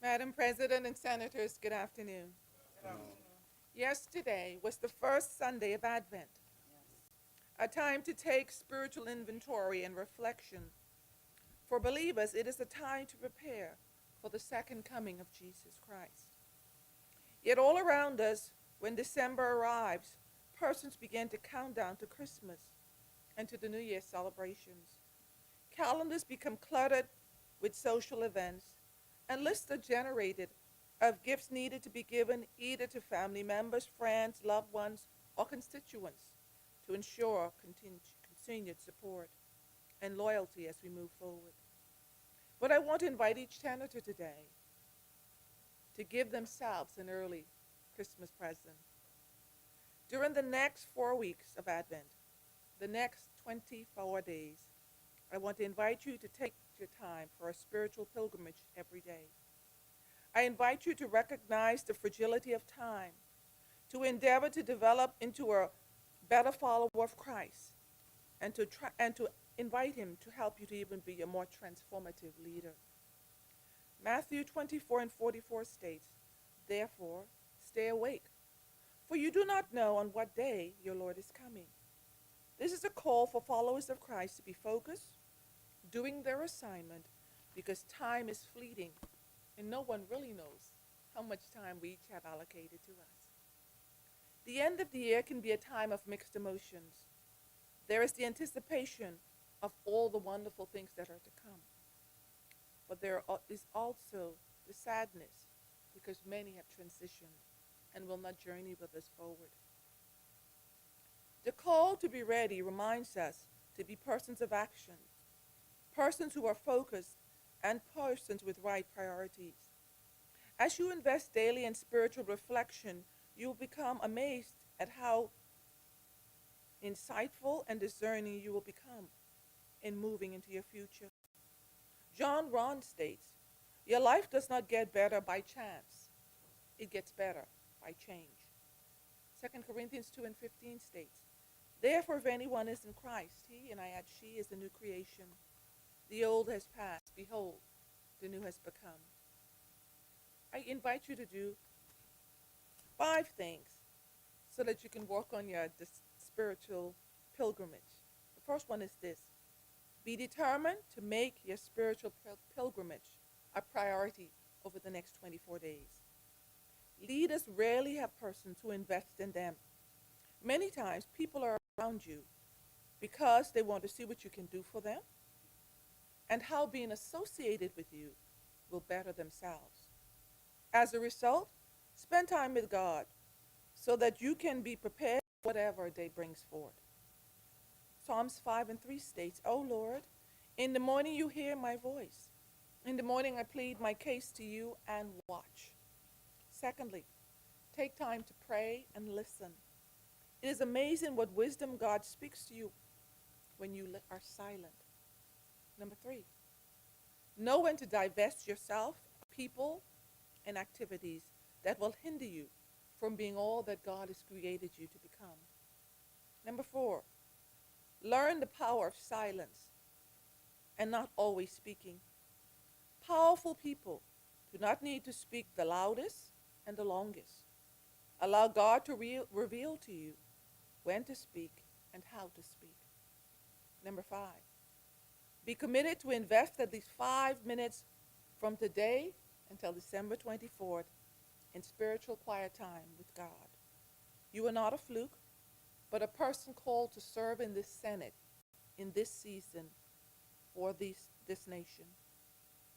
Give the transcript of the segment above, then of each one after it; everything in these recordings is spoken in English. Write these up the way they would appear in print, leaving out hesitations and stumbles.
Madam President and Senators, good afternoon. Yesterday was the first Sunday of Advent, a time to take spiritual inventory and reflection. For believers, it is a time to prepare for the second coming of Jesus Christ. Yet all around us, when December arrives, persons begin to count down to Christmas and to the New Year celebrations. Calendars become cluttered with social events, and lists are generated of gifts needed to be given either to family members, friends, loved ones, or constituents to ensure continued support and loyalty as we move forward. But I want to invite each senator today to give themselves an early Christmas present. During the next 4 weeks of Advent, the next 24 days, I want to invite you to take your time for a spiritual pilgrimage every day. I invite you to recognize the fragility of time, to endeavor to develop into a better follower of Christ, and to invite him to help you to even be a more transformative leader. Matthew 24:44 states, "Therefore, stay awake, for you do not know on what day your Lord is coming." This is a call for followers of Christ to be focused, doing their assignment, because time is fleeting, and no one really knows how much time we each have allocated to us. The end of the year can be a time of mixed emotions. There is the anticipation of all the wonderful things that are to come. But there is also the sadness, because many have transitioned and will not journey with us forward. The call to be ready reminds us to be persons of action, persons who are focused, and persons with right priorities. As you invest daily in spiritual reflection, you will become amazed at how insightful and discerning you will become in moving into your future. John Ron states, "Your life does not get better by chance. It gets better by change." 2 Corinthians 2:15 states, "Therefore, if anyone is in Christ, he," and I add she, "is a new creation. The old has passed. Behold, the new has become." I invite you to do 5 things so that you can work on your spiritual pilgrimage. The first one is this: be determined to make your spiritual pilgrimage a priority over the next 24 days. Leaders rarely have persons who invest in them. Many times, people are around you because they want to see what you can do for them and how being associated with you will better themselves. As a result, spend time with God so that you can be prepared for whatever day brings forth. Psalms 5:3 states, "O Lord, in the morning you hear my voice. In the morning I plead my case to you and watch." Secondly, take time to pray and listen. It is amazing what wisdom God speaks to you when you are silent. Number 3, know when to divest yourself, people, and activities that will hinder you from being all that God has created you to become. Number 4, learn the power of silence and not always speaking. Powerful people do not need to speak the loudest and the longest. Allow God to reveal to you when to speak and how to speak. Number 5, be committed to invest at least 5 minutes from today until December 24th in spiritual quiet time with God. You are not a fluke, but a person called to serve in this Senate in this season for this nation.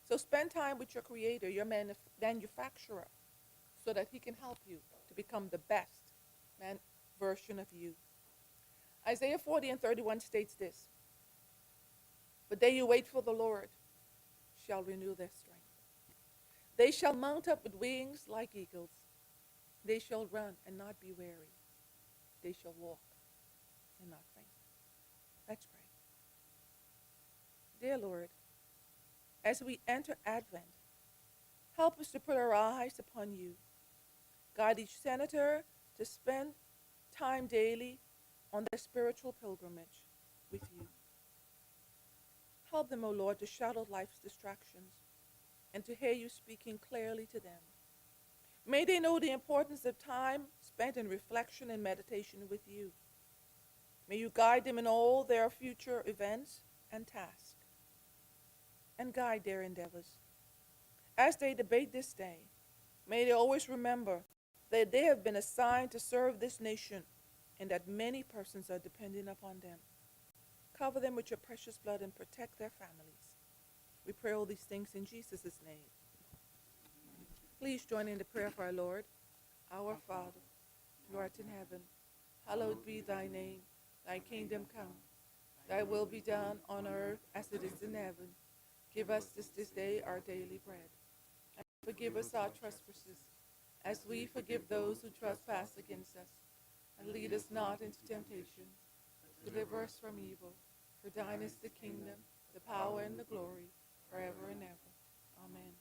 So spend time with your Creator, your manufacturer, so that he can help you to become the best version of you. Isaiah 40:31 states this, "But they who wait for the Lord shall renew their strength. They shall mount up with wings like eagles. They shall run and not be weary. They shall walk and not faint." Let's pray. Dear Lord, as we enter Advent, help us to put our eyes upon you. Guide each senator to spend time daily on their spiritual pilgrimage with you. Help them, O Lord, to shadow life's distractions and to hear you speaking clearly to them. May they know the importance of time spent in reflection and meditation with you. May you guide them in all their future events and tasks, and guide their endeavors. As they debate this day, may they always remember that they have been assigned to serve this nation and that many persons are depending upon them. Cover them with your precious blood and protect their families. We pray all these things in Jesus' name. Please join in the prayer for our Lord. Our Father, who art in heaven, hallowed be thy name. Thy kingdom come. Thy will be done on earth as it is in heaven. Give us this day our daily bread. And forgive us our trespasses, as we forgive those who trespass against us. And lead us not into temptation. Deliver us from evil. For thine is the kingdom, the power, and the glory, forever and ever. Amen.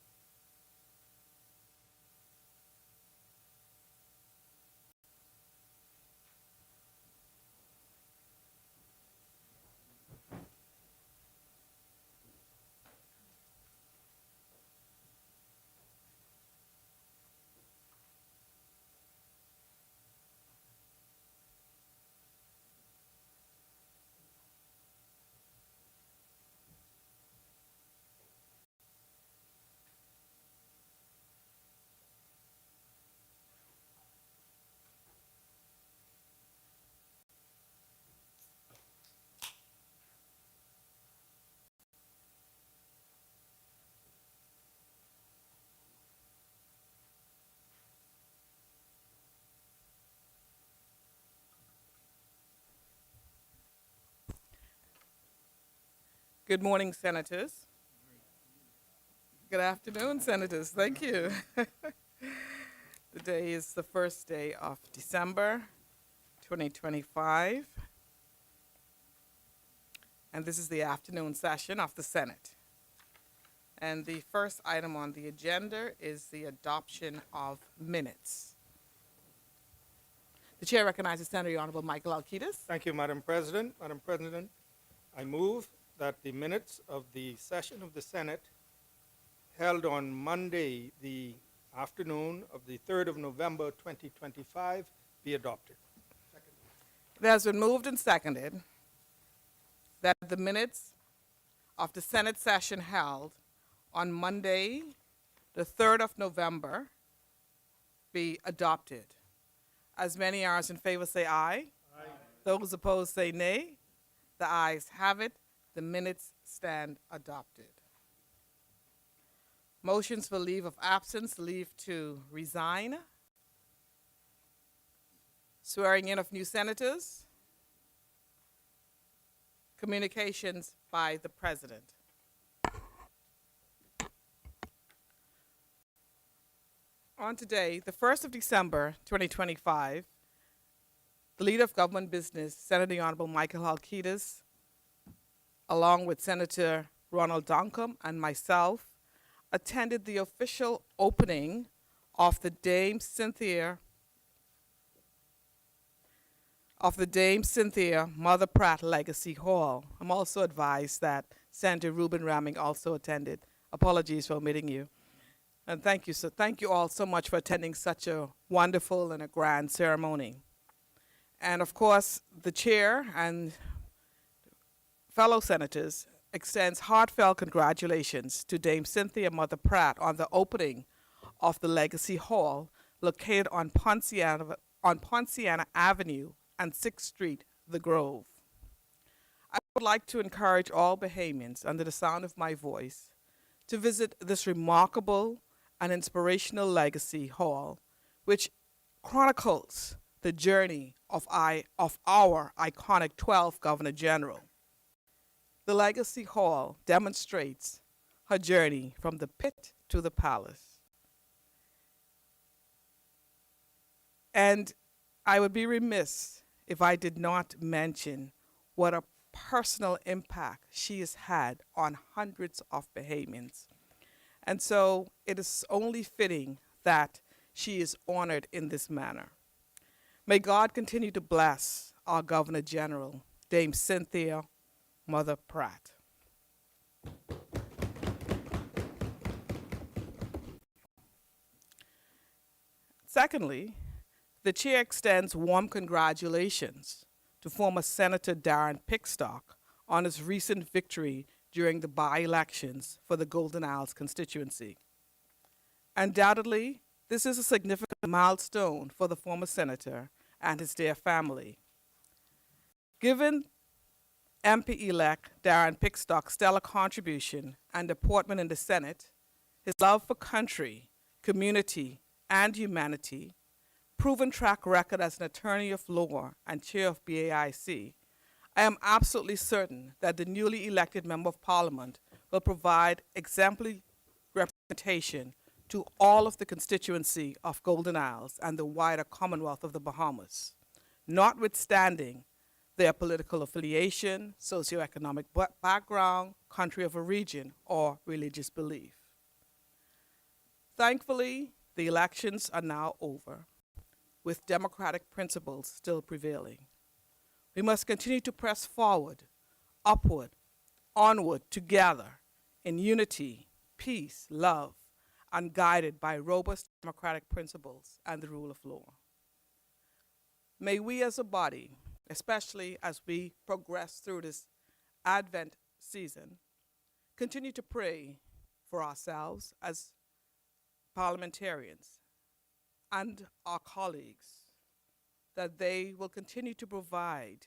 Good morning, Senators. Good afternoon, Senators. Thank you. Today is the first day of December 2025, and this is the afternoon session of the Senate. And the first item on the agenda is the adoption of minutes. The chair recognizes Senator Honorable Michael Alcides. Thank you, Madam President. Madam President, I move that the minutes of the session of the Senate held on Monday, the afternoon of the 3rd of November, 2025, be adopted. It has been moved and seconded that the minutes of the Senate session held on Monday, the 3rd of November, be adopted. As many as in favor say aye. Aye. Those opposed say nay. The ayes have it. The minutes stand adopted. Motions for leave of absence, leave to resign. Swearing in of new senators. Communications by the President. On today, the 1st of December, 2025, the Leader of Government Business, Senator the Honorable Michael Alcides, along with Senator Ronald Duncombe and myself, attended the official opening of the Dame Cynthia Mother Pratt Legacy Hall. I'm also advised that Senator Reuben Ramming also attended. Apologies for omitting you. And thank you. So thank you all so much for attending such a wonderful and a grand ceremony. And of course, the chair and fellow senators extends heartfelt congratulations to Dame Cynthia Mother Pratt on the opening of the Legacy Hall located on Ponciana Avenue and 6th Street, The Grove. I would like to encourage all Bahamians under the sound of my voice to visit this remarkable and inspirational Legacy Hall, which chronicles the journey of our iconic 12th Governor General. The Legacy Hall demonstrates her journey from the pit to the palace. And I would be remiss if I did not mention what a personal impact she has had on hundreds of Bahamians. And so it is only fitting that she is honored in this manner. May God continue to bless our Governor General, Dame Cynthia Mother Pratt. Secondly, the chair extends warm congratulations to former Senator Darren Pickstock on his recent victory during the by-elections for the Golden Isles constituency. Undoubtedly, this is a significant milestone for the former senator and his dear family. Given MP-elect Darren Pickstock's stellar contribution and appointment in the Senate, his love for country, community, and humanity, proven track record as an attorney of law and chair of BAIC, I am absolutely certain that the newly elected Member of Parliament will provide exemplary representation to all of the constituency of Golden Isles and the wider Commonwealth of the Bahamas, notwithstanding their political affiliation, socioeconomic background, country of origin, or religious belief. Thankfully, the elections are now over, with democratic principles still prevailing. We must continue to press forward, upward, onward, together, in unity, peace, love, and guided by robust democratic principles and the rule of law. May we as a body, especially as we progress through this Advent season, continue to pray for ourselves as parliamentarians and our colleagues, that they will continue to provide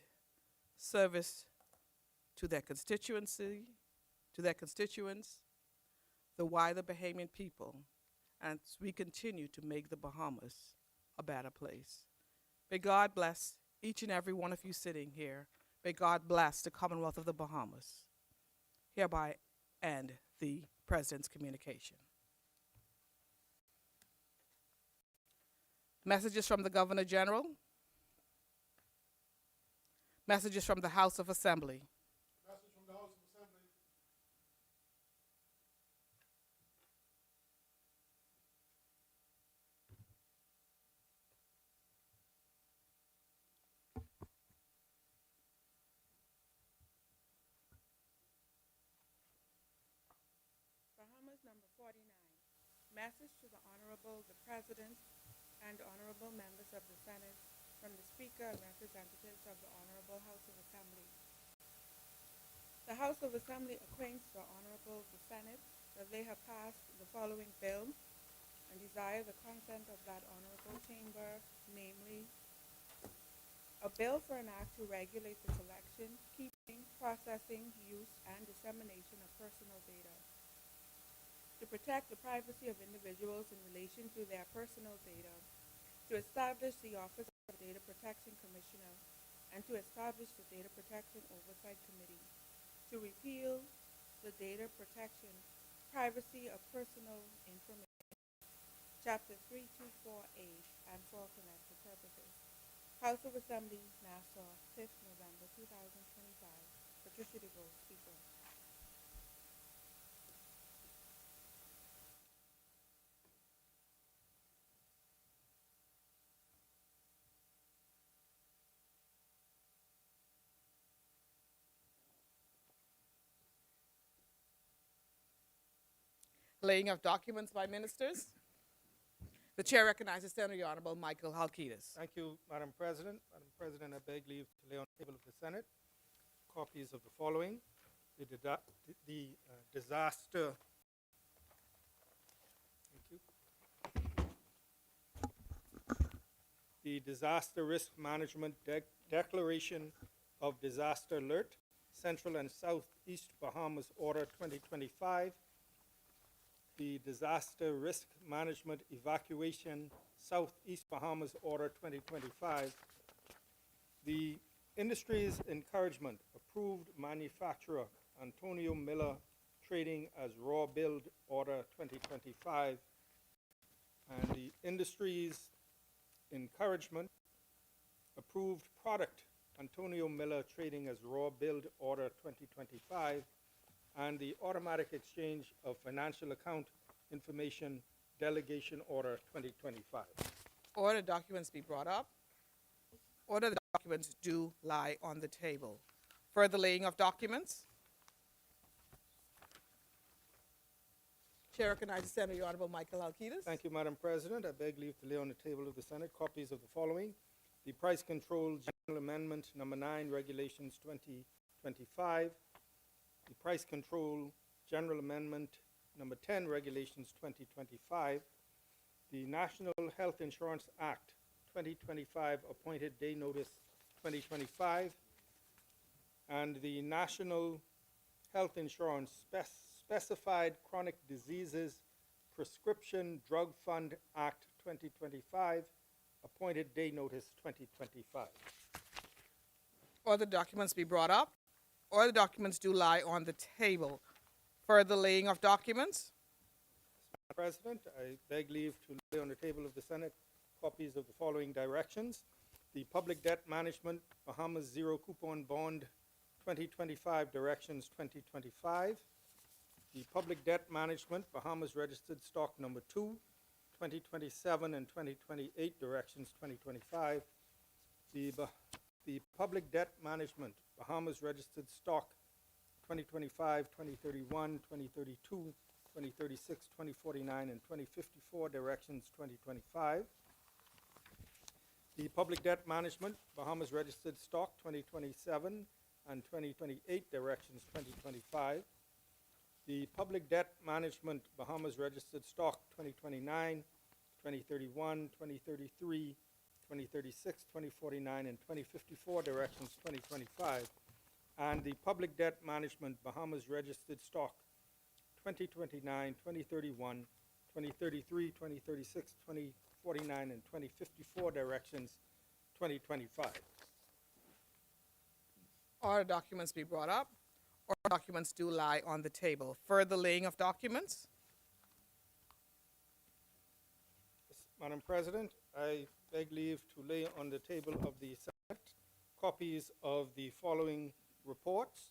service to their constituency, to their constituents, the wider Bahamian people, as we continue to make the Bahamas a better place. May God bless each and every one of you sitting here. May God bless the Commonwealth of the Bahamas. Hereby end the President's communication. Messages from the Governor General. Messages from the House of Assembly. Message from the House of Assembly. Bahamas number 49. Message to the Honorable the President and honorable members of the Senate from the Speaker and representatives of the Honorable House of Assembly. The House of Assembly acquaints the Honorable the Senate that they have passed the following bill and desire the consent of that Honorable Chamber, namely, a bill for an act to regulate the collection, keeping, processing, use, and dissemination of personal data, to protect the privacy of individuals in relation to their personal data, to establish the Office of Data Protection Commissioner, and to establish the Data Protection Oversight Committee, to repeal the Data Protection, Privacy of Personal Information, Chapter 324A, and for connected purposes. House of Assembly, Nassau, 5th November 2025. Patricia DeVoe, Speaker. Laying of documents by ministers. The chair recognizes Senator Honorable Michael Halkitis. Thank you, Madam President. Madam President, I beg leave to lay on the table of the Senate copies of the following. Disaster. Thank you. The Disaster Risk Management Declaration of Disaster Alert, Central and Southeast Bahamas Order 2025. The Disaster Risk Management Evacuation Southeast Bahamas Order 2025. The Industries Encouragement Approved Manufacturer Antonio Miller Trading as Raw Build Order 2025. And the Industries Encouragement Approved Product Antonio Miller Trading as Raw Build Order 2025. And the Automatic Exchange of Financial Account Information Delegation Order 2025. Order documents be brought up. Order the documents do lie on the table. Further laying of documents. Chair recognizes Senator Honorable Michael Alcides. Thank you, Madam President. I beg leave to lay on the table of the Senate copies of the following: the Price Control General Amendment Number 9, Regulations 2025, the Price Control General Amendment Number 10, Regulations 2025, the National Health Insurance Act 2025, Appointed Day Notice 2025, and the National Health Insurance Specified Chronic Diseases Prescription Drug Fund Act 2025, Appointed Day Notice 2025. Or the documents be brought up, or the documents do lie on the table. Further laying of documents. Madam President, I beg leave to lay on the table of the Senate copies of the following directions: the Public Debt Management Bahamas Zero Coupon Bond 2025 Directions 2025, the Public Debt Management Bahamas Registered Stock Number 2 2027 and 2028 Directions 2025, the Public Debt Management Bahamas Registered Stock 2025, 2031, 2032, 2036, 2049, and 2054 Directions 2025, the Public Debt Management Bahamas Registered Stock 2027 and 2028 Directions 2025, the Public Debt Management Bahamas Registered Stock 2029, 2031, 2033, 2036, 2049, and 2054 Directions 2025, and the Public Debt Management Bahamas Registered Stock 2029, 2031, 2033, 2036, 2049, and 2054 Directions 2025. Or documents be brought up, or documents do lie on the table. Further laying of documents. Madam President, I beg leave to lay on the table of the Senate copies of the following reports: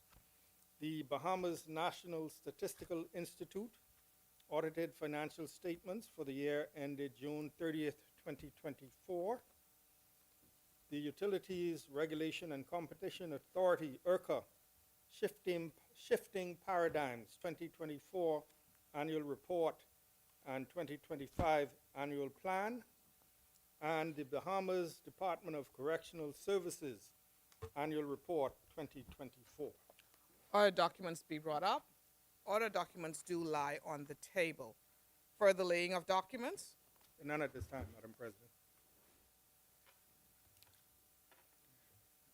the Bahamas National Statistical Institute audited financial statements for the year ended June 30th, 2024, the Utilities Regulation and Competition Authority, IRCA, Shifting Paradigms 2024 Annual Report and 2025 Annual Plan, and the Bahamas Department of Correctional Services Annual Report 2024. Or documents be brought up, or the documents do lie on the table. Further laying of documents. None at this time, Madam President.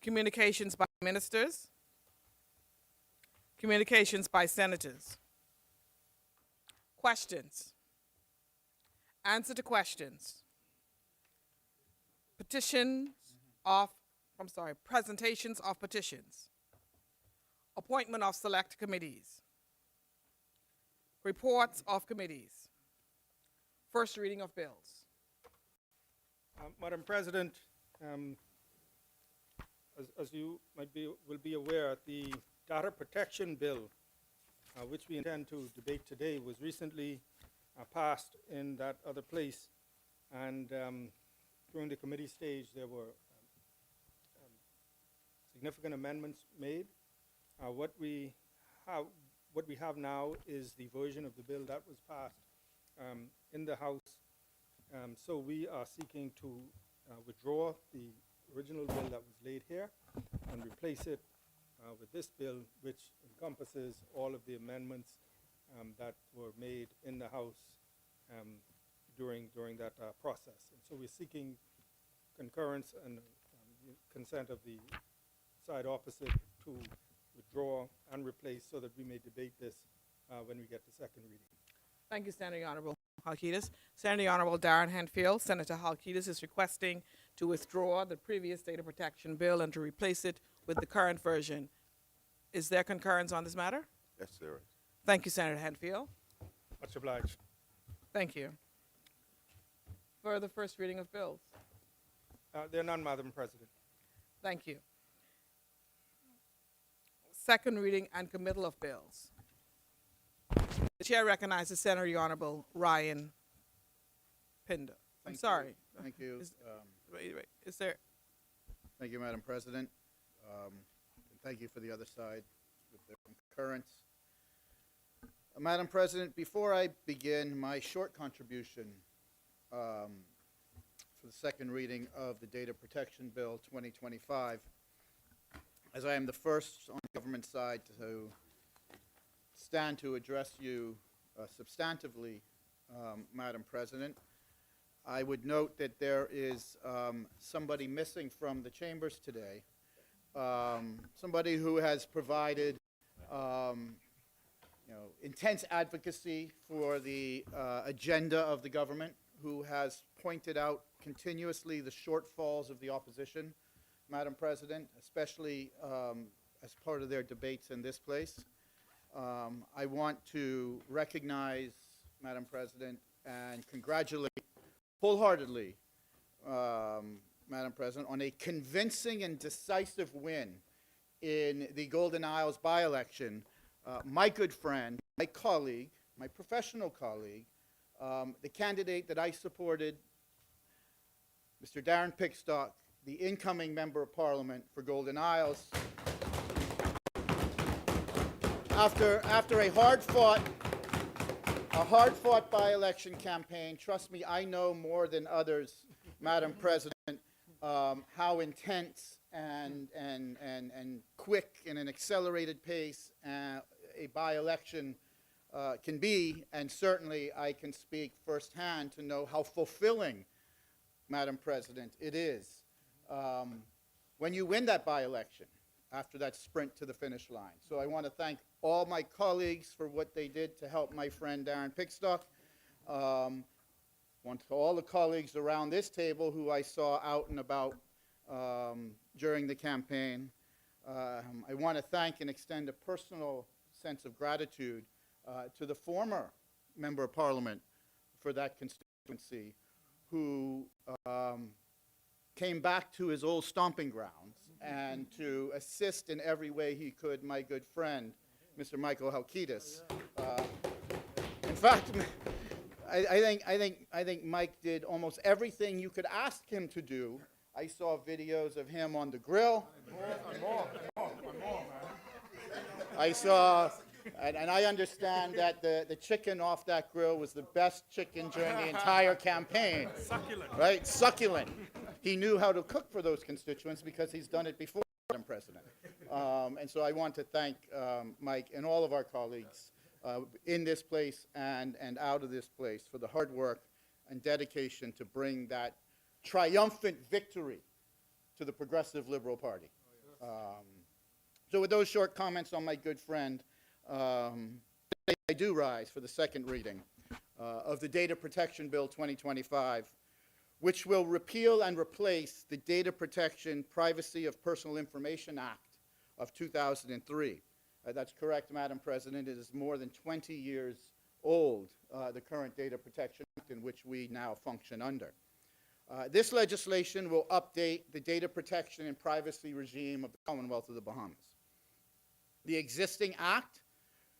Communications by ministers. Communications by senators. Questions. Answer to questions. Presentations of petitions. Appointment of select committees. Reports of committees. First reading of bills. Madam President, as you will be aware, the Data Protection Bill, which we intend to debate today, was recently passed in that other place, and during the committee stage there were significant amendments made. What we have now is the version of the bill that was passed in the House. So we are seeking to withdraw the original bill that was laid here and replace it with this bill, which encompasses all of the amendments that were made in the House during that process. And so we're seeking concurrence and consent of the side opposite to withdraw and replace so that we may debate this when we get to second reading. Thank you, Senator Honorable Halkitis. Senator Honorable Darren Handfield. Senator Halkitis is requesting to withdraw the previous data protection bill and to replace it with the current version. Is there concurrence on this matter? Yes, there is. Thank you, Senator Handfield. Much obliged. Thank you. For the first reading of bills. There are none, Madam President. Thank you. Second reading and committal of bills. The chair recognizes Senator Honorable Ryan Pinder. I'm sorry. Thank you. Wait. Is there? Thank you, Madam President. And thank you for the other side with their concurrence. Madam President, before I begin my short contribution for the second reading of the Data Protection Bill 2025, as I am the first on the government side to stand to address you substantively, Madam President, I would note that there is somebody missing from the chambers today, somebody who has provided intense advocacy for the agenda of the government, who has pointed out continuously the shortfalls of the opposition, Madam President, especially as part of their debates in this place. I want to recognize, Madam President, and congratulate wholeheartedly, Madam President, on a convincing and decisive win in the Golden Isles by-election. My good friend, my colleague, my professional colleague, the candidate that I supported, Mr. Darren Pickstock, the incoming Member of Parliament for Golden Isles, after a hard-fought by-election campaign. Trust me, I know more than others, Madam President, how intense and quick and an accelerated pace a by-election can be, and certainly I can speak firsthand to know how fulfilling, Madam President, it is when you win that by-election after that sprint to the finish line. So I want to thank all my colleagues for what they did to help my friend Darren Pickstock. Want to all the colleagues around this table who I saw out and about during the campaign. I want to thank and extend a personal sense of gratitude to the former Member of Parliament for that constituency, who came back to his old stomping grounds and to assist in every way he could my good friend, Mr. Michael Halkitis. In fact, I think Mike did almost everything you could ask him to do. I saw videos of him on the grill. I saw, and I understand that the chicken off that grill was the best chicken during the entire campaign. Succulent. Right? Succulent. He knew how to cook for those constituents because he's done it before, Madam President. And so I want to thank Mike and all of our colleagues in this place and out of this place for the hard work and dedication to bring that triumphant victory to the Progressive Liberal Party. So with those short comments on my good friend, I do rise for the second reading of the Data Protection Bill 2025, which will repeal and replace the Data Protection Privacy of Personal Information Act of 2003. That's correct, Madam President. It is more than 20 years old, the current Data Protection Act in which we now function under. This legislation will update the data protection and privacy regime of the Commonwealth of the Bahamas. The existing act,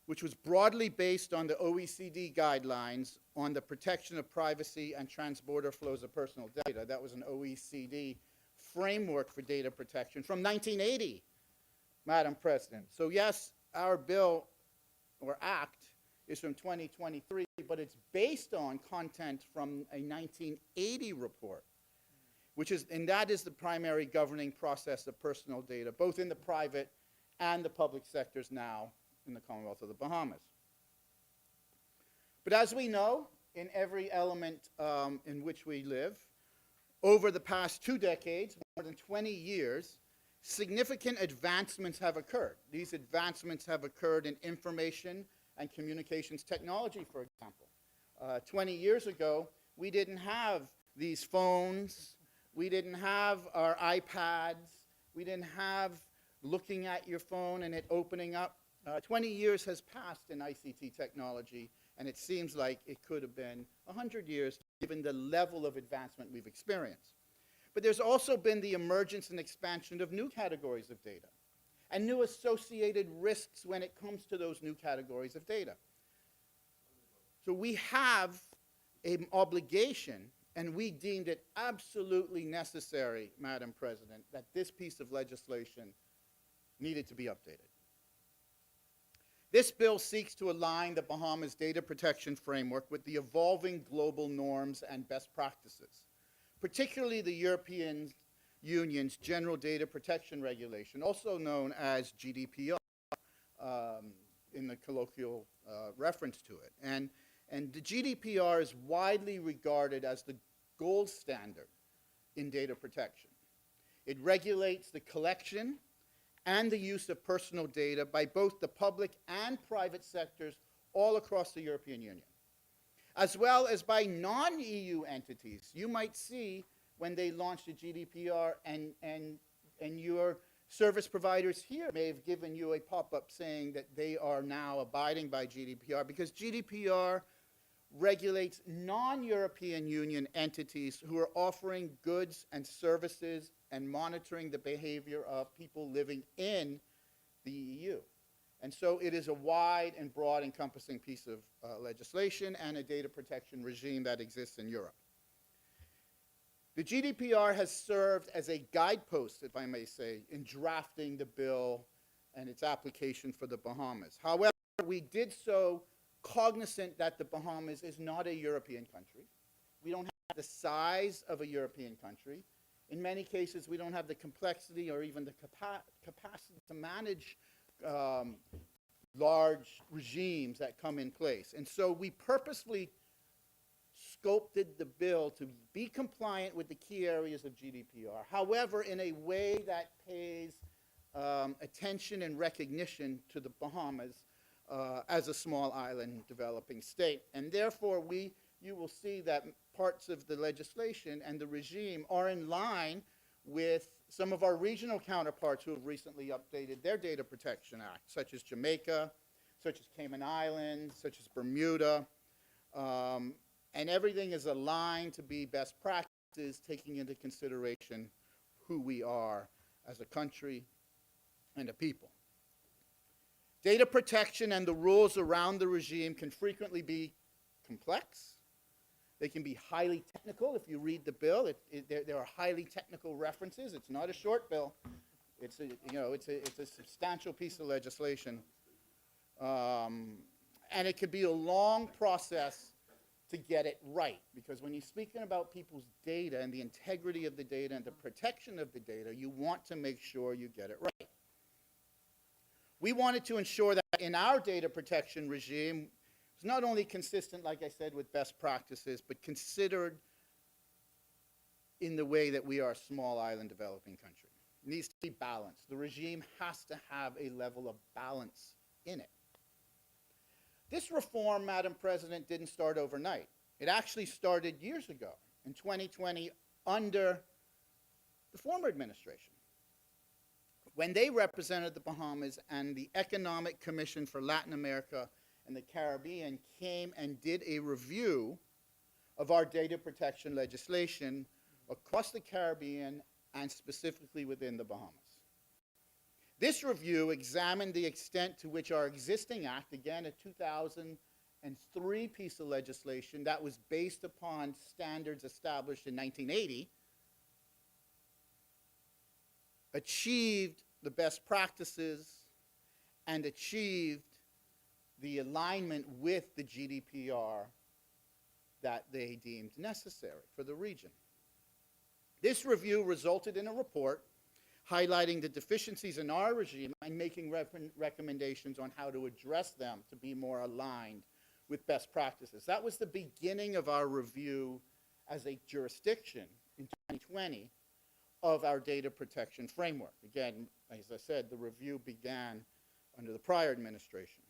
which was broadly based on the OECD guidelines on the protection of privacy and transborder flows of personal data, that was an OECD framework for data protection from 1980, Madam President. So yes, our bill or act is from 2023, but it's based on content from a 1980 report, and that is the primary governing process of personal data, both in the private and the public sectors now in the Commonwealth of the Bahamas. But as we know, in every element in which we live, over the past 2 decades, more than 20 years, significant advancements have occurred. These advancements have occurred in information and communications technology, for example. 20 years ago, we didn't have these phones, we didn't have our iPads, we didn't have looking at your phone and it opening up. 20 years has passed in ICT technology, and it seems like it could have been 100 years given the level of advancement we've experienced. But there's also been the emergence and expansion of new categories of data and new associated risks when it comes to those new categories of data. So we have an obligation, and we deemed it absolutely necessary, Madam President, that this piece of legislation needed to be updated. This bill seeks to align the Bahamas data protection framework with the evolving global norms and best practices, particularly the European Union's General Data Protection Regulation, also known as GDPR in the colloquial reference to it. And the GDPR is widely regarded as the gold standard in data protection. It regulates the collection and the use of personal data by both the public and private sectors all across the European Union, as well as by non-EU entities. You might see when they launched the GDPR and your service providers here may have given you a pop-up saying that they are now abiding by GDPR, because GDPR regulates non-European Union entities who are offering goods and services and monitoring the behavior of people living in the EU. And so it is a wide and broad encompassing piece of legislation and a data protection regime that exists in Europe. The GDPR has served as a guidepost, if I may say, in drafting the bill and its application for the Bahamas. However, we did so cognizant that the Bahamas is not a European country. We don't have the size of a European country. In many cases, we don't have the complexity or even the capacity to manage large regimes that come in place. And so we purposely sculpted the bill to be compliant with the key areas of GDPR, however, in a way that pays attention and recognition to the Bahamas as a small island developing state. And therefore, you will see that parts of the legislation and the regime are in line with some of our regional counterparts who have recently updated their Data Protection Act, such as Jamaica, such as Cayman Islands, such as Bermuda. And everything is aligned to be best practices, taking into consideration who we are as a country and a people. Data protection and the rules around the regime can frequently be complex. They can be highly technical. If you read the bill, there are highly technical references. It's not a short bill. It's a substantial piece of legislation. And it could be a long process to get it right, because when you're speaking about people's data and the integrity of the data and the protection of the data, you want to make sure you get it right. We wanted to ensure that in our data protection regime, it's not only consistent, like I said, with best practices, but considered in the way that we are a small island developing country. It needs to be balanced. The regime has to have a level of balance in it. This reform, Madam President, didn't start overnight. It actually started years ago, in 2020, under the former administration, when they represented the Bahamas and the Economic Commission for Latin America and the Caribbean came and did a review of our data protection legislation across the Caribbean and specifically within the Bahamas. This review examined the extent to which our existing act, again a 2003 piece of legislation that was based upon standards established in 1980, achieved the best practices and achieved the alignment with the GDPR that they deemed necessary for the region. This review resulted in a report highlighting the deficiencies in our regime and making recommendations on how to address them to be more aligned with best practices. That was the beginning of our review as a jurisdiction in 2020 of our data protection framework. Again, as I said, the review began under the prior administration.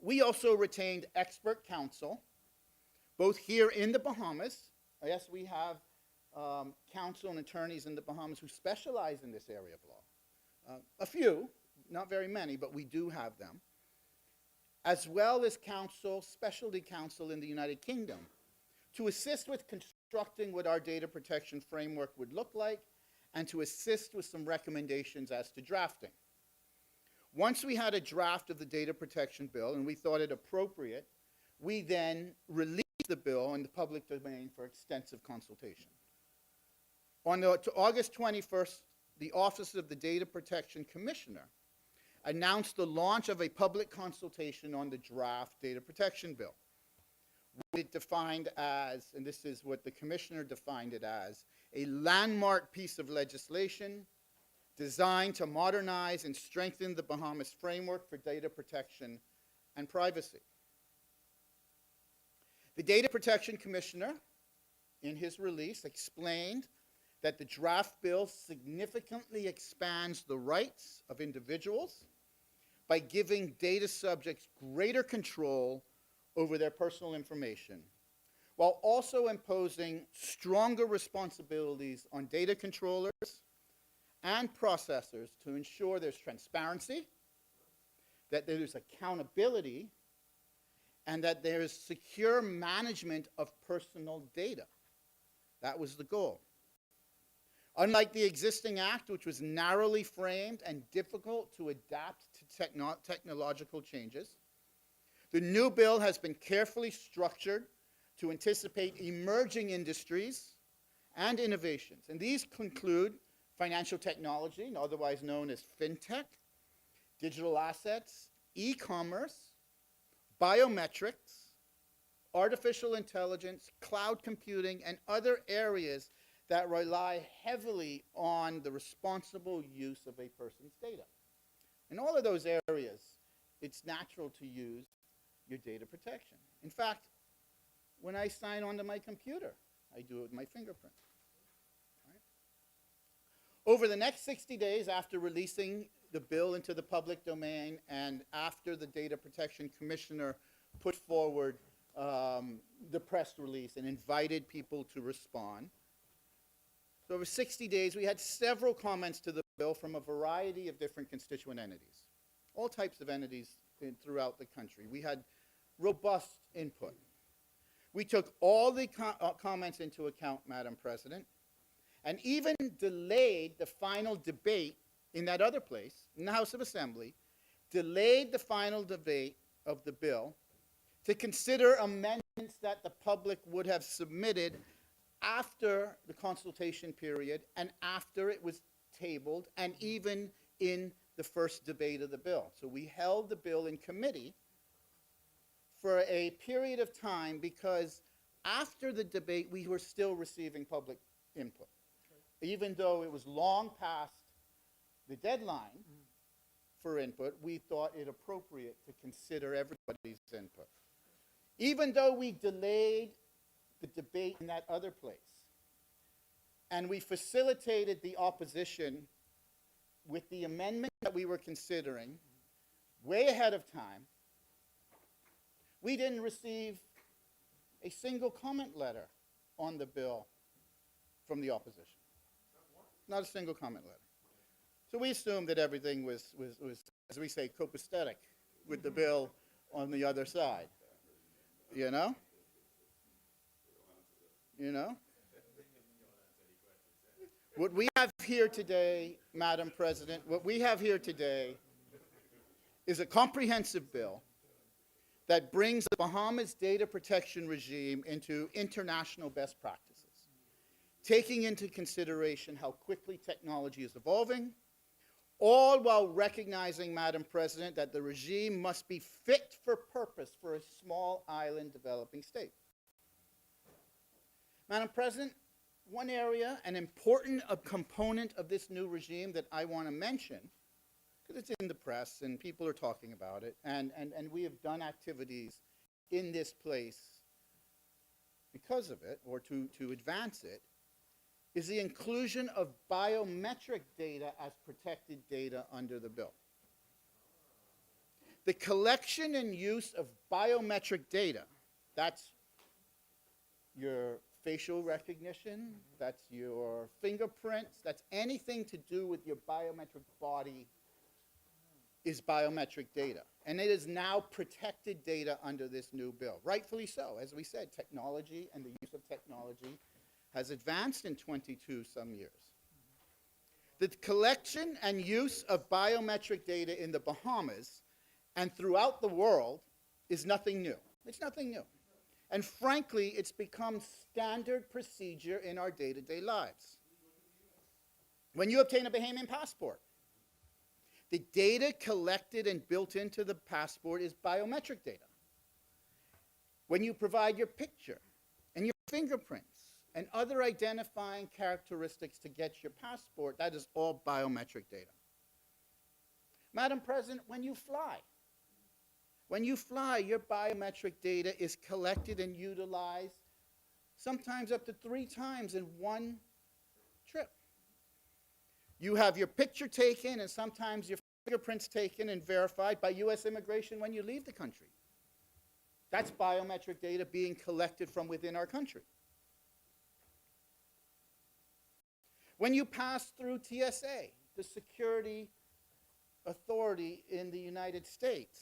We also retained expert counsel, both here in the Bahamas. Yes, we have counsel and attorneys in the Bahamas who specialize in this area of law. A few, not very many, but we do have them. As well as counsel, specialty counsel in the United Kingdom, to assist with constructing what our data protection framework would look like and to assist with some recommendations as to drafting. Once we had a draft of the data protection bill and we thought it appropriate, we then released the bill in the public domain for extensive consultation. On August 21st, the Office of the Data Protection Commissioner, announced the launch of a public consultation on the draft data protection bill. What it defined as, and this is what the commissioner defined it as, a landmark piece of legislation designed to modernize and strengthen the Bahamas framework for data protection and privacy. The Data Protection Commissioner, in his release, explained that the draft bill significantly expands the rights of individuals by giving data subjects greater control over their personal information, while also imposing stronger responsibilities on data controllers and processors to ensure there's transparency, that there's accountability, and that there's secure management of personal data. That was the goal. Unlike the existing act, which was narrowly framed and difficult to adapt to technological changes, the new bill has been carefully structured to anticipate emerging industries and innovations. And these include financial technology, otherwise known as fintech, digital assets, e-commerce, biometrics, artificial intelligence, cloud computing, and other areas that rely heavily on the responsible use of a person's data. In all of those areas, it's natural to use your data protection. In fact, when I sign onto my computer, I do it with my fingerprint. Right? Over the next 60 days after releasing the bill into the public domain and after the Data Protection Commissioner put forward the press release and invited people to respond, so over 60 days, we had several comments to the bill from a variety of different constituent entities, all types of entities throughout the country. We had robust input. We took all the comments into account, Madam President, and even delayed the final debate in that other place, in the House of Assembly, delayed the final debate of the bill to consider amendments that the public would have submitted after the consultation period and after it was tabled and even in the first debate of the bill. So we held the bill in committee for a period of time because after the debate we were still receiving public input. Even though it was long past the deadline for input, we thought it appropriate to consider everybody's input. Even though we delayed the debate in that other place, and we facilitated the opposition with the amendment that we were considering way ahead of time, we didn't receive a single comment letter on the bill from the opposition. Not a single comment letter. So we assumed that everything was as we say, copacetic with the bill on the other side. You know? You know? What we have here today, Madam President, what we have here today is a comprehensive bill that brings the Bahamas data protection regime into international best practices, taking into consideration how quickly technology is evolving, all while recognizing, Madam President, that the regime must be fit for purpose for a small island developing state. Madam President, one area, an important component of this new regime that I want to mention, because it's in the press and people are talking about it, and we have done activities in this place because of it, or to advance it, is the inclusion of biometric data as protected data under the bill. The collection and use of biometric data, that's your facial recognition, that's your fingerprints, that's anything to do with your biometric body is biometric data. And it is now protected data under this new bill. Rightfully so. As we said, technology and the use of technology has advanced in 22 some years. The collection and use of biometric data in the Bahamas and throughout the world is nothing new. It's nothing new. And frankly, it's become standard procedure in our day-to-day lives. When you obtain a Bahamian passport, The data collected and built into the passport is biometric data. When you provide your picture and your fingerprints and other identifying characteristics to get your passport, that is all biometric data. Madam President, when you fly, your biometric data is collected and utilized sometimes up to 3 times in one trip. You have your picture taken and sometimes your fingerprints taken and verified by U.S. immigration when you leave the country. That's biometric data being collected from within our country. When you pass through TSA, the security authority in the United States,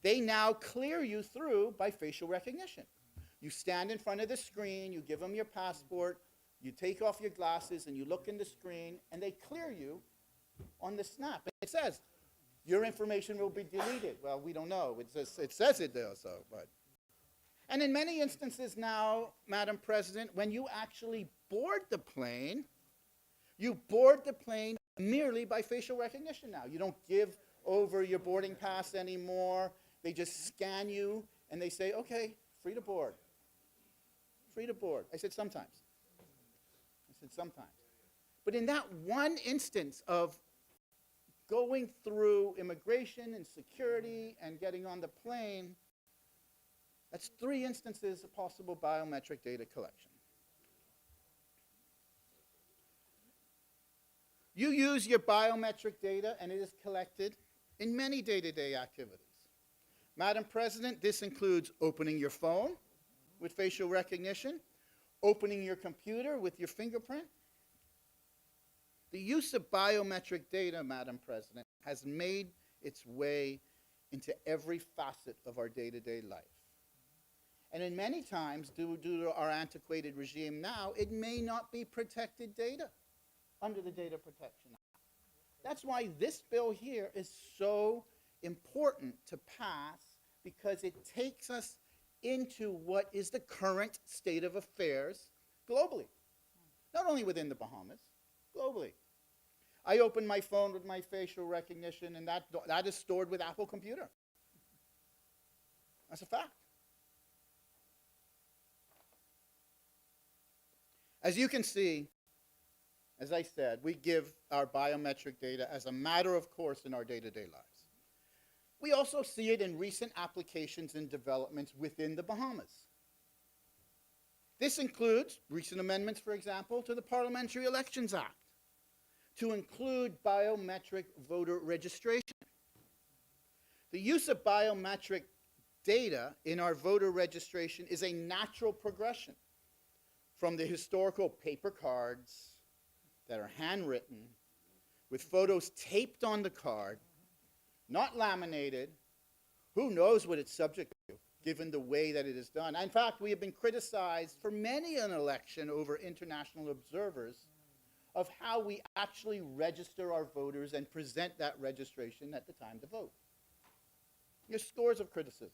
they now clear you through by facial recognition. You stand in front of the screen, you give them your passport, you take off your glasses and you look in the screen and they clear you on the snap. And it says, your information will be deleted. Well, we don't know. It says it there, so, but. And in many instances now, Madam President, when you actually board the plane, you board the plane merely by facial recognition now. You don't give over your boarding pass anymore. They just scan you and they say, okay, free to board. Free to board. I said sometimes. Sometimes. But in that one instance of going through immigration and security and getting on the plane, that's 3 instances of possible biometric data collection. You use your biometric data and it is collected in many day-to-day activities. Madam President, this includes opening your phone with facial recognition, opening your computer with your fingerprint. The use of biometric data, Madam President, has made its way into every facet of our day-to-day life. And in many times, due to our antiquated regime now, it may not be protected data under the Data Protection Act. That's why this bill here is so important to pass, because it takes us into what is the current state of affairs globally. Not only within the Bahamas, globally. I open my phone with my facial recognition and that is stored with Apple Computer. That's a fact. As you can see, as I said, we give our biometric data as a matter of course in our day-to-day lives. We also see it in recent applications and developments within the Bahamas. This includes recent amendments, for example, to the Parliamentary Elections Act to include biometric voter registration. The use of biometric data in our voter registration is a natural progression from the historical paper cards that are handwritten with photos taped on the card, not laminated. Who knows what it's subject to, given the way that it is done. In fact, we have been criticized for many an election over international observers of how we actually register our voters and present that registration at the time to vote. There's scores of criticisms.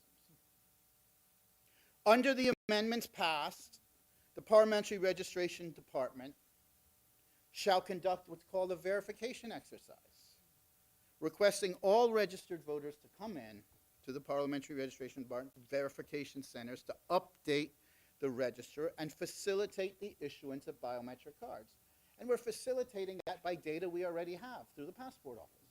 Under the amendments passed, the Parliamentary Registration Department shall conduct what's called a verification exercise, requesting all registered voters to come in to the Parliamentary Registration Department verification centers to update the register and facilitate the issuance of biometric cards. And we're facilitating that by data we already have through the Passport Office.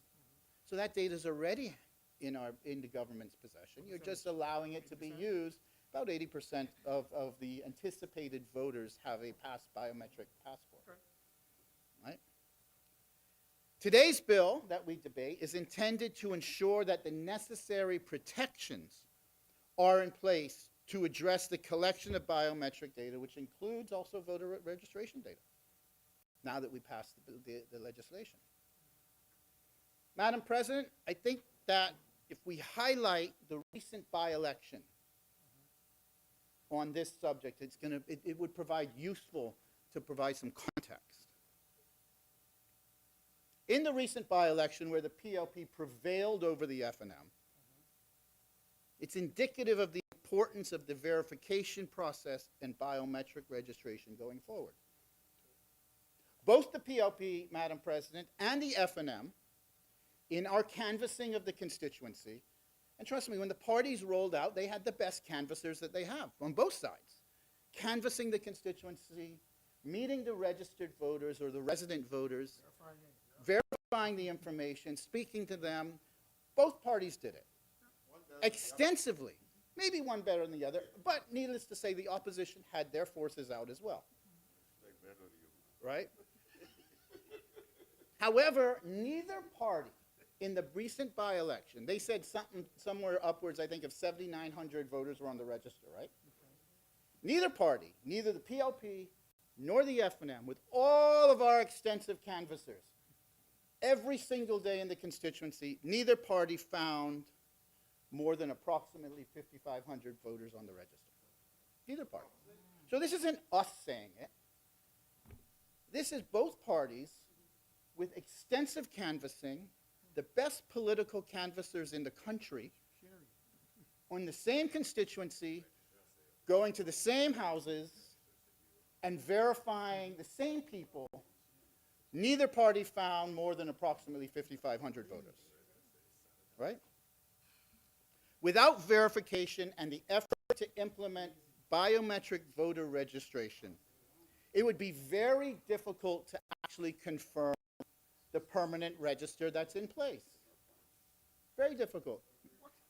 So that data is already in the government's possession. You're just allowing it to be used. About 80% of the anticipated voters have a biometric passport. Right? Today's bill that we debate is intended to ensure that the necessary protections are in place to address the collection of biometric data, which includes also voter registration data, now that we passed the legislation. Madam President, I think that if we highlight the recent by-election on this subject, it would provide some context. In the recent by-election where the PLP prevailed over the FNM, it's indicative of the importance of the verification process and biometric registration going forward. Both the PLP, Madam President, and the FNM in our canvassing of the constituency, and trust me, when the parties rolled out, they had the best canvassers that they have on both sides. Canvassing the constituency, meeting the registered voters or the resident voters, verifying the information, speaking to them. Both parties did it extensively. Maybe one better than the other, but needless to say, the opposition had their forces out as well. Right? However, neither party in the recent by-election, they said something somewhere upwards, I think, of 7,900 voters were on the register, right? Neither party, neither the PLP nor the FNM, with all of our extensive canvassers, every single day in the constituency, neither party found more than approximately 5,500 voters on the register. Neither party. So this isn't us saying it. This is both parties with extensive canvassing, the best political canvassers in the country, on the same constituency, going to the same houses, and verifying the same people. Neither party found more than approximately 5,500 voters. Right? Without verification and the effort to implement biometric voter registration, it would be very difficult to actually confirm the permanent register that's in place. Very difficult.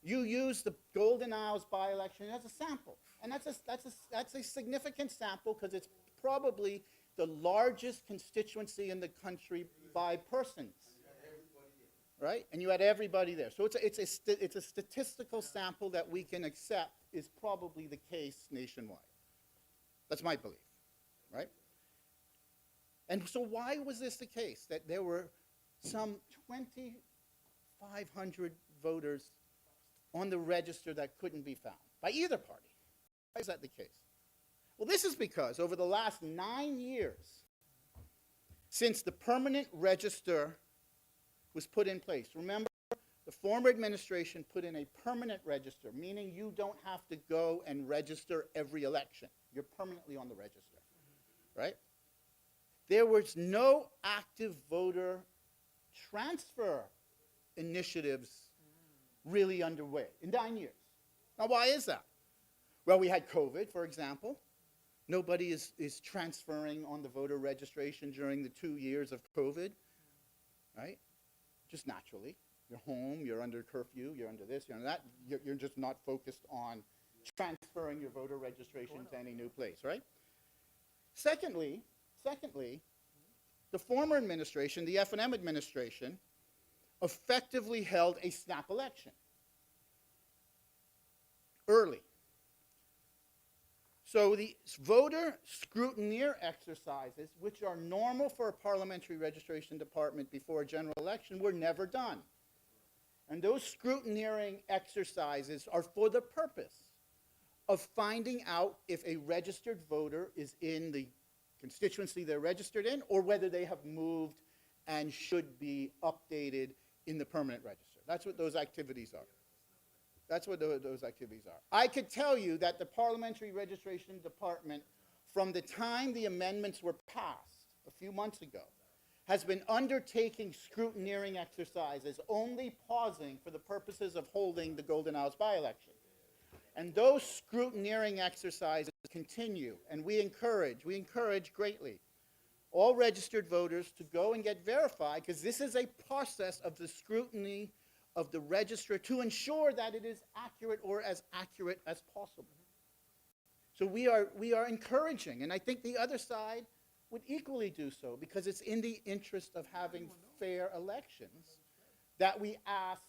You use the Golden Isles by-election as a sample, and that's a significant sample because it's probably the largest constituency in the country by persons. Right? And you had everybody there. So it's a statistical sample that we can accept is probably the case nationwide. That's my belief. Right? And so why was this the case, that there were some 2,500 voters on the register that couldn't be found by either party? Why is that the case? Well, this is because over the last 9 years, since the permanent register was put in place, remember, the former administration put in a permanent register, meaning you don't have to go and register every election. You're permanently on the register, right? There was no active voter transfer initiatives really underway in 9 years. Now, why is that? Well, we had COVID, for example. Nobody is transferring on the voter registration during the 2 years of COVID, right? Just naturally. You're home, you're under curfew, you're under this, you're under that. You're just not focused on transferring your voter registration to any new place, right? Secondly, the former administration, the FNM administration, effectively held a snap election early. So the voter scrutineer exercises, which are normal for a parliamentary registration department before a general election, were never done. And those scrutineering exercises are for the purpose of finding out if a registered voter is in the constituency they're registered in, or whether they have moved and should be updated in the permanent register. That's what those activities are. That's what those activities are. I could tell you that the Parliamentary Registration Department, from the time the amendments were passed a few months ago, has been undertaking scrutineering exercises, only pausing for the purposes of holding the Golden Isles by-election. And those scrutineering exercises continue, and we encourage greatly all registered voters to go and get verified, because this is a process of the scrutiny of the register to ensure that it is accurate, or as accurate as possible. So we are encouraging, and I think the other side would equally do so, because it's in the interest of having fair elections that we ask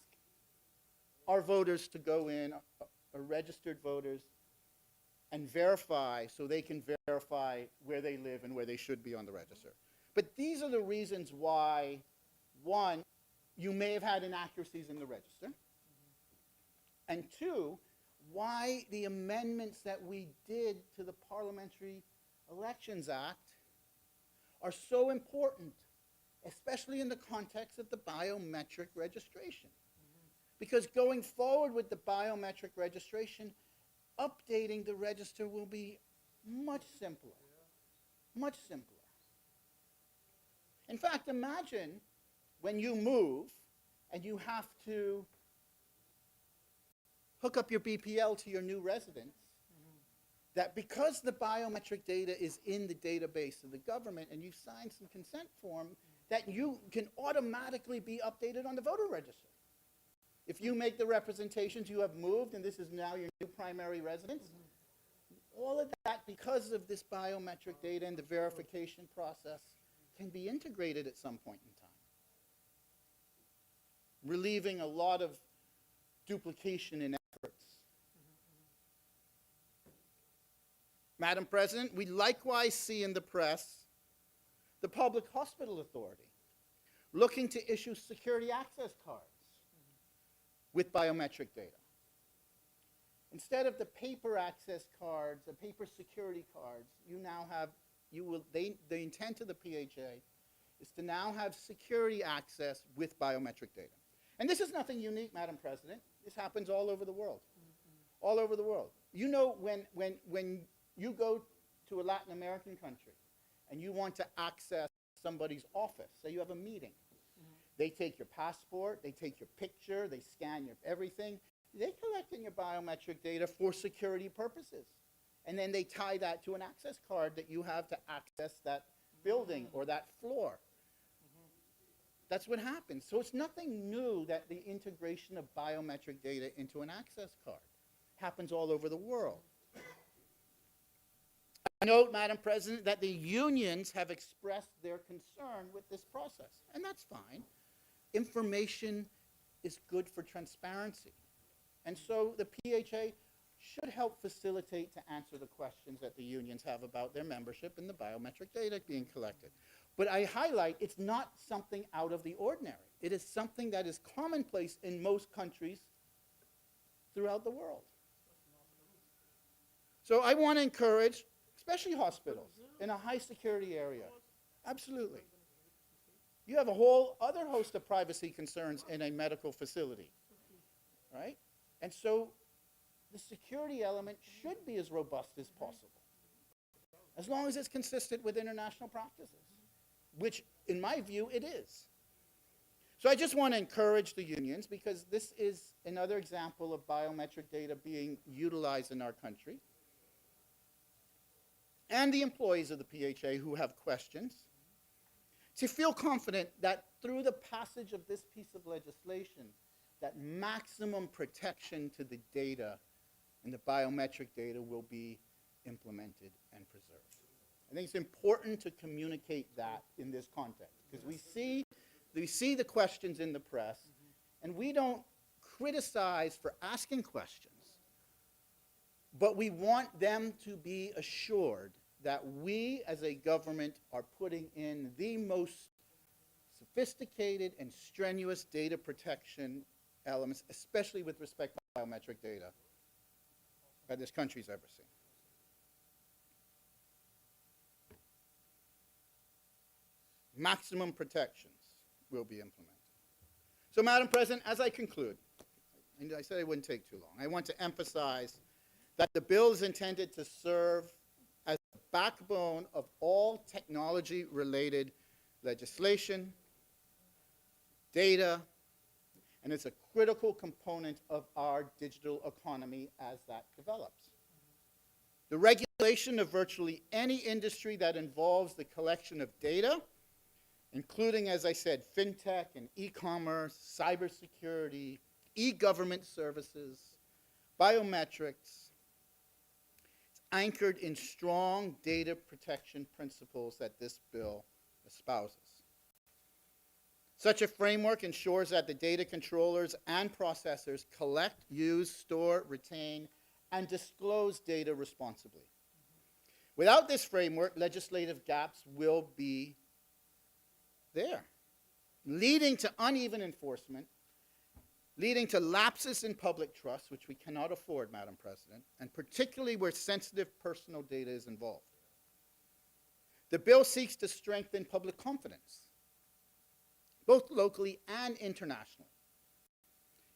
our voters to go in, our registered voters, and verify, so they can verify where they live and where they should be on the register. But these are the reasons why, one, you may have had inaccuracies in the register, and two, why the amendments that we did to the Parliamentary Elections Act are so important, especially in the context of the biometric registration. Because going forward with the biometric registration, updating the register will be much simpler. Much simpler. In fact, imagine when you move and you have to hook up your BPL to your new residence, that because the biometric data is in the database of the government and you've signed some consent form, that you can automatically be updated on the voter register. If you make the representations, you have moved and this is now your new primary residence, all of that, because of this biometric data and the verification process, can be integrated at some point in time, relieving a lot of duplication in efforts. Madam President, we likewise see in the press the Public Hospital Authority looking to issue security access cards with biometric data. Instead of the paper access cards, the paper security cards, you now have, the intent of the PHA is to now have security access with biometric data. And this is nothing unique, Madam President. This happens all over the world. All over the world. You know, when you go to a Latin American country and you want to access somebody's office, say you have a meeting, they take your passport, they take your picture, they scan your everything, they collect in your biometric data for security purposes. And then they tie that to an access card that you have to access that building or that floor. That's what happens. So it's nothing new that the integration of biometric data into an access card happens all over the world. I note, Madam President, that the unions have expressed their concern with this process, and that's fine. Information is good for transparency. And so the PHA should help facilitate to answer the questions that the unions have about their membership and the biometric data being collected. But I highlight it's not something out of the ordinary. It is something that is commonplace in most countries throughout the world. So I want to encourage, especially hospitals in a high security area. Absolutely. You have a whole other host of privacy concerns in a medical facility, right? And so the security element should be as robust as possible, as long as it's consistent with international practices, which, in my view, it is. So I just want to encourage the unions, because this is another example of biometric data being utilized in our country, and the employees of the PHA who have questions, to feel confident that through the passage of this piece of legislation, that maximum protection to the data and the biometric data will be implemented and preserved. I think it's important to communicate that in this context, because we see the questions in the press, and we don't criticize for asking questions, but we want them to be assured that we as a government are putting in the most sophisticated and strenuous data protection elements, especially with respect to biometric data, that this country's ever seen. Maximum protections will be implemented. So, Madam President, as I conclude, and I said I wouldn't take too long, I want to emphasize that the bill is intended to serve as the backbone of all technology-related legislation, data, and it's a critical component of our digital economy as that develops. The regulation of virtually any industry that involves the collection of data, including, as I said, fintech and e-commerce, cybersecurity, e-government services, biometrics, it's anchored in strong data protection principles that this bill espouses. Such a framework ensures that the data controllers and processors collect, use, store, retain, and disclose data responsibly. Without this framework, legislative gaps will be there, leading to uneven enforcement, leading to lapses in public trust, which we cannot afford, Madam President, and particularly where sensitive personal data is involved. The bill seeks to strengthen public confidence, both locally and internationally,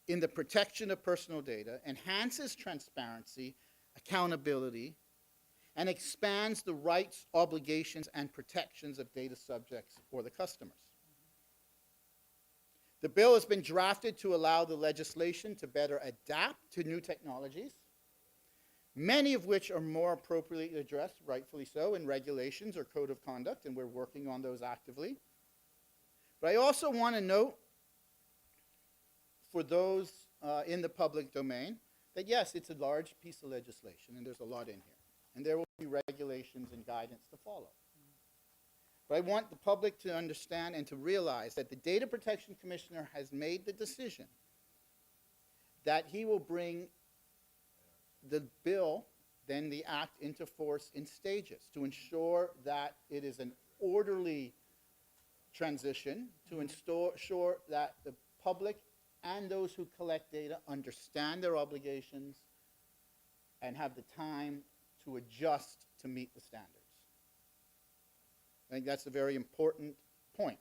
in the protection of personal data, enhances transparency, accountability, and expands the rights, obligations, and protections of data subjects or the customers. The bill has been drafted to allow the legislation to better adapt to new technologies, many of which are more appropriately addressed, rightfully so, in regulations or code of conduct, and we're working on those actively. But I also want to note for those in the public domain that yes, it's a large piece of legislation and there's a lot in here. And there will be regulations and guidance to follow. But I want the public to understand and to realize that the Data Protection Commissioner has made the decision that he will bring the bill, then the act, into force in stages to ensure that it is an orderly transition, to ensure that the public and those who collect data understand their obligations and have the time to adjust to meet the standards. I think that's a very important point.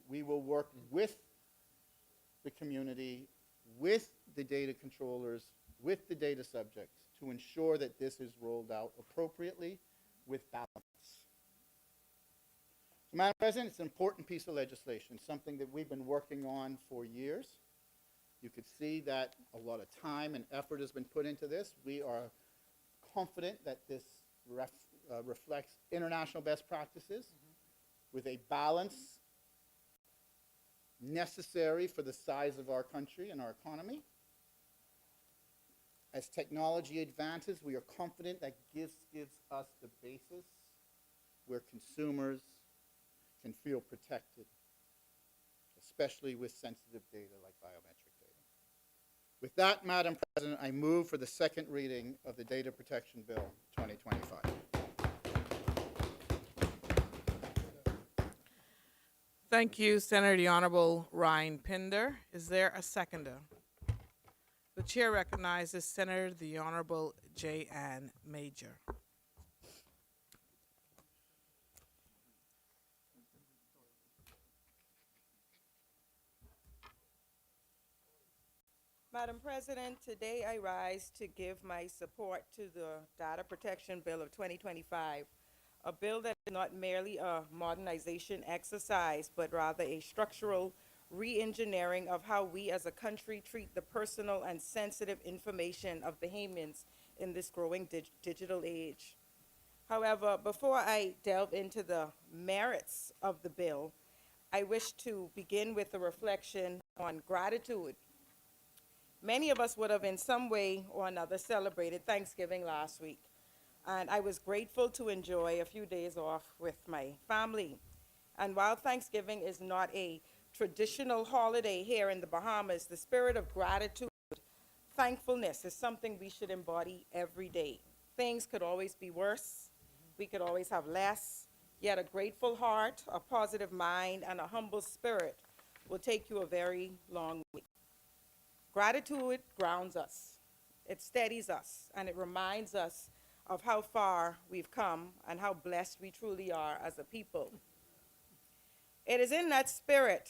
We will work with the community, with the data controllers, with the data subjects to ensure that this is rolled out appropriately with balance. So, Madam President, it's an important piece of legislation, something that we've been working on for years. You could see that a lot of time and effort has been put into this. We are confident that this reflects international best practices with a balance necessary for the size of our country and our economy. As technology advances, we are confident that gives us the basis where consumers can feel protected, especially with sensitive data like biometric data. With that, Madam President, I move for the second reading of the Data Protection Bill 2025. Thank you, Senator the Honorable Ryan Pinder. Is there a seconder? The chair recognizes Senator the Honorable J. Ann Major. Madam President, today I rise to give my support to the Data Protection Bill of 2025, a bill that is not merely a modernization exercise, but rather a structural re-engineering of how we as a country treat the personal and sensitive information of Bahamians in this growing digital age. However, before I delve into the merits of the bill, I wish to begin with a reflection on gratitude. Many of us would have in some way or another celebrated Thanksgiving last week, and I was grateful to enjoy a few days off with my family. And while Thanksgiving is not a traditional holiday here in the Bahamas, the spirit of gratitude, thankfulness is something we should embody every day. Things could always be worse. We could always have less, yet a grateful heart, a positive mind, and a humble spirit will take you a very long way. Gratitude grounds us, it steadies us, and it reminds us of how far we've come and how blessed we truly are as a people. It is in that spirit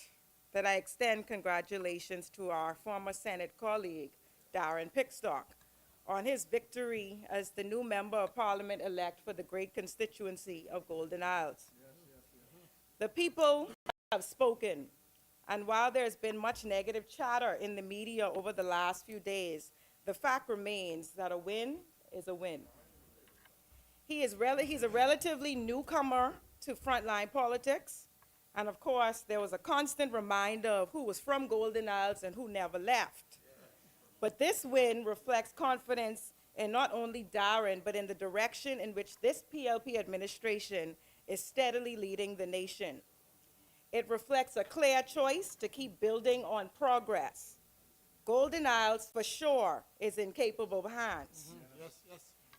that I extend congratulations to our former Senate colleague, Darren Pickstock, on his victory as the new Member of Parliament-elect for the great constituency of Golden Isles. The people have spoken. And while there's been much negative chatter in the media over the last few days, the fact remains that a win is a win. He's a relatively newcomer to frontline politics. And of course, there was a constant reminder of who was from Golden Isles and who never left. But this win reflects confidence in not only Darren, but in the direction in which this PLP administration is steadily leading the nation. It reflects a clear choice to keep building on progress. Golden Isles, for sure, is in capable hands.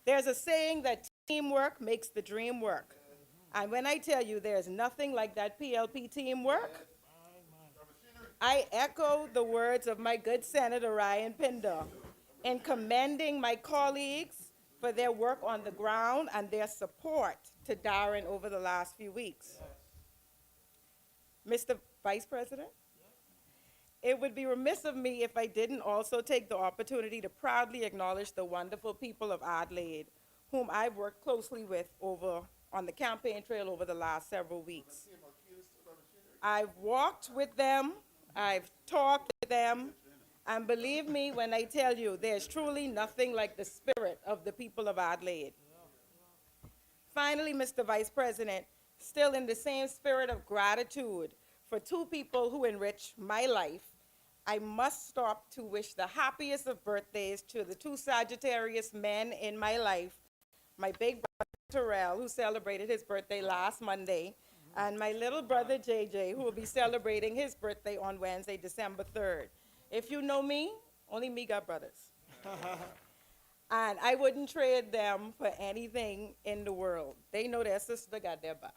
There's a saying that teamwork makes the dream work. And when I tell you there's nothing like that PLP teamwork, I echo the words of my good Senator Ryan Pinder in commending my colleagues for their work on the ground and their support to Darren over the last few weeks. Mr. Vice President, it would be remiss of me if I didn't also take the opportunity to proudly acknowledge the wonderful people of Adelaide, whom I've worked closely with on the campaign trail over the last several weeks. I've walked with them, I've talked with them, and believe me when I tell you, there's truly nothing like the spirit of the people of Adelaide. Finally, Mr. Vice President, still in the same spirit of gratitude for two people who enrich my life, I must stop to wish the happiest of birthdays to the two Sagittarius men in my life, my big brother Terrell, who celebrated his birthday last Monday, and my little brother JJ, who will be celebrating his birthday on Wednesday, December 3rd. If you know me, only me got brothers. And I wouldn't trade them for anything in the world. They know their sister got their back.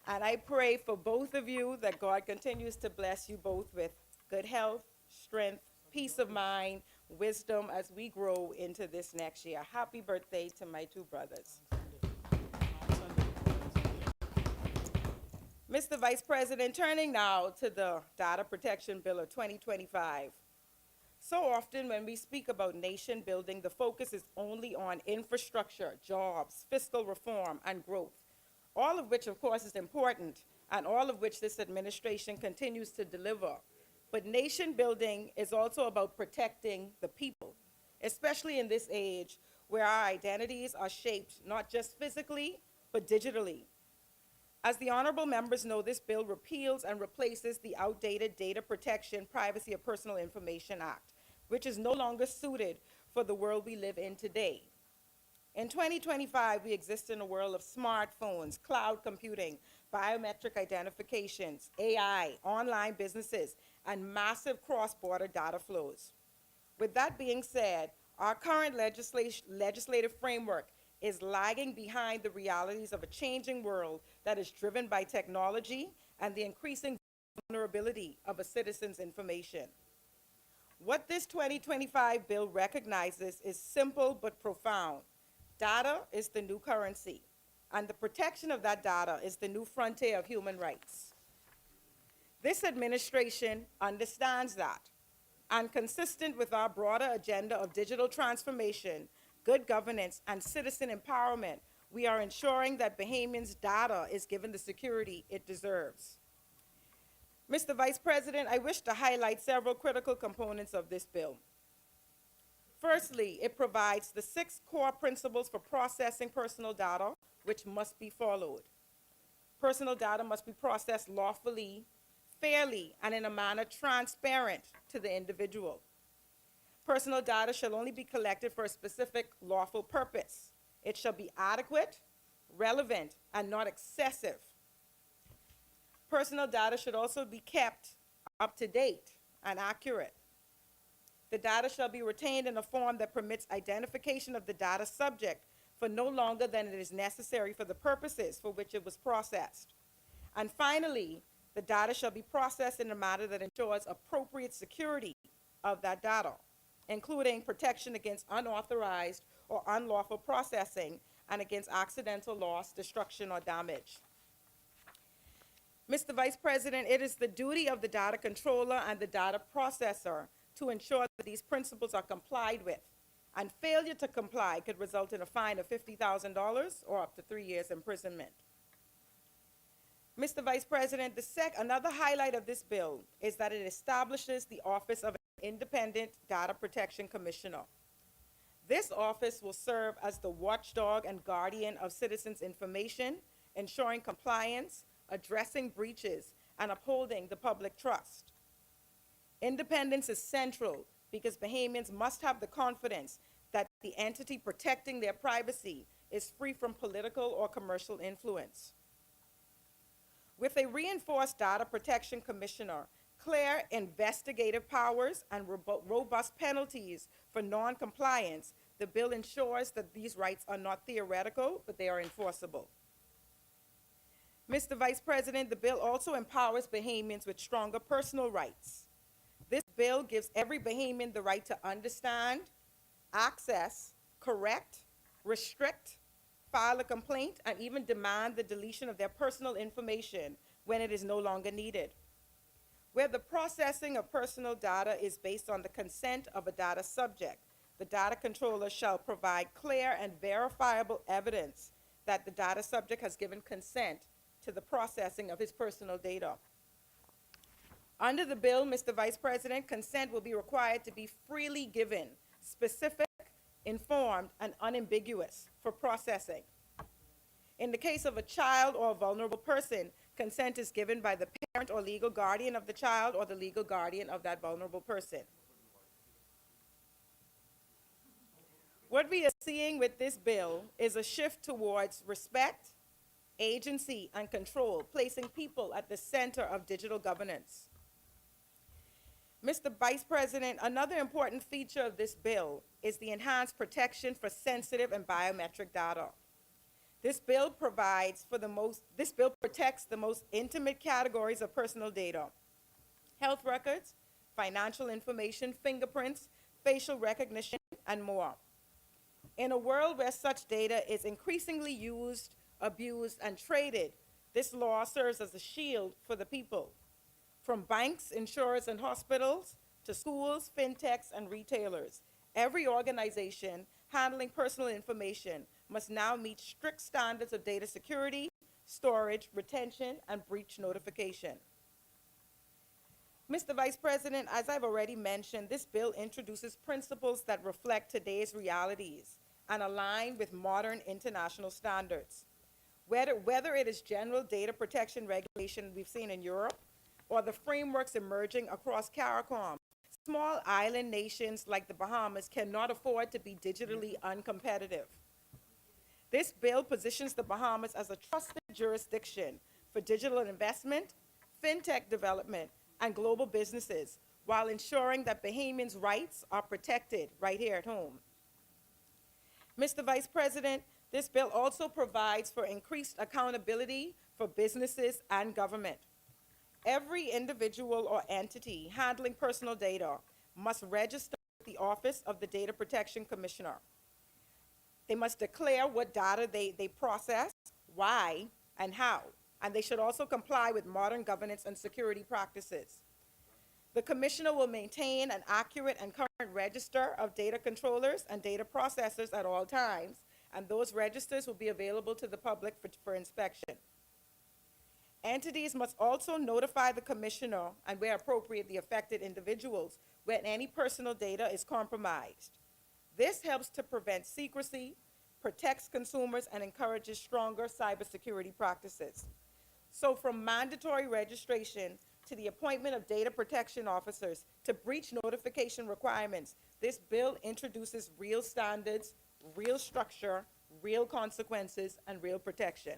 And I pray for both of you that God continues to bless you both with good health, strength, peace of mind, wisdom as we grow into this next year. Happy birthday to my two brothers. Mr. Vice President, turning now to the Data Protection Bill of 2025. So often when we speak about nation building, the focus is only on infrastructure, jobs, fiscal reform, and growth, all of which, of course, is important, and all of which this administration continues to deliver. But nation building is also about protecting the people, especially in this age where our identities are shaped not just physically, but digitally. As the honorable members know, this bill repeals and replaces the outdated Data Protection Privacy of Personal Information Act, which is no longer suited for the world we live in today. In 2025, we exist in a world of smartphones, cloud computing, biometric identifications, AI, online businesses, and massive cross-border data flows. With that being said, our current legislative framework is lagging behind the realities of a changing world that is driven by technology and the increasing vulnerability of a citizen's information. What this 2025 bill recognizes is simple but profound. Data is the new currency, and the protection of that data is the new frontier of human rights. This administration understands that, and consistent with our broader agenda of digital transformation, good governance, and citizen empowerment, we are ensuring that Bahamians' data is given the security it deserves. Mr. Vice President, I wish to highlight several critical components of this bill. Firstly, it provides the 6 core principles for processing personal data, which must be followed. Personal data must be processed lawfully, fairly, and in a manner transparent to the individual. Personal data shall only be collected for a specific lawful purpose. It shall be adequate, relevant, and not excessive. Personal data should also be kept up to date and accurate. The data shall be retained in a form that permits identification of the data subject for no longer than it is necessary for the purposes for which it was processed. And finally, the data shall be processed in a manner that ensures appropriate security of that data, including protection against unauthorized or unlawful processing and against accidental loss, destruction, or damage. Mr. Vice President, it is the duty of the data controller and the data processor to ensure that these principles are complied with, and failure to comply could result in a fine of $50,000 or up to 3 years imprisonment. Mr. Vice President, another highlight of this bill is that it establishes the Office of an Independent Data Protection Commissioner. This office will serve as the watchdog and guardian of citizens' information, ensuring compliance, addressing breaches, and upholding the public trust. Independence is central because Bahamians must have the confidence that the entity protecting their privacy is free from political or commercial influence. With a reinforced data protection commissioner, clear investigative powers, and robust penalties for non-compliance, the bill ensures that these rights are not theoretical, but they are enforceable. Mr. Vice President, the bill also empowers Bahamians with stronger personal rights. This bill gives every Bahamian the right to understand, access, correct, restrict, file a complaint, and even demand the deletion of their personal information when it is no longer needed. Where the processing of personal data is based on the consent of a data subject, the data controller shall provide clear and verifiable evidence that the data subject has given consent to the processing of his personal data. Under the bill, Mr. Vice President, consent will be required to be freely given, specific, informed, and unambiguous for processing. In the case of a child or a vulnerable person, consent is given by the parent or legal guardian of the child or the legal guardian of that vulnerable person. What we are seeing with this bill is a shift towards respect, agency, and control, placing people at the center of digital governance. Mr. Vice President, another important feature of this bill is the enhanced protection for sensitive and biometric data. This bill protects the most intimate categories of personal data: health records, financial information, fingerprints, facial recognition, and more. In a world where such data is increasingly used, abused, and traded, this law serves as a shield for the people. From banks, insurers, and hospitals, to schools, fintechs, and retailers, every organization handling personal information must now meet strict standards of data security, storage, retention, and breach notification. Mr. Vice President, as I've already mentioned, this bill introduces principles that reflect today's realities and align with modern international standards. Whether it is general data protection regulation we've seen in Europe, or the frameworks emerging across CARICOM, small island nations like the Bahamas cannot afford to be digitally uncompetitive. This bill positions the Bahamas as a trusted jurisdiction for digital investment, fintech development, and global businesses, while ensuring that Bahamians' rights are protected right here at home. Mr. Vice President, this bill also provides for increased accountability for businesses and government. Every individual or entity handling personal data must register with the Office of the Data Protection Commissioner. They must declare what data they process, why, and how, and they should also comply with modern governance and security practices. The Commissioner will maintain an accurate and current register of data controllers and data processors at all times, and those registers will be available to the public for inspection. Entities must also notify the Commissioner, and where appropriate, the affected individuals, when any personal data is compromised. This helps to prevent secrecy, protects consumers, and encourages stronger cybersecurity practices. So from mandatory registration to the appointment of data protection officers to breach notification requirements, this bill introduces real standards, real structure, real consequences, and real protection.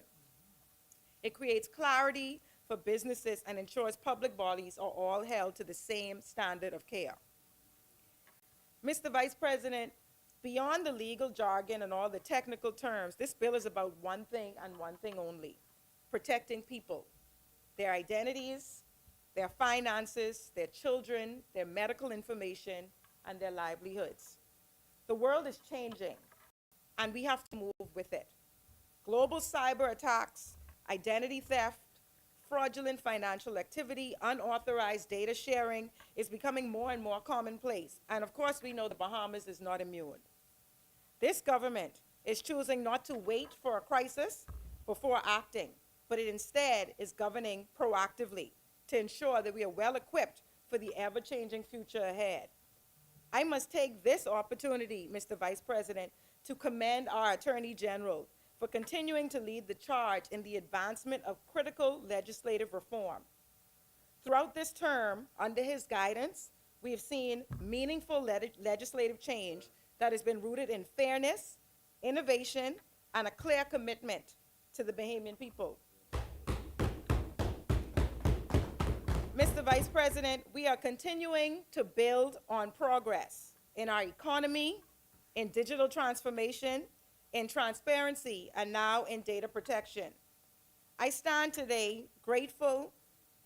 It creates clarity for businesses and ensures public bodies are all held to the same standard of care. Mr. Vice President, beyond the legal jargon and all the technical terms, this bill is about one thing and one thing only: protecting people, their identities, their finances, their children, their medical information, and their livelihoods. The world is changing, and we have to move with it. Global cyber attacks, identity theft, fraudulent financial activity, unauthorized data sharing is becoming more and more commonplace. And of course, we know the Bahamas is not immune. This government is choosing not to wait for a crisis before acting, but it instead is governing proactively to ensure that we are well equipped for the ever-changing future ahead. I must take this opportunity, Mr. Vice President, to commend our Attorney General for continuing to lead the charge in the advancement of critical legislative reform. Throughout this term, under his guidance, we have seen meaningful legislative change that has been rooted in fairness, innovation, and a clear commitment to the Bahamian people. Mr. Vice President, we are continuing to build on progress in our economy, in digital transformation, in transparency, and now in data protection. I stand today grateful,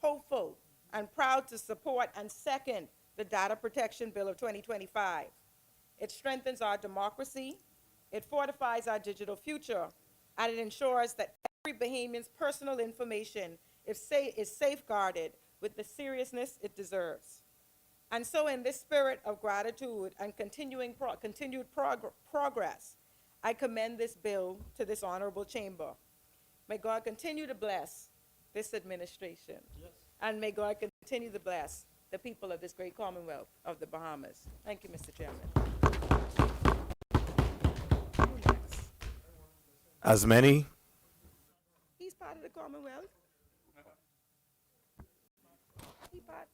hopeful, and proud to support and second the Data Protection Bill of 2025. It strengthens our democracy, it fortifies our digital future, and it ensures that every Bahamian's personal information is safeguarded with the seriousness it deserves. And so in this spirit of gratitude and continued progress, I commend this bill to this honorable chamber. May God continue to bless this administration. Yes. And may God continue continue to bless the people of this great Commonwealth of the Bahamas. Thank you, Mr. Chairman. As many He's part of the Commonwealth. He part.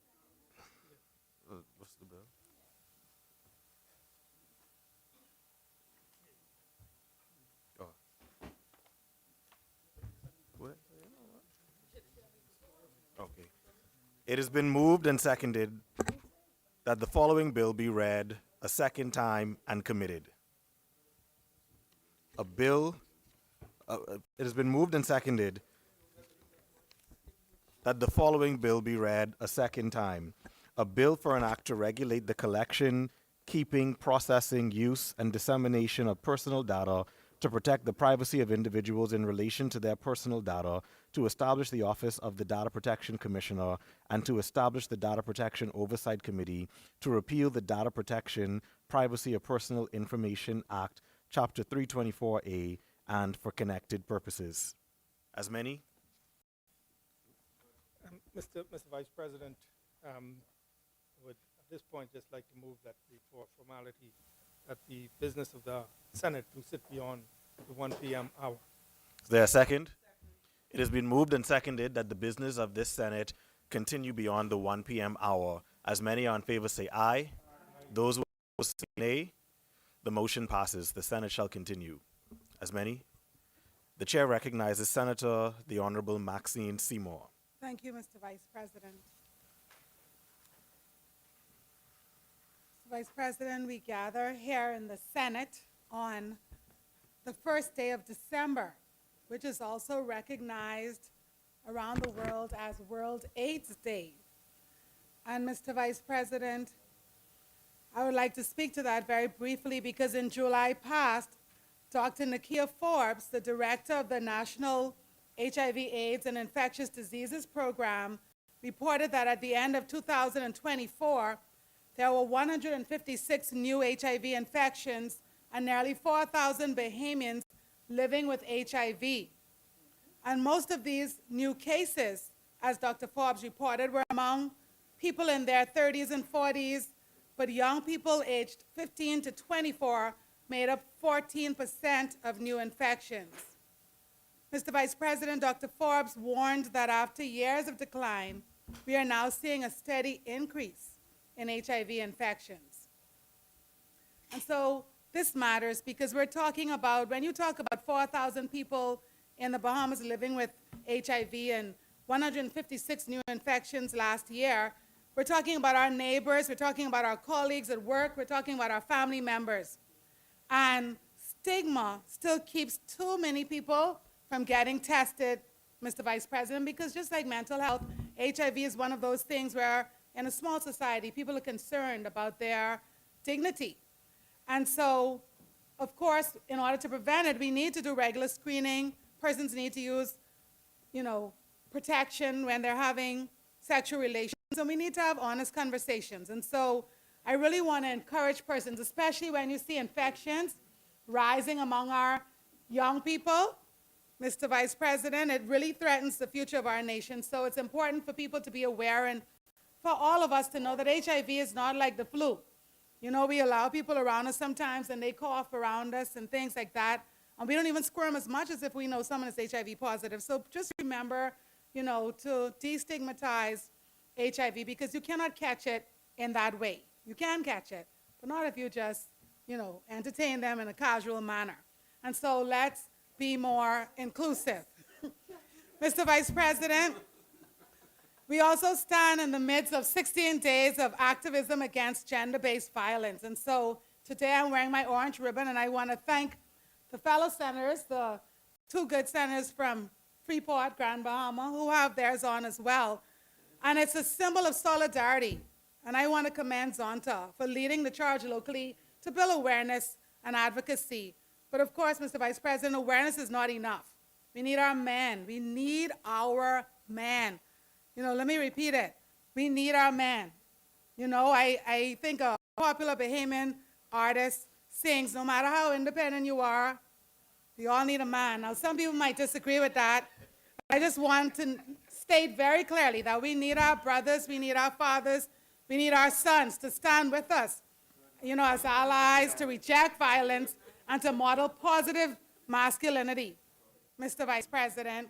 what's the bill? Oh. What? Okay. It has been moved and seconded that the following bill be read a second time and committed. A bill, it has been moved and seconded that the following bill be read a second time. A bill for an act to regulate the collection, keeping, processing, use, and dissemination of personal data to protect the privacy of individuals in relation to their personal data, to establish the office of the Data Protection Commissioner, and to establish the Data Protection Oversight Committee, to repeal the Data Protection Privacy of Personal Information Act, Chapter 324A, and for connected purposes. As many? Mr. Vice President, would at this point just like to move that for formality, that the business of the Senate to sit beyond the 1 p.m. hour. Is there a second? It has been moved and seconded that the business of this Senate continue beyond the 1 p.m. hour. As many are in favor say aye. Those who say nay. The motion passes. The Senate shall continue. As many? The chair recognizes Senator the Honorable Maxine Seymour. Thank you, Mr. Vice President. Mr. Vice President, we gather here in the Senate on the first day of December, which is also recognized around the world as World AIDS Day. And Mr. Vice President, I would like to speak to that very briefly because in July past, Dr. Nakia Forbes, the director of the National HIV/AIDS and Infectious Diseases Program, reported that at the end of 2024, there were 156 new HIV infections and nearly 4,000 Bahamians living with HIV. And most of these new cases, as Dr. Forbes reported, were among people in their 30s and 40s, but young people aged 15 to 24 made up 14% of new infections. Mr. Vice President, Dr. Forbes warned that after years of decline, we are now seeing a steady increase in HIV infections. And so this matters because we're talking about, when you talk about 4,000 people in the Bahamas living with HIV and 156 new infections last year, we're talking about our neighbors, we're talking about our colleagues at work, we're talking about our family members. And stigma still keeps too many people from getting tested, Mr. Vice President, because just like mental health, HIV is one of those things where in a small society, people are concerned about their dignity. And so, of course, in order to prevent it, we need to do regular screening. Persons need to use, protection when they're having sexual relations. And we need to have honest conversations. And so I really want to encourage persons, especially when you see infections rising among our young people, Mr. Vice President, it really threatens the future of our nation. So it's important for people to be aware and for all of us to know that HIV is not like the flu. We allow people around us sometimes and they cough around us and things like that. And we don't even squirm as much as if we know someone is HIV positive. So just remember, to destigmatize HIV because you cannot catch it in that way. You can catch it, but not if you just, entertain them in a casual manner. And so let's be more inclusive. Mr. Vice President, we also stand in the midst of 16 days of activism against gender-based violence. And so today I'm wearing my orange ribbon, and I want to thank the fellow senators, the two good senators from Freeport, Grand Bahama, who have theirs on as well. And it's a symbol of solidarity. And I want to commend Zonta for leading the charge locally to build awareness and advocacy. But of course, Mr. Vice President, awareness is not enough. We need our men. We need our men. Let me repeat it. We need our men. I think a popular Bahamian artist sings, no matter how independent you are, we all need a man. Now, some people might disagree with that. I just want to state very clearly that we need our brothers, we need our fathers, we need our sons to stand with us, as allies, to reject violence, and to model positive masculinity, Mr. Vice President.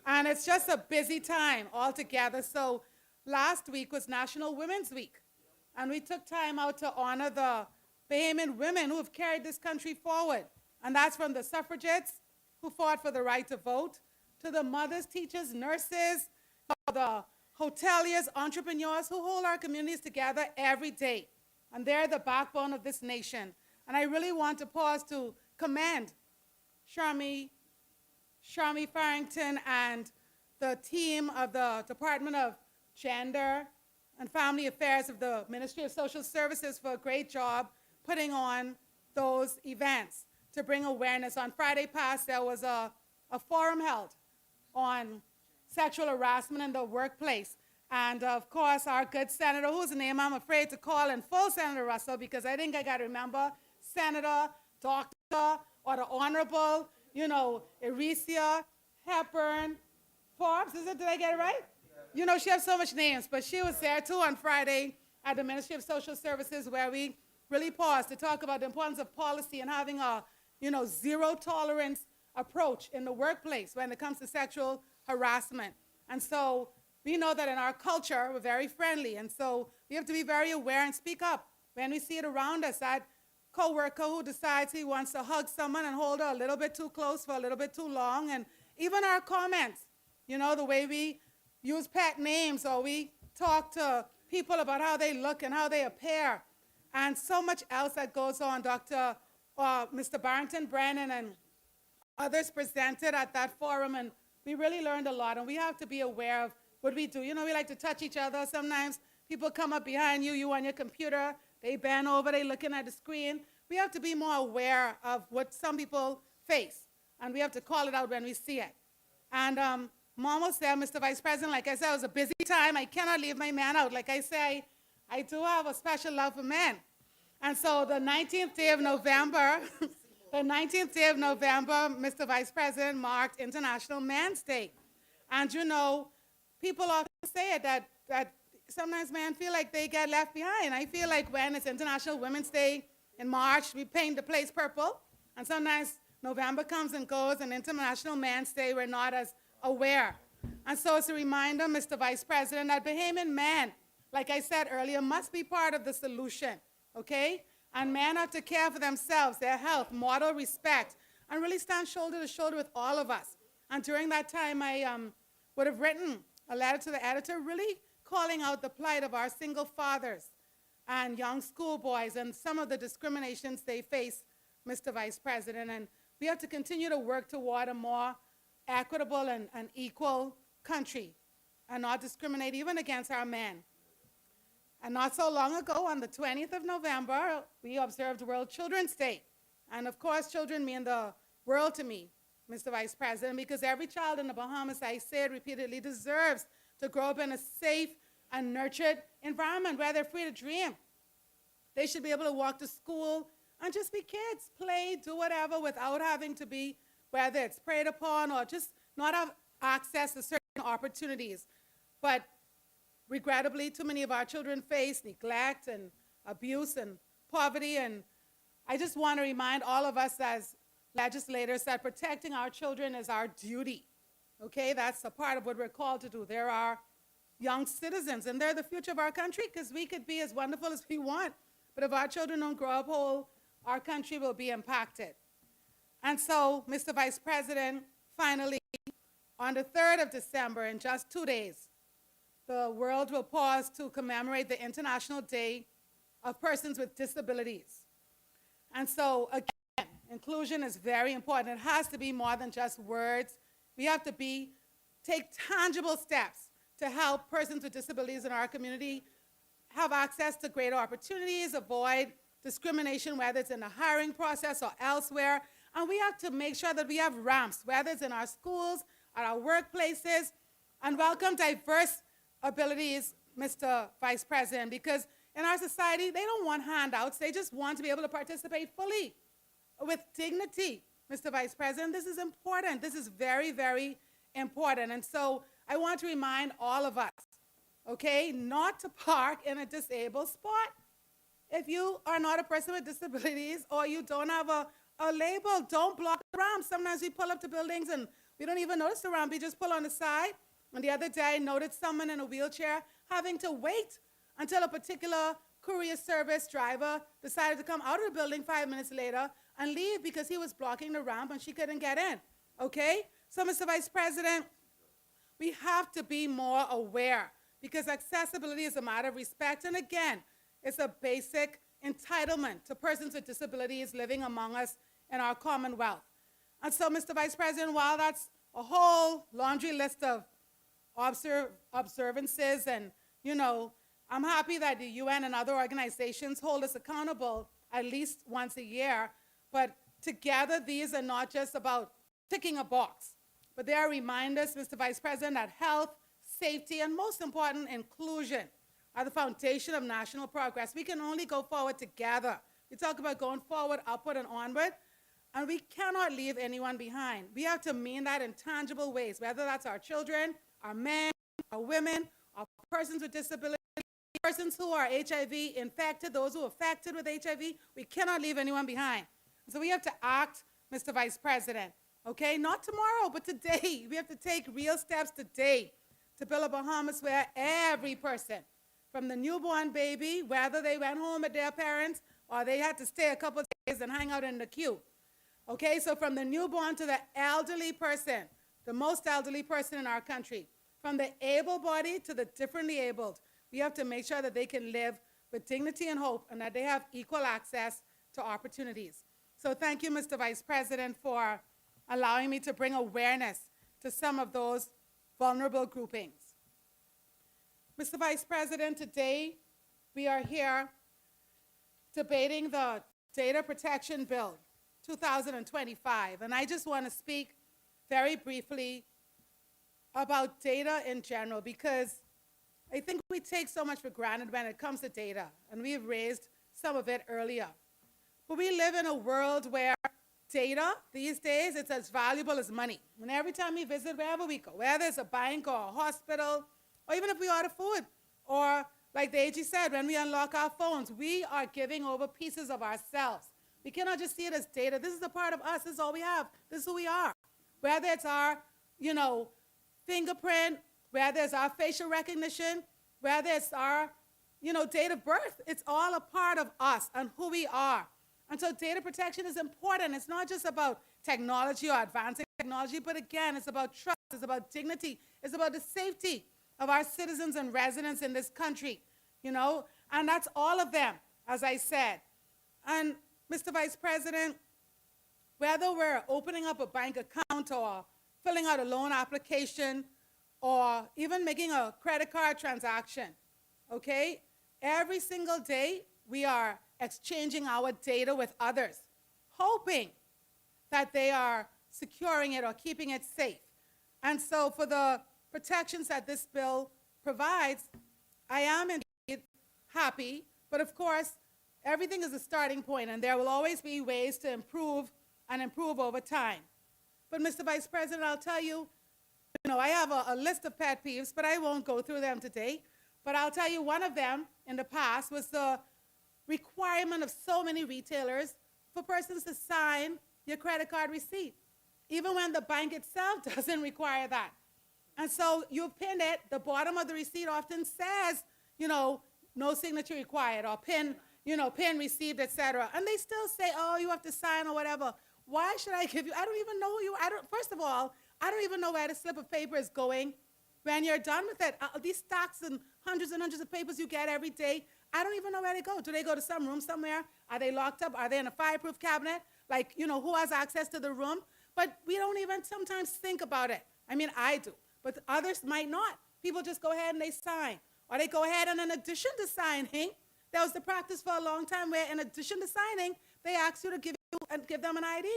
And it's just a busy time altogether. So last week was National Women's Week, and we took time out to honor the Bahamian women who have carried this country forward. And that's from the suffragettes who fought for the right to vote, to the mothers, teachers, nurses, the hoteliers, entrepreneurs who hold our communities together every day. And they're the backbone of this nation. And I really want to pause to commend Sharmi Farrington and the team of the Department of Gender and Family Affairs of the Ministry of Social Services for a great job putting on those events to bring awareness. On Friday past, there was a forum held on sexual harassment in the workplace. And of course, our good senator, whose name I'm afraid to call in full, Senator Russell, because I think I got to remember Senator, Doctor, or the Honorable, Eresia Hepburn Forbes. Did I get it right? She has so much names, but she was there too on Friday at the Ministry of Social Services, where we really paused to talk about the importance of policy and having a, zero tolerance approach in the workplace when it comes to sexual harassment. And so we know that in our culture, we're very friendly. And so we have to be very aware and speak up when we see it around us. That coworker who decides he wants to hug someone and hold her a little bit too close for a little bit too long. And even our comments, the way we use pet names, or we talk to people about how they look and how they appear, and so much else that goes on. Mr. Barrington, Brennan, and others presented at that forum, and we really learned a lot. And we have to be aware of what we do. We like to touch each other. Sometimes people come up behind you on your computer, they bend over, they looking at the screen. We have to be more aware of what some people face, and we have to call it out when we see it. And I'm almost there, Mr. Vice President. Like I said, it was a busy time. I cannot leave my man out. Like I say, I do have a special love for men. And so the 19th day of November, Mr. Vice President, marked International Men's Day. And people often say it, that sometimes men feel like they get left behind. I feel like when it's International Women's Day in March, we paint the place purple. And sometimes November comes and goes, and International Men's Day, we're not as aware. And so it's a reminder, Mr. Vice President, that Bahamian men, like I said earlier, must be part of the solution, okay? And men have to care for themselves, their health, model respect, and really stand shoulder to shoulder with all of us. And during that time, I would have written a letter to the editor really calling out the plight of our single fathers and young schoolboys and some of the discriminations they face, Mr. Vice President. And we have to continue to work toward a more equitable and equal country and not discriminate even against our men. And not so long ago, on the 20th of November, we observed World Children's Day. And of course, children mean the world to me, Mr. Vice President, because every child in the Bahamas, I say it repeatedly, deserves to grow up in a safe and nurtured environment where they're free to dream. They should be able to walk to school and just be kids, play, do whatever without having to be, whether it's preyed upon or just not have access to certain opportunities. But regrettably, too many of our children face neglect and abuse and poverty. And I just want to remind all of us as legislators that protecting our children is our duty. Okay, that's a part of what we're called to do. They're our young citizens, and they're the future of our country, because we could be as wonderful as we want, but if our children don't grow up whole, our country will be impacted. And so, Mr. Vice President, finally, on the 3rd of December, in just 2 days, the world will pause to commemorate the International Day of Persons with Disabilities. And so, again, inclusion is very important. It has to be more than just words. We have to take tangible steps to help persons with disabilities in our community have access to greater opportunities, avoid discrimination, whether it's in the hiring process or elsewhere. And we have to make sure that we have ramps, whether it's in our schools, at our workplaces, and welcome diverse abilities, Mr. Vice President, because in our society, they don't want handouts. They just want to be able to participate fully with dignity. Mr. Vice President, this is important. This is very, very important. And so I want to remind all of us, okay, not to park in a disabled spot. If you are not a person with disabilities or you don't have a label, don't block the ramp. Sometimes we pull up to buildings and we don't even notice the ramp. We just pull on the side. And the other day, I noticed someone in a wheelchair having to wait until a particular courier service driver decided to come out of the building 5 minutes later and leave because he was blocking the ramp and she couldn't get in, okay? So, Mr. Vice President, we have to be more aware because accessibility is a matter of respect. And again, it's a basic entitlement to persons with disabilities living among us in our Commonwealth. And so, Mr. Vice President, while that's a whole laundry list of observances and, you know, I'm happy that the UN and other organizations hold us accountable at least once a year, but together these are not just about ticking a box, but they are reminders, Mr. Vice President, that health, safety, and most important, inclusion are the foundation of national progress. We can only go forward together. We talk about going forward, upward, and onward, and we cannot leave anyone behind. We have to mean that in tangible ways, whether that's our children, our men, our women, our persons with disabilities, persons who are HIV infected, those who are affected with HIV. We cannot leave anyone behind. So we have to act, Mr. Vice President, okay? Not tomorrow, but today. We have to take real steps today to build a Bahamas where every person, from the newborn baby, whether they went home with their parents or they had to stay a couple of days and hang out in the queue, okay? So from the newborn to the elderly person, the most elderly person in our country, from the able-bodied to the differently abled, we have to make sure that they can live with dignity and hope and that they have equal access to opportunities. So thank you, Mr. Vice President, for allowing me to bring awareness to some of those vulnerable groupings. Mr. Vice President, today we are here debating the Data Protection Bill 2025, and I just want to speak very briefly about data in general because I think we take so much for granted when it comes to data, and we've raised some of it earlier. But we live in a world where data these days, it's as valuable as money. And every time we visit, wherever we go, whether it's a bank or a hospital, or even if we order food, or like the AG said, when we unlock our phones, we are giving over pieces of ourselves. We cannot just see it as data. This is a part of us. This is all we have. This is who we are. Whether it's our, you know, fingerprint, whether it's our facial recognition, whether it's our, you know, date of birth, it's all a part of us and who we are. And so data protection is important. It's not just about technology or advancing technology, but again, it's about trust, it's about dignity, it's about the safety of our citizens and residents in this country, you know, and that's all of them, as I said. And Mr. Vice President, whether we're opening up a bank account or filling out a loan application or even making a credit card transaction, okay, every single day we are exchanging our data with others, hoping that they are securing it or keeping it safe. And so for the protections that this bill provides, I am indeed happy, but of course, everything is a starting point, and there will always be ways to improve and improve over time. But Mr. Vice President, I'll tell you, I have a list of pet peeves, but I won't go through them today. But I'll tell you one of them in the past was the requirement of so many retailers for persons to sign your credit card receipt, even when the bank itself doesn't require that. And so you pin it, the bottom of the receipt often says, no signature required, or pin received, etc. And they still say, oh, you have to sign or whatever. Why should I give you? I don't even know you. First of all, I don't even know where the slip of paper is going when you're done with it. These stacks and hundreds of papers you get every day, I don't even know where they go. Do they go to some room somewhere? Are they locked up? Are they in a fireproof cabinet? Like, who has access to the room? But we don't even sometimes think about it. I mean, I do, but others might not. People just go ahead and they sign. Or they go ahead and in addition to signing, that was the practice for a long time where in addition to signing, they ask you to give them an ID.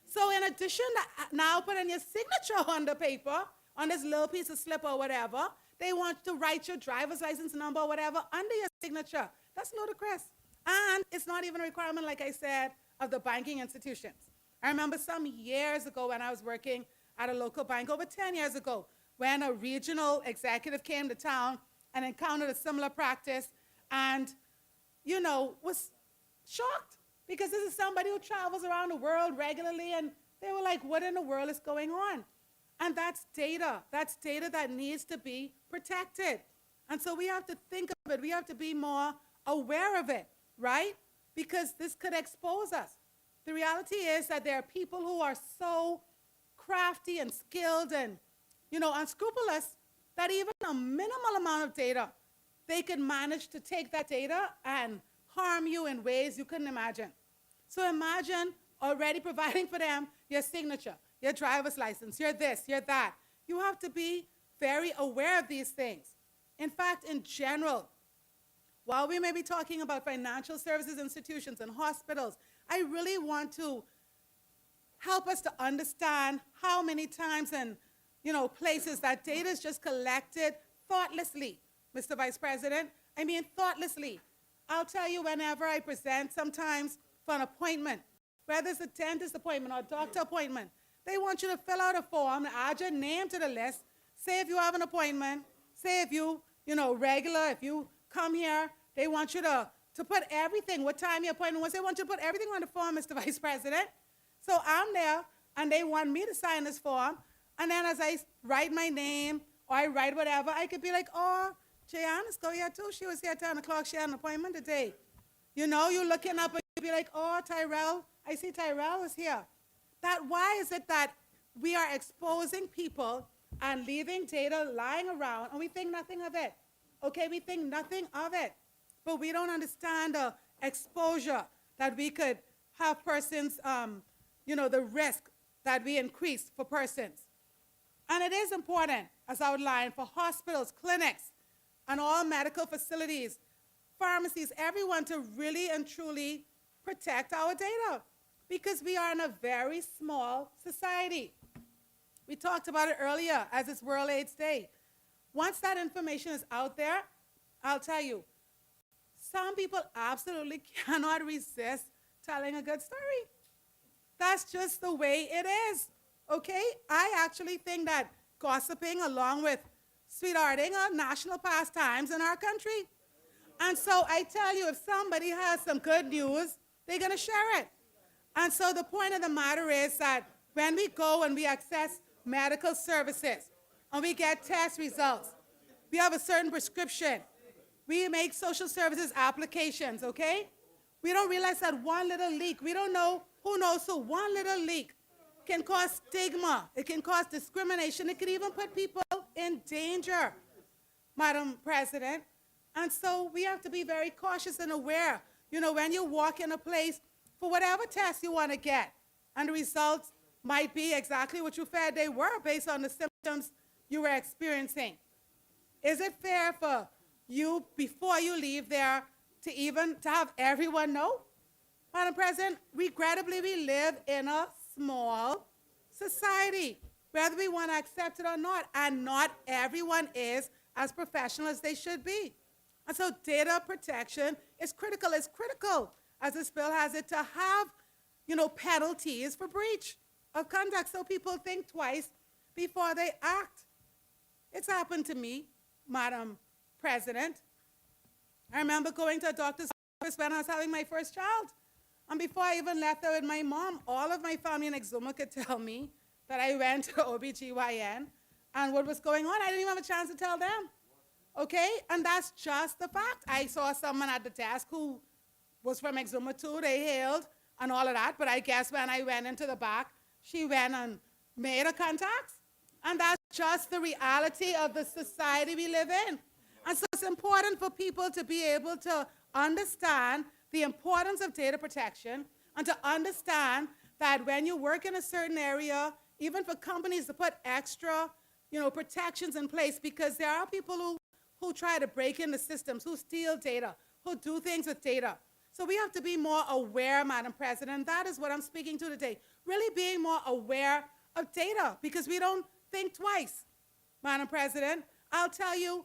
So in addition to now putting your signature on the paper, on this little piece of slip or whatever, they want to write your driver's license number or whatever under your signature. That's ludicrous. And it's not even a requirement, like I said, of the banking institutions. I remember some years ago when I was working at a local bank, over 10 years ago, when a regional executive came to town and encountered a similar practice and, was shocked because this is somebody who travels around the world regularly, and they were like, what in the world is going on? And that's data. That's data that needs to be protected. And so we have to think of it. We have to be more aware of it, right? Because this could expose us. The reality is that there are people who are so crafty and skilled and, unscrupulous that even a minimal amount of data, they can manage to take that data and harm you in ways you couldn't imagine. So imagine already providing for them your signature, your driver's license, your this, your that. You have to be very aware of these things. In fact, in general, while we may be talking about financial services institutions and hospitals, I really want to help us to understand how many times and places that data is just collected thoughtlessly, Mr. Vice President. I mean thoughtlessly. I'll tell you, whenever I present sometimes for an appointment, whether it's a dentist appointment or a doctor appointment, they want you to fill out a form, add your name to the list, say if you have an appointment, say if you, regular, if you come here, they want you to put everything, what time your appointment was. They want you to put everything on the form, Mr. Vice President. So I'm there, and they want me to sign this form, and then as I write my name or I write whatever, I could be like, oh, Jayanna's go here too. She was here at 10 o'clock. She had an appointment today. You're looking up and you be like, oh, Tyrell, I see Tyrell is here. Why is it that we are exposing people and leaving data lying around and we think nothing of it? Okay, we think nothing of it. But we don't understand the exposure that we could have persons, the risk that we increase for persons. And it is important, as outlined, for hospitals, clinics, and all medical facilities, pharmacies, everyone to really and truly protect our data because we are in a very small society. We talked about it earlier as it's World AIDS Day. Once that information is out there, I'll tell you, some people absolutely cannot resist telling a good story. That's just the way it is, okay? I actually think that gossiping along with sweethearting are national pastimes in our country. And so I tell you, if somebody has some good news, they're going to share it. And so the point of the matter is that when we go and we access medical services and we get test results, we have a certain prescription, we make social services applications, okay? We don't realize that one little leak, we don't know who knows, so one little leak can cause stigma, it can cause discrimination, it can even put people in danger, Madam President. And so we have to be very cautious and aware, when you walk in a place for whatever test you want to get, and the results might be exactly what you feared they were based on the symptoms you were experiencing. Is it fair for you, before you leave there, to have everyone know? Madam President, regrettably, we live in a small society, whether we want to accept it or not, and not everyone is as professional as they should be. And so data protection is critical. It's critical, as this bill has it, to have, penalties for breach of conduct so people think twice before they act. It's happened to me, Madam President. I remember going to a doctor's office when I was having my first child. And before I even left there with my mom, all of my family in Exuma could tell me that I went to OBGYN and what was going on. I didn't even have a chance to tell them. Okay? And that's just the fact. I saw someone at the desk who was from Exuma too. They hailed and all of that. But I guess when I went into the back, she went and made a contact. And that's just the reality of the society we live in. And so it's important for people to be able to understand the importance of data protection and to understand that when you work in a certain area, even for companies to put extra, protections in place, because there are people who try to break in the systems, who steal data, who do things with data. So we have to be more aware, Madam President. That is what I'm speaking to today. Really being more aware of data, because we don't think twice, Madam President. I'll tell you,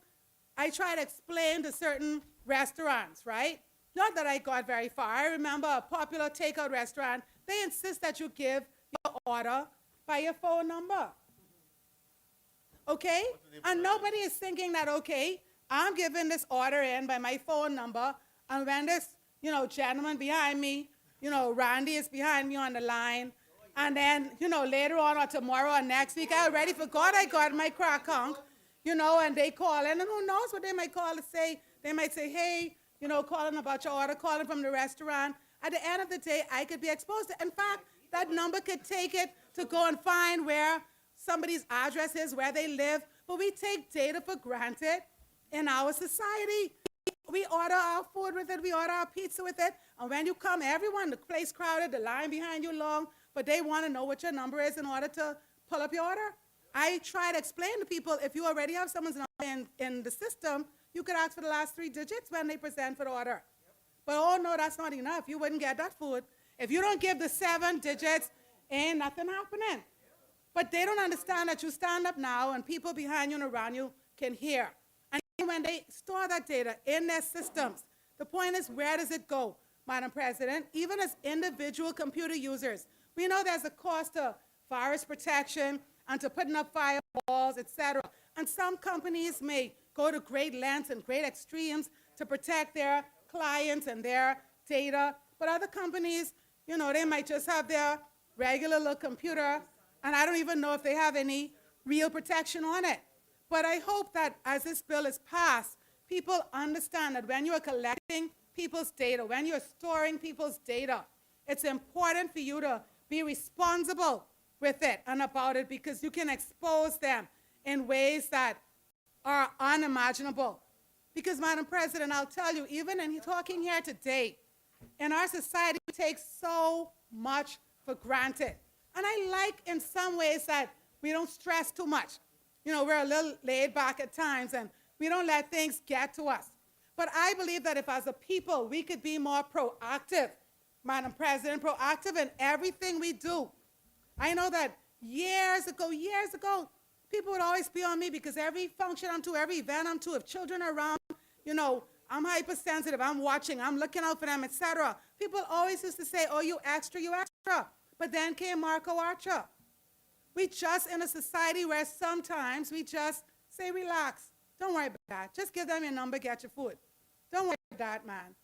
I try to explain to certain restaurants, right? Not that I got very far. I remember a popular takeout restaurant, they insist that you give your order by your phone number. okay? And nobody is thinking that, okay, I'm giving this order in by my phone number, and when this, gentleman behind me, Randy is behind me on the line, and then, later on or tomorrow or next week, I already forgot I got my crack hunk, and they call in, and who knows what they might call to say. They might say, hey, calling about your order, calling from the restaurant. At the end of the day, I could be exposed to. In fact, that number could take it to go and find where somebody's address is, where they live. But we take data for granted in our society. We order our food with it. We order our pizza with it. And when you come, everyone, the place crowded, the line behind you long, but they want to know what your number is in order to pull up your order. I try to explain to people, if you already have someone's number in the system, you could ask for the last 3 digits when they present for the order. But, oh, no, that's not enough. You wouldn't get that food. If you don't give the 7 digits, ain't nothing happening. But they don't understand that you stand up now and people behind you and around you can hear. And when they store that data in their systems, the point is, where does it go, Madam President? Even as individual computer users, we know there's a cost to virus protection and to putting up firewalls, et cetera. And some companies may go to great lengths and great extremes to protect their clients and their data. But other companies, they might just have their regular little computer, and I don't even know if they have any real protection on it. But I hope that as this bill is passed, people understand that when you are collecting people's data, when you're storing people's data, it's important for you to be responsible with it and about it, because you can expose them in ways that are unimaginable. Because, Madam President, I'll tell you, even in talking here today, in our society, we take so much for granted. And I like in some ways that we don't stress too much. We're a little laid back at times, and we don't let things get to us. But I believe that if as a people we could be more proactive, Madam President, proactive in everything we do. I know that years ago, people would always be on me because every function I'm to, every event I'm to, if children are around, I'm hypersensitive, I'm watching, I'm looking out for them, etc. People always used to say, oh, you extra, you extra. But then came Marco Archer. We just in a society where sometimes we just say, relax, don't worry about that. Just give them your number, get your food. Don't worry about that, man.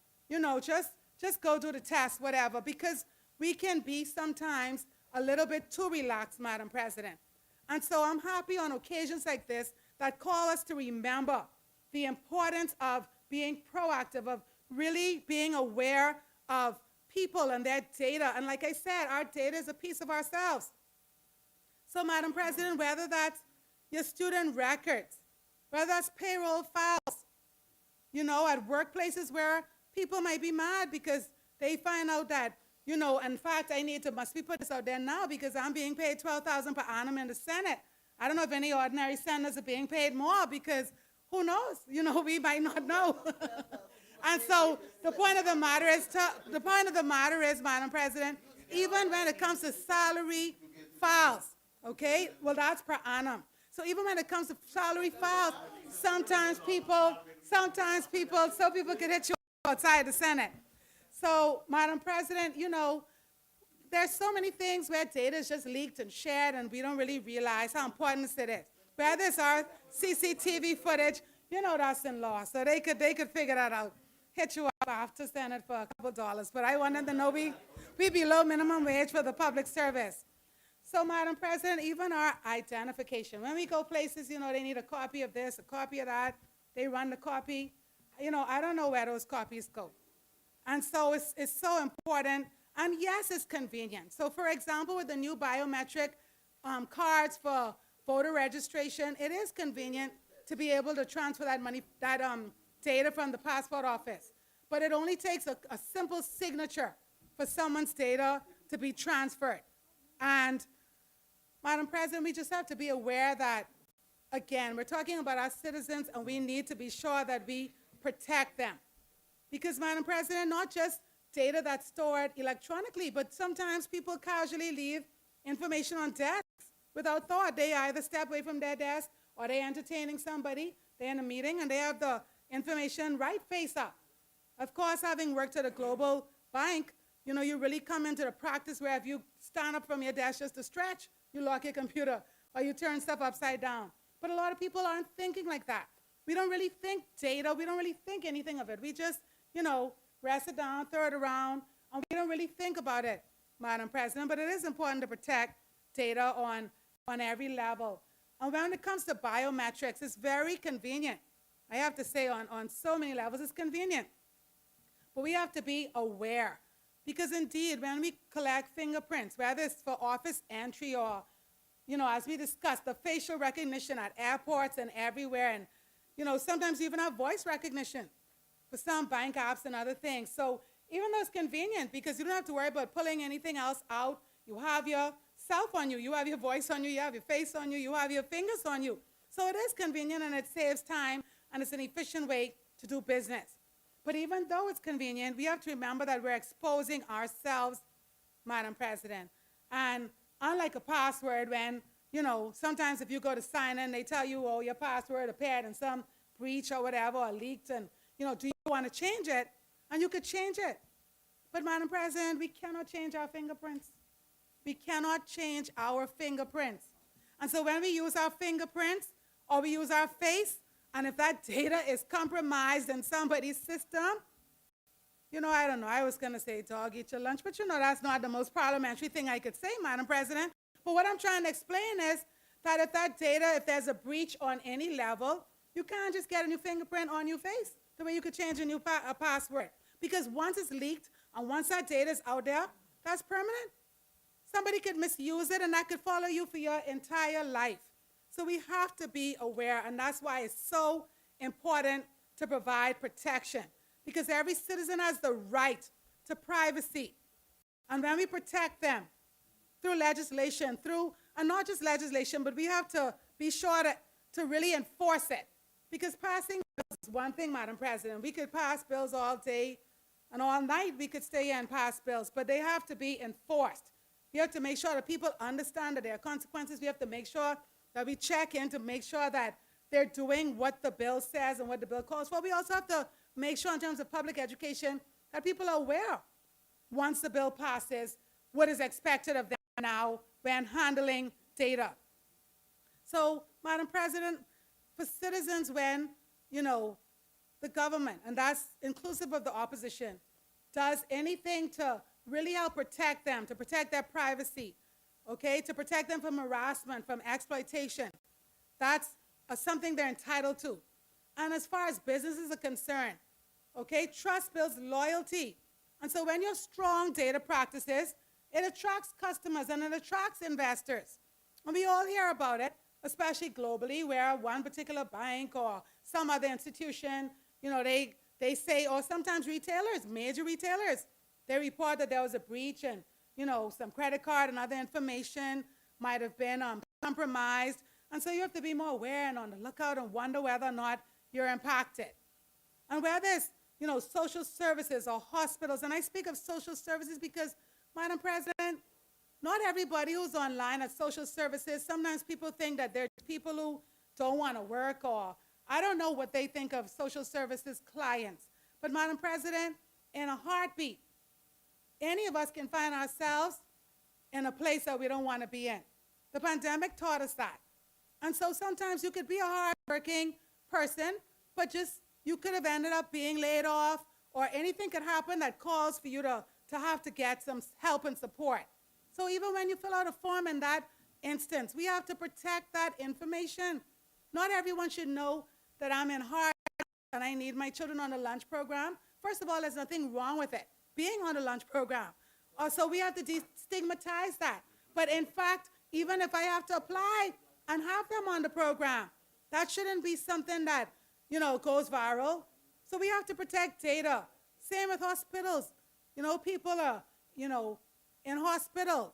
Just go do the test, whatever, because we can be sometimes a little bit too relaxed, Madam President. And so I'm happy on occasions like this that call us to remember the importance of being proactive, of really being aware of people and their data. And like I said, our data is a piece of ourselves. So, Madam President, whether that's your student records, whether that's payroll files, at workplaces where people might be mad because they find out that, in fact, must be put this out there now because I'm being paid $12,000 per annum in the Senate. I don't know if any ordinary senators are being paid more because who knows? We might not know. And so the point of the matter is, Madam President, even when it comes to salary files, okay, well, that's per annum. So even when it comes to salary files, sometimes people can hit you outside the Senate. So, Madam President, there's so many things where data is just leaked and shared, and we don't really realize how important it is. Whether it's our CCTV footage, that's in law, so they could figure that out. Hit you up after Senate for a couple dollars, but I want them to know we below minimum wage for the public service. So, Madam President, even our identification, when we go places, they need a copy of this, a copy of that, they run the copy. I don't know where those copies go. And so it's so important, and yes, it's convenient. So, for example, with the new biometric cards for voter registration, it is convenient to be able to transfer that data from the passport office. But it only takes a simple signature for someone's data to be transferred. And, Madam President, we just have to be aware that, again, we're talking about our citizens, and we need to be sure that we protect them. Because, Madam President, not just data that's stored electronically, but sometimes people casually leave information on desks without thought. They either step away from their desk or they're entertaining somebody, they're in a meeting, and they have the information right face up. Of course, having worked at a global bank, you really come into the practice where if you stand up from your desk just to stretch, you lock your computer or you turn stuff upside down. But a lot of people aren't thinking like that. We don't really think data. We don't really think anything of it. We just, rest it down, throw it around, and we don't really think about it, Madam President. But it is important to protect data on every level. And when it comes to biometrics, it's very convenient. I have to say on so many levels, it's convenient. But we have to be aware. Because indeed, when we collect fingerprints, whether it's for office entry or, as we discussed, the facial recognition at airports and everywhere, and, sometimes you even have voice recognition for some bank apps and other things. So even though it's convenient, because you don't have to worry about pulling anything else out, you have yourself on you, you have your voice on you, you have your face on you, you have your fingers on you. So it is convenient and it saves time and it's an efficient way to do business. But even though it's convenient, we have to remember that we're exposing ourselves, Madam President. And unlike a password, when, sometimes if you go to sign in, they tell you, oh, your password appeared in some breach or whatever, or leaked, and, do you want to change it? And you could change it. But, Madam President, we cannot change our fingerprints. We cannot change our fingerprints. And so when we use our fingerprints or we use our face, and if that data is compromised in somebody's system, I don't know, I was going to say dog eat your lunch, but that's not the most parliamentary thing I could say, Madam President. But what I'm trying to explain is that if there's a breach on any level, you can't just get a new fingerprint on your face the way you could change a new password. Because once it's leaked and once that data is out there, that's permanent. Somebody could misuse it and that could follow you for your entire life. So we have to be aware, and that's why it's so important to provide protection, because every citizen has the right to privacy. And when we protect them through legislation, and not just legislation, but we have to be sure to really enforce it. Because passing bills is one thing, Madam President. We could pass bills all day and all night. We could stay here and pass bills, but they have to be enforced. We have to make sure that people understand that there are consequences. We have to make sure that we check in to make sure that they're doing what the bill says and what the bill calls for. We also have to make sure in terms of public education that people are aware, once the bill passes, what is expected of them now when handling data. So, Madam President, for citizens, when, the government, and that's inclusive of the opposition, does anything to really help protect them, to protect their privacy, okay, to protect them from harassment, from exploitation, that's something they're entitled to. And as far as businesses are concerned, okay, trust builds loyalty. And so when you have strong data practices, it attracts customers and it attracts investors. And we all hear about it, especially globally, where one particular bank or some other institution, they say, or sometimes retailers, major retailers, they report that there was a breach and, some credit card and other information might have been compromised. And so you have to be more aware and on the lookout and wonder whether or not you're impacted. And where there's, social services or hospitals, and I speak of social services because, Madam President, not everybody who's online at social services, sometimes people think that they're people who don't want to work, or I don't know what they think of social services clients. But, Madam President, in a heartbeat, any of us can find ourselves in a place that we don't want to be in. The pandemic taught us that. And so sometimes you could be a hardworking person, but just you could have ended up being laid off, or anything could happen that calls for you to have to get some help and support. So even when you fill out a form in that instance, we have to protect that information. Not everyone should know that I'm in hard and I need my children on the lunch program. First of all, there's nothing wrong with it, being on the lunch program. So we have to destigmatize that. But in fact, even if I have to apply and have them on the program, that shouldn't be something that, goes viral. So we have to protect data. Same with hospitals. People are, in hospital,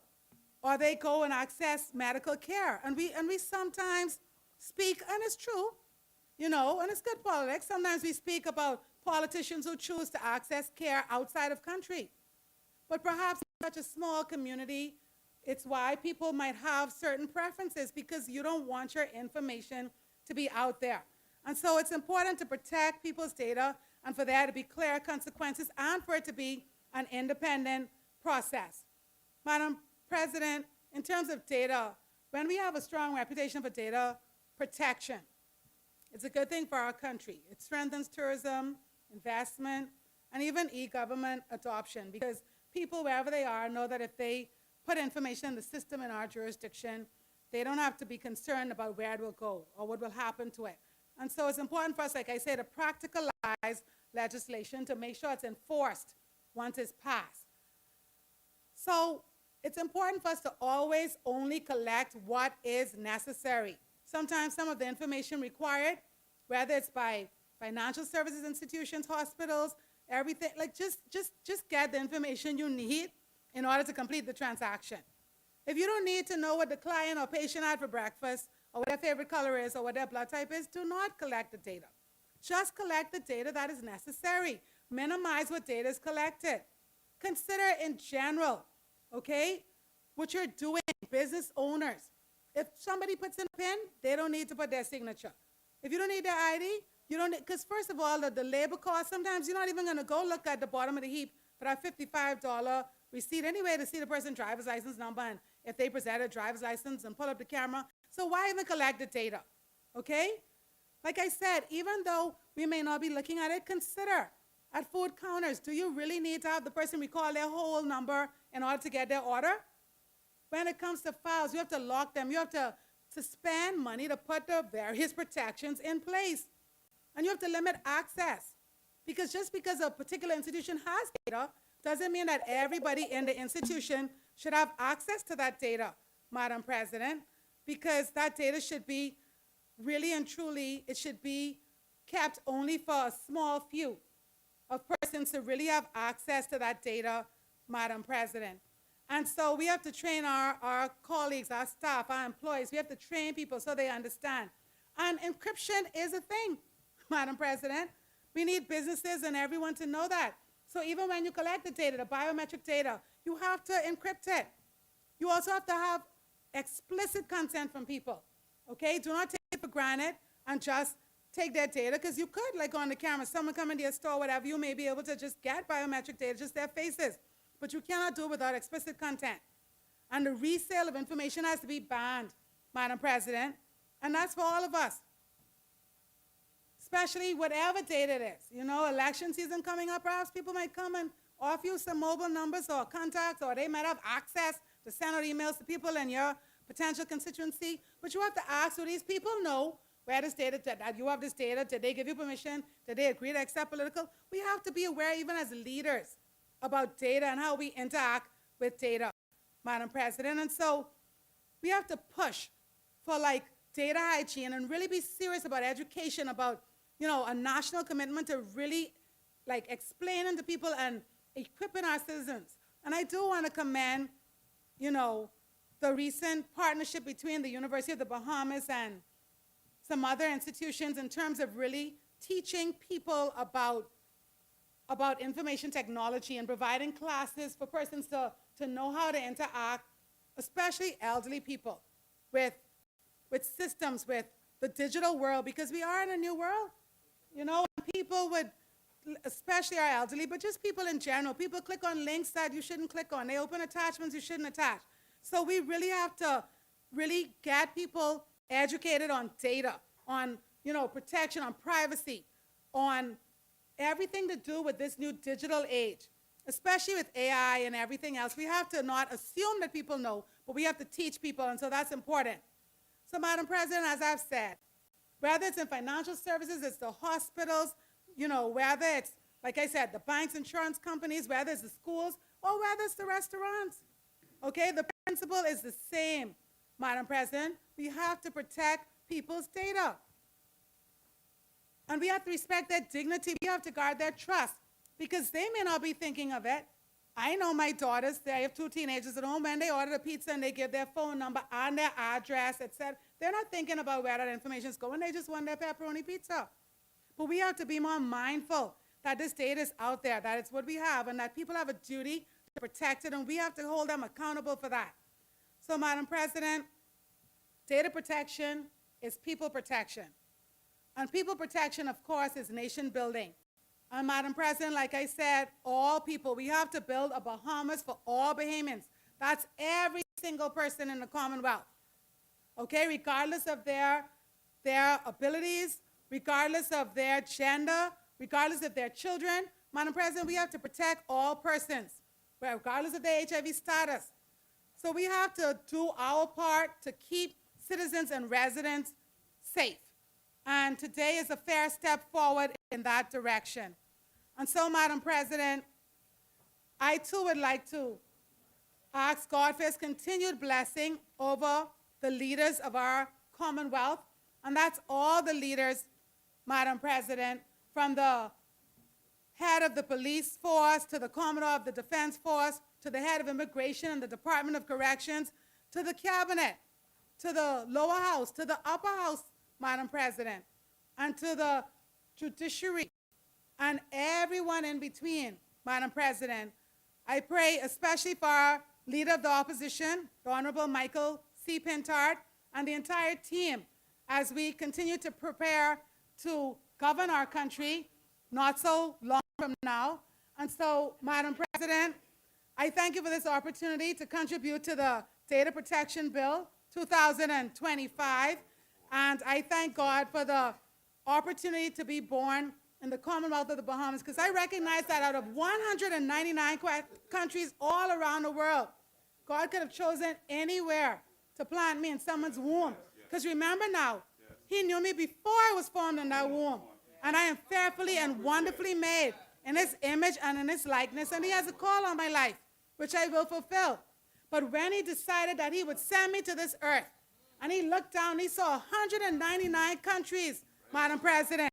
or they go and access medical care. And we sometimes speak, and it's true, and it's good politics. Sometimes we speak about politicians who choose to access care outside of country. But perhaps in such a small community, it's why people might have certain preferences, because you don't want your information to be out there. And so it's important to protect people's data and for there to be clear consequences and for it to be an independent process. Madam President, in terms of data, when we have a strong reputation for data, protection. It's a good thing for our country. It strengthens tourism, investment, and even e-government adoption, because people, wherever they are, know that if they put information in the system in our jurisdiction, they don't have to be concerned about where it will go or what will happen to it. And so it's important for us, like I said, to practicalize legislation to make sure it's enforced once it's passed. So it's important for us to always only collect what is necessary. Sometimes some of the information required, whether it's by financial services institutions, hospitals, everything, like just get the information you need in order to complete the transaction. If you don't need to know what the client or patient had for breakfast, or what their favorite color is, or what their blood type is, do not collect the data. Just collect the data that is necessary. Minimize what data is collected. Consider in general, okay, what you're doing, business owners. If somebody puts in a PIN, they don't need to put their signature. If you don't need their ID, you don't, because first of all, the labor cost, sometimes you're not even going to go look at the bottom of the heap for that $55 receipt anyway to see the person's driver's license number, and if they present a driver's license and pull up the camera. So why even collect the data, okay? Like I said, even though we may not be looking at it, consider at food counters, do you really need to have the person recall their whole number in order to get their order? When it comes to files, you have to lock them. You have to spend money to put the various protections in place. And you have to limit access. Because just because a particular institution has data doesn't mean that everybody in the institution should have access to that data, Madam President, because that data should be really and truly, it should be kept only for a small few of persons to really have access to that data, Madam President. And so we have to train our colleagues, our staff, our employees. We have to train people so they understand. And encryption is a thing, Madam President. We need businesses and everyone to know that. So even when you collect the data, the biometric data, you have to encrypt it. You also have to have explicit consent from people, okay? Do not take it for granted and just take their data, because you could, like on the camera, someone come into your store, whatever, you may be able to just get biometric data, just their faces. But you cannot do it without explicit content. And the resale of information has to be banned, Madam President, and that's for all of us. Especially whatever date it is. You know, election season coming up, perhaps people might come and offer you some mobile numbers or contacts, or they might have access to send out emails to people in your potential constituency. But you have to ask, do these people know where this data, that you have this data? Did they give you permission? Did they agree to accept political? We have to be aware, even as leaders, about data and how we interact with data, Madam President. And so we have to push for like data hygiene and really be serious about education, about, you know, a national commitment to really like explaining to people and equipping our citizens. And I do want to commend, you know, the recent partnership between the University of the Bahamas and some other institutions in terms of really teaching people about information technology and providing classes for persons to know how to interact, especially elderly people, with systems, with the digital world, because we are in a new world. You know, people would, especially our elderly, but just people in general, people click on links that you shouldn't click on. They open attachments you shouldn't attach. So we really have to really get people educated on data, on, you know, protection, on privacy, on everything to do with this new digital age, especially with AI and everything else. We have to not assume that people know, but we have to teach people, and so that's important. So, Madam President, as I've said, whether it's in financial services, it's the hospitals, you know, whether it's, like I said, the banks, insurance companies, whether it's the schools, or whether it's the restaurants, okay? The principle is the same, Madam President. We have to protect people's data. And we have to respect their dignity. We have to guard their trust, because they may not be thinking of it. I know my daughters, I have 2 teenagers at home, when they order a pizza and they give their phone number and their address, etc., they're not thinking about where that information is going. They just want their pepperoni pizza. But we have to be more mindful that this data is out there, that it's what we have, and that people have a duty to protect it, and we have to hold them accountable for that. So, Madam President, data protection is people protection. And people protection, of course, is nation building. And Madam President, like I said, all people, we have to build a Bahamas for all Bahamians. That's every single person in the Commonwealth, okay, regardless of their their abilities, regardless of their gender, regardless of their children. Madam President, we have to protect all persons, regardless of their HIV status. So we have to do our part to keep citizens and residents safe. And today is a fair step forward in that direction. And so, Madam President, I too would like to ask God for his continued blessing over the leaders of our Commonwealth. And that's all the leaders, Madam President, from the head of the police force to the Commodore of the Defense Force to the head of immigration and the Department of Corrections to the cabinet, to the lower house, to the upper house, Madam President, and to the judiciary and everyone in between, Madam President. I pray especially for our leader of the opposition, the Honorable Michael C. Pintard, and the entire team as we continue to prepare to govern our country not so long from now. And so, Madam President, I thank you for this opportunity to contribute to the Data Protection Bill 2025. And I thank God for the opportunity to be born in the Commonwealth of the Bahamas, because I recognize that out of 199 countries all around the world, God could have chosen anywhere to plant me in someone's womb. Because remember now, he knew me before I was formed in that womb. And I am fearfully and wonderfully made in his image and in his likeness. And he has a call on my life, which I will fulfill. But when he decided that he would send me to this earth, and he looked down, he saw 199 countries, Madam President.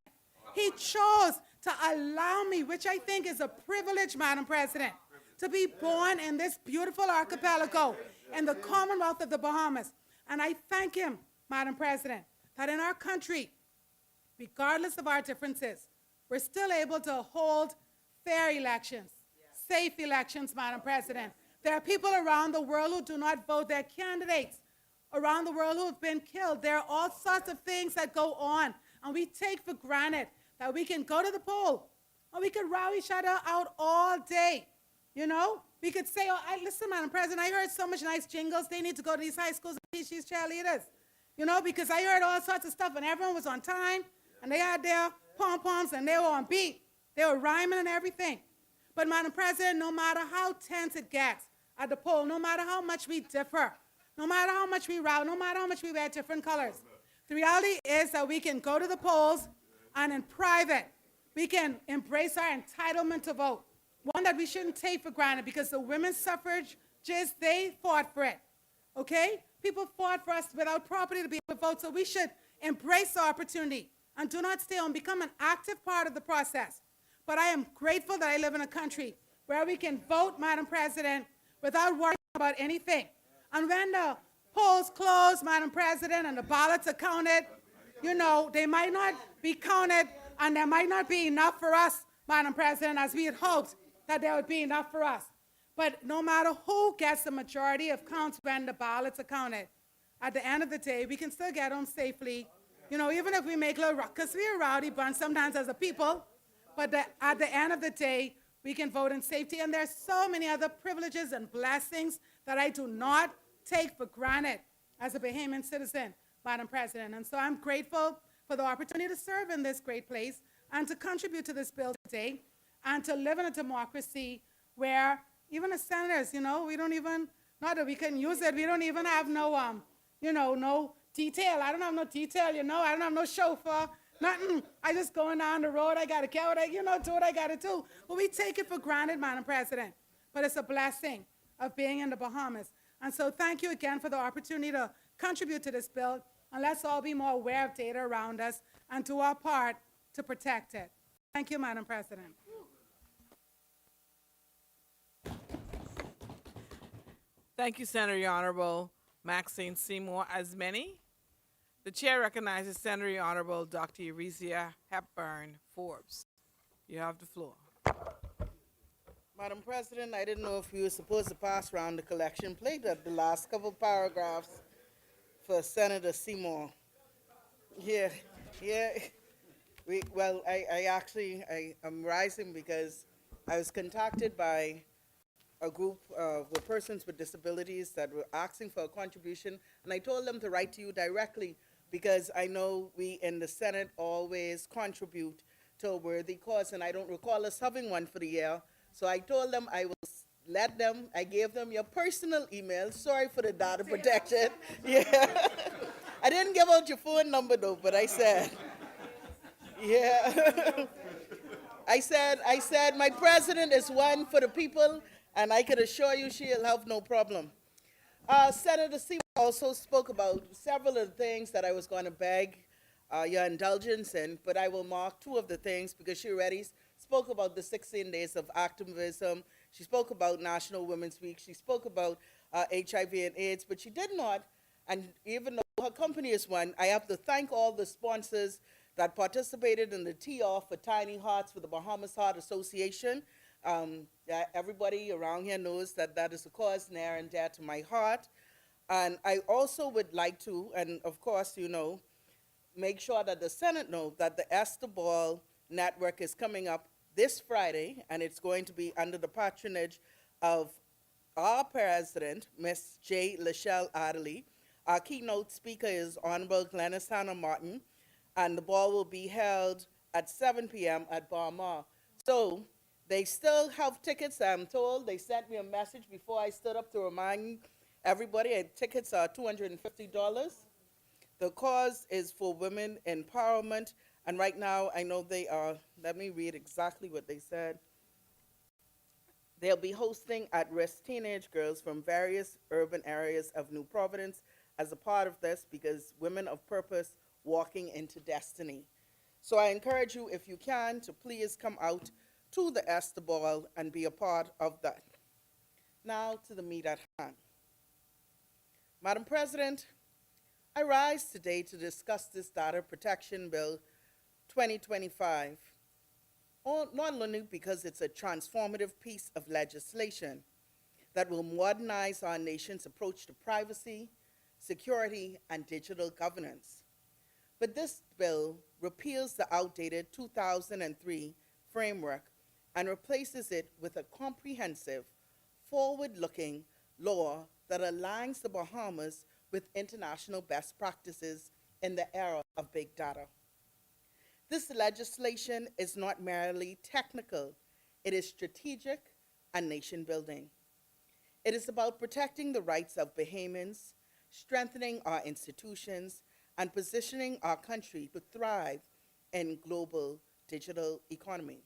He chose to allow me, which I think is a privilege, Madam President, to be born in this beautiful archipelago in the Commonwealth of the Bahamas. And I thank him, Madam President, that in our country, regardless of our differences, we're still able to hold fair elections, safe elections, Madam President. There are people around the world who do not vote. There are candidates around the world who have been killed. There are all sorts of things that go on, and we take for granted that we can go to the poll, and we can row each other out all day. You know, we could say, oh, listen, Madam President, I heard so much nice jingles. They need to go to these high schools and teach these cheerleaders. You know, because I heard all sorts of stuff, and everyone was on time, and they had their pom-poms, and they were on beat. They were rhyming and everything. But, Madam President, no matter how tense it gets at the poll, no matter how much we differ, no matter how much we row, no matter how much we wear different colors, the reality is that we can go to the polls, and in private, we can embrace our entitlement to vote, one that we shouldn't take for granted, because the women's suffragists, they fought for it, okay? People fought for us without property to be able to vote, so we should embrace the opportunity and do not stay home, become an active part of the process. But I am grateful that I live in a country where we can vote, Madam President, without worrying about anything. And when the polls close, Madam President, and the ballots are counted, you know, they might not be counted, and there might not be enough for us, Madam President, as we had hoped that there would be enough for us. But no matter who gets the majority of counts when the ballots are counted, at the end of the day, we can still get home safely. You know, even if we make a little ruckus, we're a rowdy bunch sometimes as a people, but at the end of the day, we can vote in safety. And there's so many other privileges and blessings that I do not take for granted as a Bahamian citizen, Madam President. And so I'm grateful for the opportunity to serve in this great place and to contribute to this bill today and to live in a democracy where even as senators, you know, we don't even, not that we can use it, we don't even have no, you know, no detail. I don't have no detail, you know, I don't have no chauffeur, nothing. I just going down the road, I got to get what I, you know, do what I got to do. But we take it for granted, Madam President. But it's a blessing of being in the Bahamas. And so thank you again for the opportunity to contribute to this bill. And let's all be more aware of data around us and do our part to protect it. Thank you, Madam President. Thank you, Senator Your Honorable Maxine Seymour Asmeni. The chair recognizes Senator Your Honorable Dr. Euresia Hepburn Forbes. You have the floor. Madam President, I didn't know if you were supposed to pass around the collection plate at the last couple paragraphs for Senator Seymour. Yeah. I am rising because I was contacted by a group with persons with disabilities that were asking for a contribution, and I told them to write to you directly because I know we in the Senate always contribute to a worthy cause, and I don't recall us having one for the year. So I told them I will let them, I gave them your personal email. Sorry for the data protection. Yeah. I didn't give out your phone number though, but I said, yeah. I said, my president is one for the people, and I can assure you she'll have no problem. Senator Seward also spoke about several of the things that I was going to beg your indulgence in, but I will mark two of the things because she already spoke about the 16 days of activism. She spoke about National Women's Week. She spoke about HIV and AIDS, but she did not, and even though her company is one, I have to thank all the sponsors that participated in the Tee-Off for Tiny Hearts for the Bahamas Heart Association. Everybody around here knows that that is a cause near and dear to my heart. And I also would like to, and of course, you know, make sure that the Senate know that the Esther Ball Network is coming up this Friday, and it's going to be under the patronage of our president, Ms. J. Lachelle Adderley. Our keynote speaker is Honorable Glennis Hannah Martin, and the ball will be held at 7 p.m. at Bahamas. So they still have tickets, I'm told. They sent me a message before I stood up to remind everybody, and tickets are $250. The cause is for women empowerment, and right now I know they are, let me read exactly what they said. They'll be hosting at-risk teenage girls from various urban areas of New Providence as a part of this, because women of purpose walking into destiny. So I encourage you, if you can, to please come out to the Esther Ball and be a part of that. Now to the meat at hand. Madam President, I rise today to discuss this Data Protection Bill 2025, not only because it's a transformative piece of legislation that will modernize our nation's approach to privacy, security, and digital governance, but this bill repeals the outdated 2003 framework and replaces it with a comprehensive, forward-looking law that aligns the Bahamas with international best practices in the era of big data. This legislation is not merely technical, it is strategic and nation-building. It is about protecting the rights of Bahamians, strengthening our institutions, and positioning our country to thrive in global digital economy.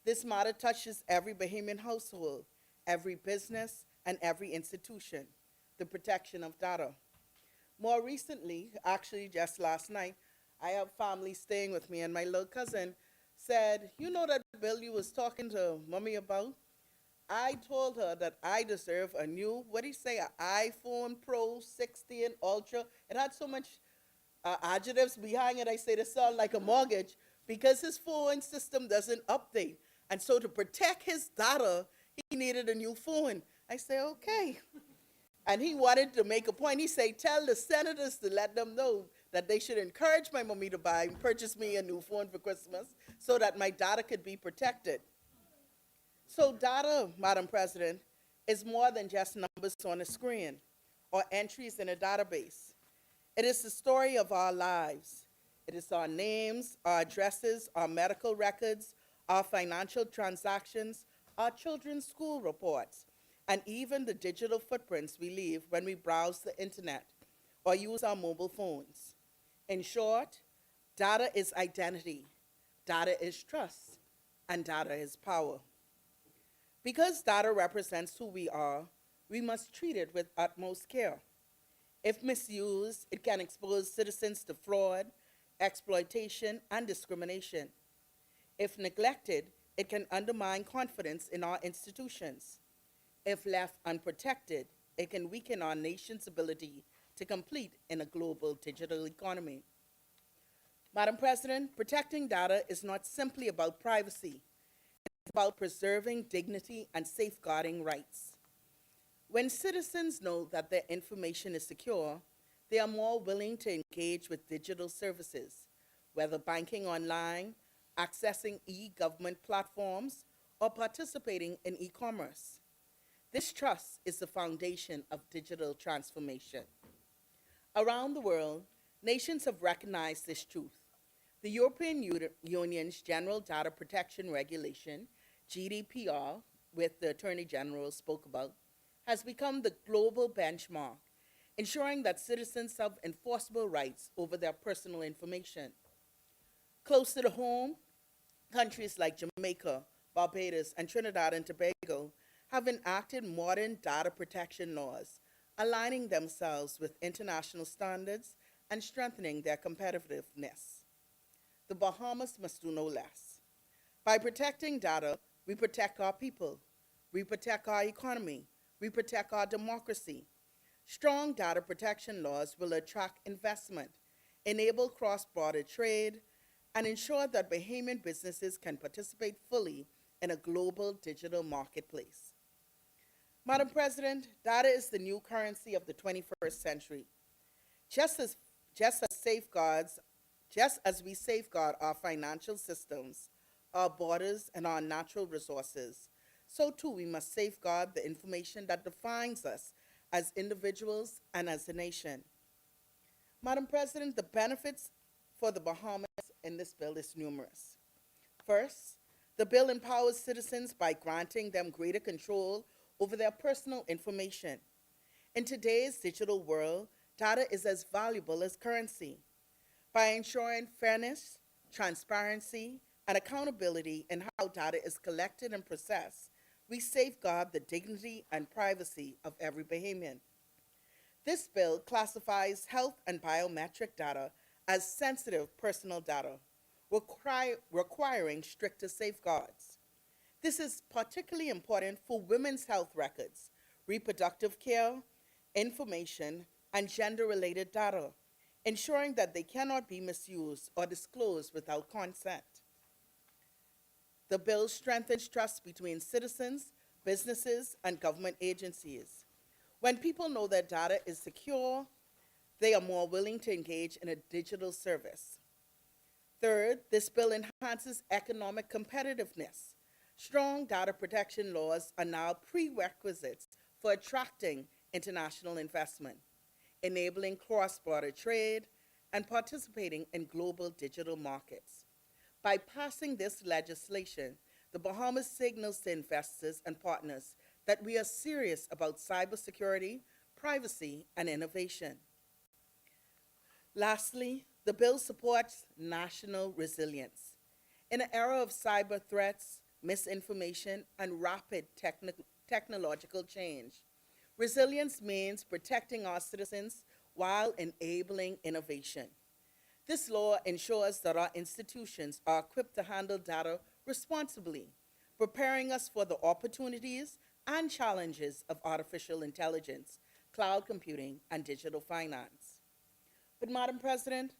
This matter touches every Bahamian household, every business, and every institution, the protection of data. More recently, actually just last night, I have family staying with me, and my little cousin said, you know that bill you was talking to mommy about? I told her that I deserve a new, what do you say, an iPhone Pro 16 Ultra. It had so much adjectives behind it. I say this sound like a mortgage, because his phone system doesn't update. And so to protect his data, he needed a new phone. I say, okay. And he wanted to make a point. He said, tell the senators to let them know that they should encourage my mommy to buy and purchase me a new phone for Christmas so that my data could be protected. So data, Madam President, is more than just numbers on a screen or entries in a database. It is the story of our lives. It is our names, our addresses, our medical records, our financial transactions, our children's school reports, and even the digital footprints we leave when we browse the internet or use our mobile phones. In short, data is identity, data is trust, and data is power. Because data represents who we are, we must treat it with utmost care. If misused, it can expose citizens to fraud, exploitation, and discrimination. If neglected, it can undermine confidence in our institutions. If left unprotected, it can weaken our nation's ability to compete in a global digital economy. Madam President, protecting data is not simply about privacy. It's about preserving dignity and safeguarding rights. When citizens know that their information is secure, they are more willing to engage with digital services, whether banking online, accessing e-government platforms, or participating in e-commerce. This trust is the foundation of digital transformation. Around the world, Nations have recognized this truth. The European Union's General Data Protection Regulation, GDPR, which the Attorney General spoke about, has become the global benchmark, ensuring that citizens have enforceable rights over their personal information. Close to the home, countries like Jamaica, Barbados, and Trinidad and Tobago have enacted modern data protection laws, aligning themselves with international standards and strengthening their competitiveness. The Bahamas must do no less. By protecting data, we protect our people, we protect our economy, we protect our democracy. Strong data protection laws will attract investment, enable cross-border trade, and ensure that Bahamian businesses can participate fully in a global digital marketplace. Madam President, data is the new currency of the 21st century. Just as we safeguard our financial systems, our borders, and our natural resources, so too we must safeguard the information that defines us as individuals and as a nation. Madam President, the benefits for the Bahamas in this bill is numerous. First, the bill empowers citizens by granting them greater control over their personal information. In today's digital world, data is as valuable as currency. By ensuring fairness, transparency, and accountability in how data is collected and processed, we safeguard the dignity and privacy of every Bahamian. This bill classifies health and biometric data as sensitive personal data, requiring stricter safeguards. This is particularly important for women's health records, reproductive care, information, and gender-related data, ensuring that they cannot be misused or disclosed without consent. The bill strengthens trust between citizens, businesses, and government agencies. When people know their data is secure, they are more willing to engage in a digital service. Third, this bill enhances economic competitiveness. Strong data protection laws are now prerequisites for attracting international investment, enabling cross-border trade, and participating in global digital markets. By passing this legislation, the Bahamas signals to investors and partners that we are serious about cybersecurity, privacy, and innovation. Lastly, the bill supports national resilience. In an era of cyber threats, misinformation, and rapid technological change, resilience means protecting our citizens while enabling innovation. This law ensures that our institutions are equipped to handle data responsibly, preparing us for the opportunities and challenges of artificial intelligence, cloud computing, and digital finance. But, Madam President,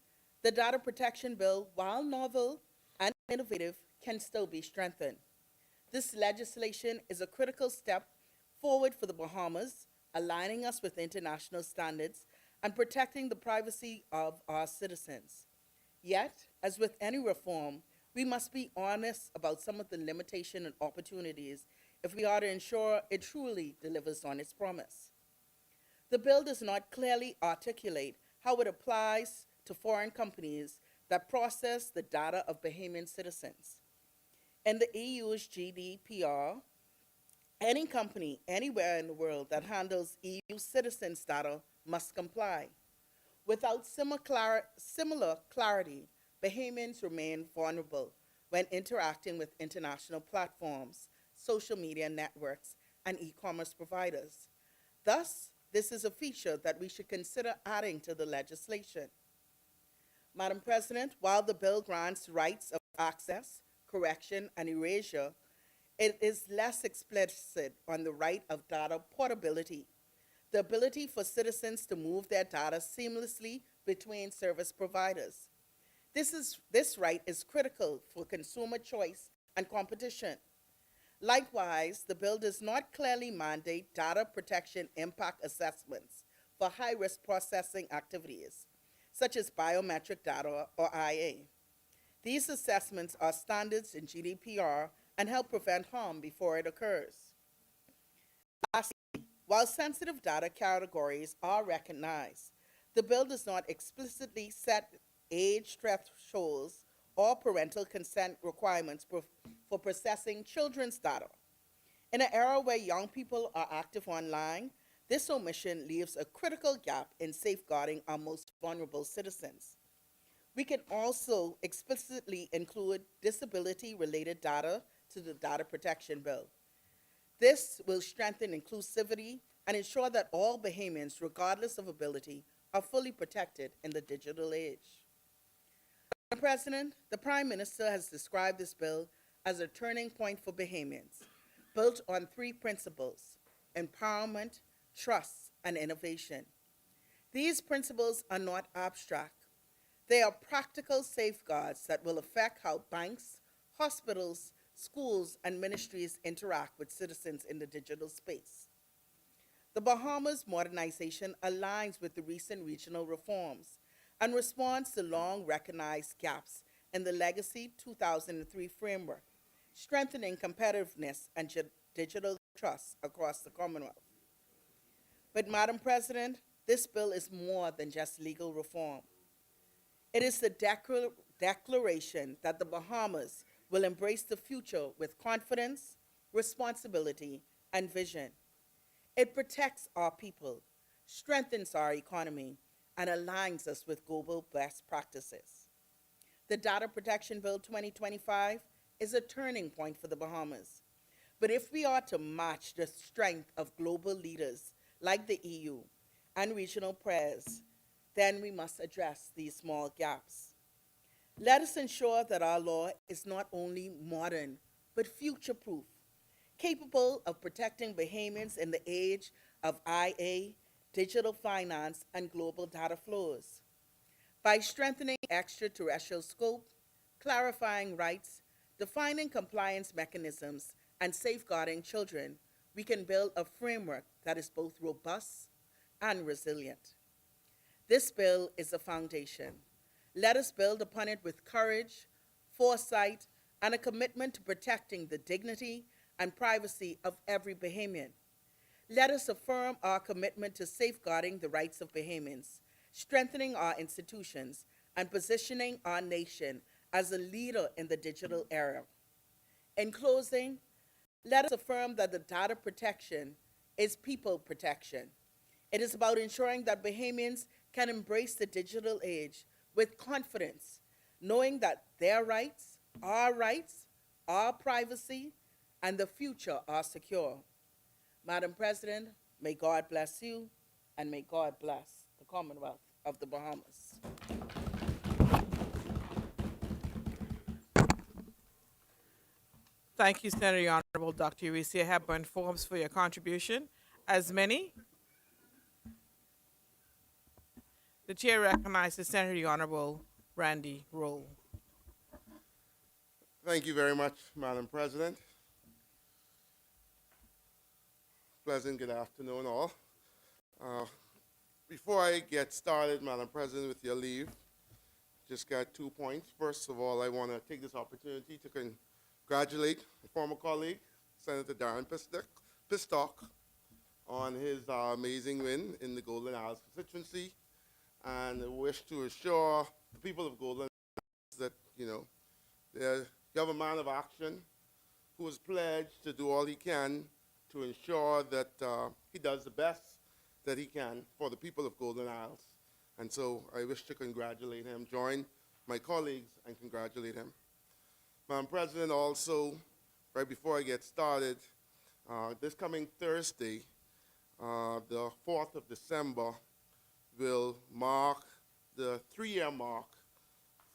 the Data Protection Bill, while novel and innovative, can still be strengthened. This legislation is a critical step forward for the Bahamas, aligning us with international standards and protecting the privacy of our citizens. Yet, as with any reform, we must be honest about some of the limitations and opportunities if we are to ensure it truly delivers on its promise. The bill does not clearly articulate how it applies to foreign companies that process the data of Bahamian citizens. In the EU's GDPR, any company anywhere in the world that handles EU citizens' data must comply. Without similar clarity, Bahamians remain vulnerable when interacting with international platforms, social media networks, and e-commerce providers. Thus, this is a feature that we should consider adding to the legislation. Madam President, while the bill grants rights of access, correction, and erasure, it is less explicit on the right of data portability, the ability for citizens to move their data seamlessly between service providers. This right is critical for consumer choice and competition. Likewise, the bill does not clearly mandate data protection impact assessments for high-risk processing activities, such as biometric data or IA. These assessments are standards in GDPR and help prevent harm before it occurs. Lastly, while sensitive data categories are recognized, The bill does not explicitly set age thresholds or parental consent requirements for processing children's data. In an era where young people are active online, this omission leaves a critical gap in safeguarding our most vulnerable citizens. We can also explicitly include disability-related data to the data protection bill. This will strengthen inclusivity and ensure that all Bahamians, regardless of ability, are fully protected in the digital age. Madam President, the Prime Minister has described this bill as a turning point for Bahamians, built on three principles: empowerment, trust, and innovation. These principles are not abstract. They are practical safeguards that will affect how banks, hospitals, schools, and ministries interact with citizens in the digital space. The Bahamas modernization aligns with the recent regional reforms and responds to long-recognized gaps in the Legacy 2003 framework, strengthening competitiveness and digital trust across the Commonwealth. But, Madam President, this bill is more than just legal reform. It is the declaration that the Bahamas will embrace the future with confidence, responsibility, and vision. It protects our people, strengthens our economy, and aligns us with global best practices. The Data Protection Bill 2025 is a turning point for the Bahamas. But if we are to match the strength of global leaders like the EU and regional players, then we must address these small gaps. Let us ensure that our law is not only modern, but future-proof, capable of protecting Bahamians in the age of IA, digital finance, and global data flows. By strengthening extraterrestrial scope, clarifying rights, defining compliance mechanisms, and safeguarding children, we can build a framework that is both robust and resilient. This bill is a foundation. Let us build upon it with courage, foresight, and a commitment to protecting the dignity and privacy of every Bahamian. Let us affirm our commitment to safeguarding the rights of Bahamians, strengthening our institutions, and positioning our nation as a leader in the digital era. In closing, let us affirm that the data protection is people protection. It is about ensuring that Bahamians can embrace the digital age with confidence, knowing that their rights, our privacy, and the future are secure. Madam President, may God bless you, and may God bless the Commonwealth of the Bahamas. Thank you, Senator Honorable Dr. Eurecia Hepburn Forbes, for your contribution. As many, the chair recognizes Senator Honorable Randy Roll. Thank you very much, Madam President. Pleasant good afternoon, all. Before I get started, Madam President, with your leave, just got 2 points. First of all, I want to take this opportunity to congratulate a former colleague, Senator Darren Pistock, on his amazing win in the Golden Isles constituency, and I wish to assure the people of Golden Isles that, you have a man of action who has pledged to do all he can to ensure that he does the best that he can for the people of Golden Isles. And so I wish to congratulate him, join my colleagues and congratulate him. Madam President, also, right before I get started, this coming Thursday, the 4th of December, will mark the 3-year mark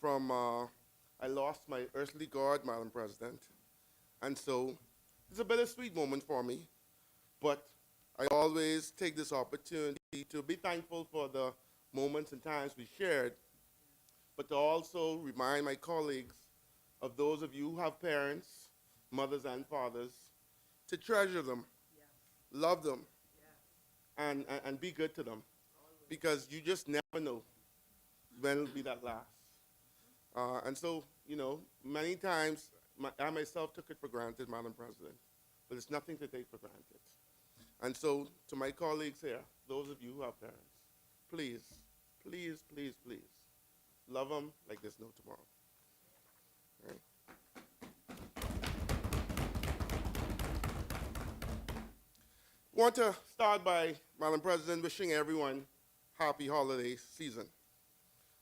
from I lost my earthly God, Madam President. And so it's a bittersweet moment for me, but I always take this opportunity to be thankful for the moments and times we shared, but to also remind my colleagues of those of you who have parents, mothers and fathers, to treasure them, love them, and be good to them, because you just never know when it'll be that last. And so, many times I myself took it for granted, Madam President, but it's nothing to take for granted. And so, to my colleagues here, those of you who have parents, please, Please, please, please. Love them like there's no tomorrow. All right? Want to start by, Madam President, wishing everyone happy holiday season.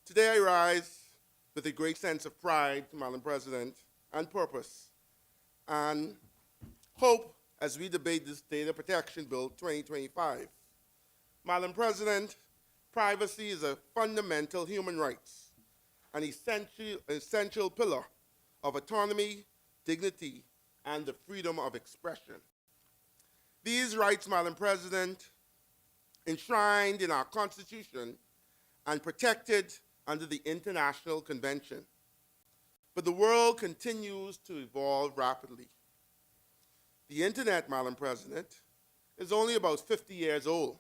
Today I rise with a great sense of pride, Madam President, and purpose, and hope as we debate this Data Protection Bill 2025. Madam President, privacy is a fundamental human right, an essential pillar of autonomy, dignity, and the freedom of expression. These rights, Madam President, enshrined in our Constitution and protected under the International Convention. But the world continues to evolve rapidly. The internet, Madam President, is only about 50 years old.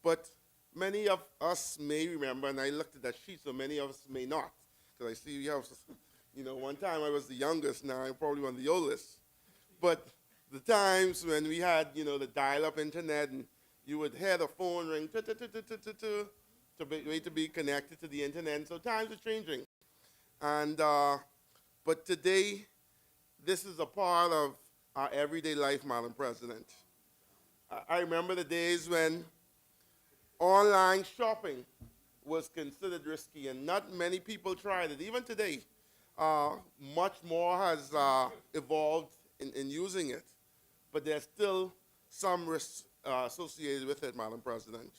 But many of us may remember, and I looked at that sheet, so many of us may not. Because I see we have, one time I was the youngest, now I'm probably one of the oldest. But the times when we had, the dial-up internet, and you would hear the phone ring, to be connected to the internet. And so times are changing. And, but today, this is a part of our everyday life, Madam President. I remember the days when online shopping was considered risky, and not many people tried it. Even today, much more has evolved in using it. But there's still some risks associated with it, Madam President.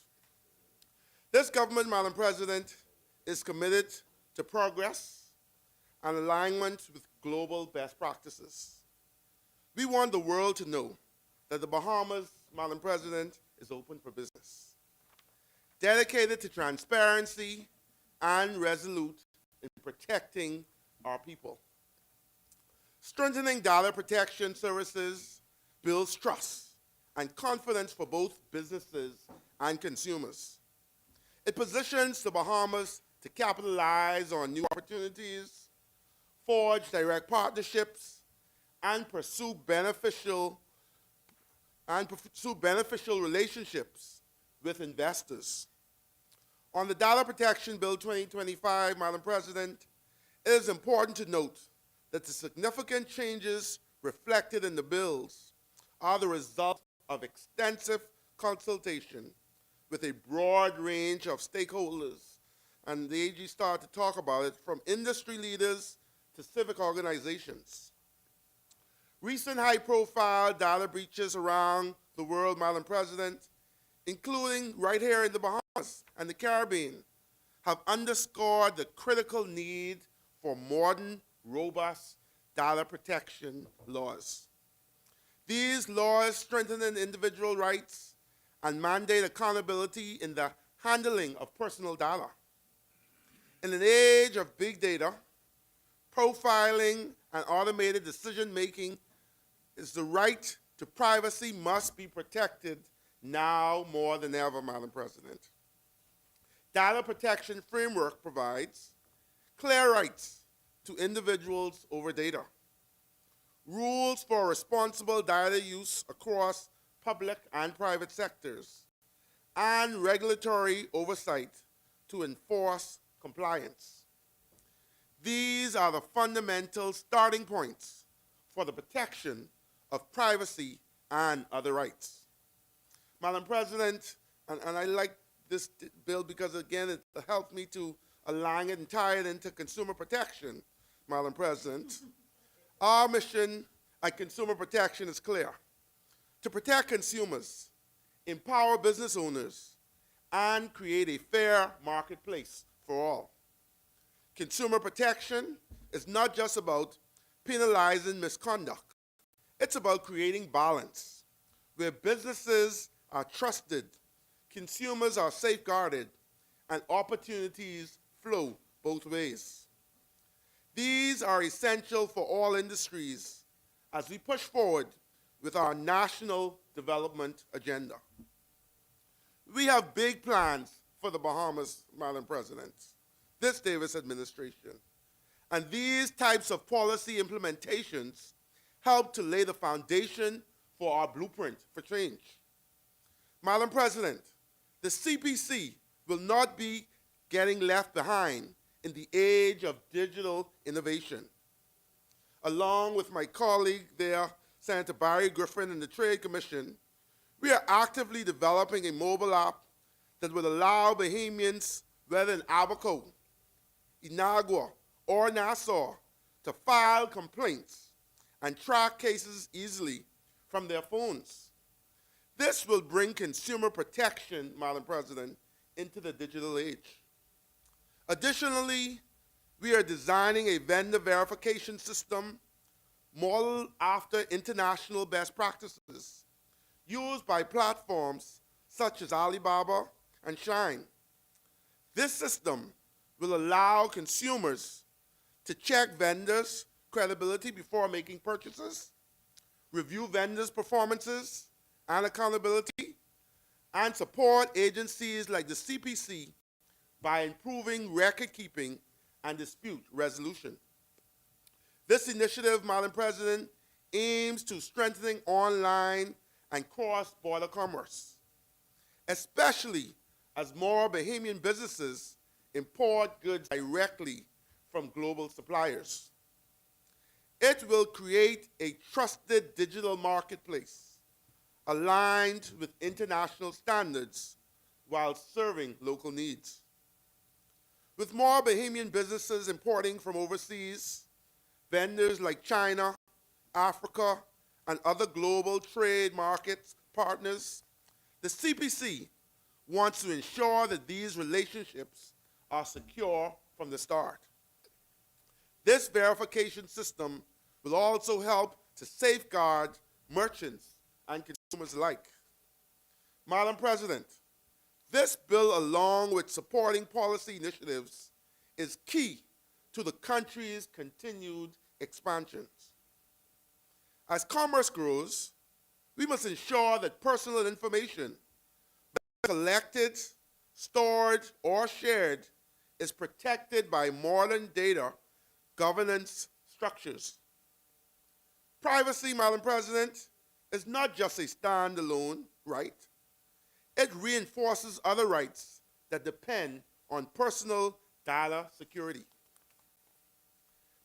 This government, Madam President, is committed to progress and alignment with global best practices. We want the world to know that the Bahamas, Madam President, is open for business, dedicated to transparency and resolute in protecting our people. Strengthening data protection services builds trust and confidence for both businesses and consumers. It positions the Bahamas to capitalize on new opportunities, forge direct partnerships, and pursue beneficial relationships with investors. On the Data Protection Bill 2025, Madam President, it is important to note that the significant changes reflected in the bills are the result of extensive consultation with a broad range of stakeholders. And the AG started to talk about it, from industry leaders to civic organizations. Recent high-profile data breaches around the world, Madam President, including right here in the Bahamas and the Caribbean, have underscored the critical need for modern, robust data protection laws. These laws strengthen individual rights and mandate accountability in the handling of personal data. In an age of big data, profiling and automated decision-making, is the right to privacy must be protected now more than ever, Madam President. Data protection framework provides clear rights to individuals over data, rules for responsible data use across public and private sectors, and regulatory oversight to enforce compliance. These are the fundamental starting points for the protection of privacy and other rights. Madam President, and I like this bill because, again, it helped me to align it and tie it into consumer protection, Madam President. Our mission at consumer protection is clear: to protect consumers, empower business owners, and create a fair marketplace for all. Consumer protection is not just about penalizing misconduct. It's about creating balance, where businesses are trusted, consumers are safeguarded, and opportunities flow both ways. These are essential for all industries as we push forward with our national development agenda. We have big plans for the Bahamas, Madam President, this Davis administration. And these types of policy implementations help to lay the foundation for our blueprint for change. Madam President, the CPC will not be getting left behind in the age of digital innovation. Along with my colleague there, Senator Barry Griffin and the Trade Commission, we are actively developing a mobile app that will allow Bahamians, whether in Abaco, Inagua, or Nassau, to file complaints and track cases easily from their phones. This will bring consumer protection, Madam President, into the digital age. Additionally, we are designing a vendor verification system modeled after international best practices used by platforms such as Alibaba and Shine. This system will allow consumers to check vendors' credibility before making purchases, review vendors' performances and accountability, and support agencies like the CPC by improving record keeping and dispute resolution. This initiative, Madam President, aims to strengthening online and cross-border commerce, especially as more Bahamian businesses import goods directly from global suppliers. It will create a trusted digital marketplace aligned with international standards while serving local needs. With more Bahamian businesses importing from overseas, vendors like China, Africa, and other global trade markets partners, the CPC wants to ensure that these relationships are secure from the start. This verification system will also help to safeguard merchants and consumers alike. Madam President, this bill, along with supporting policy initiatives, is key to the country's continued expansions. As commerce grows, we must ensure that personal information collected, stored, or shared is protected by modern data governance structures. Privacy, Madam President, is not just a standalone right. It reinforces other rights that depend on personal data security.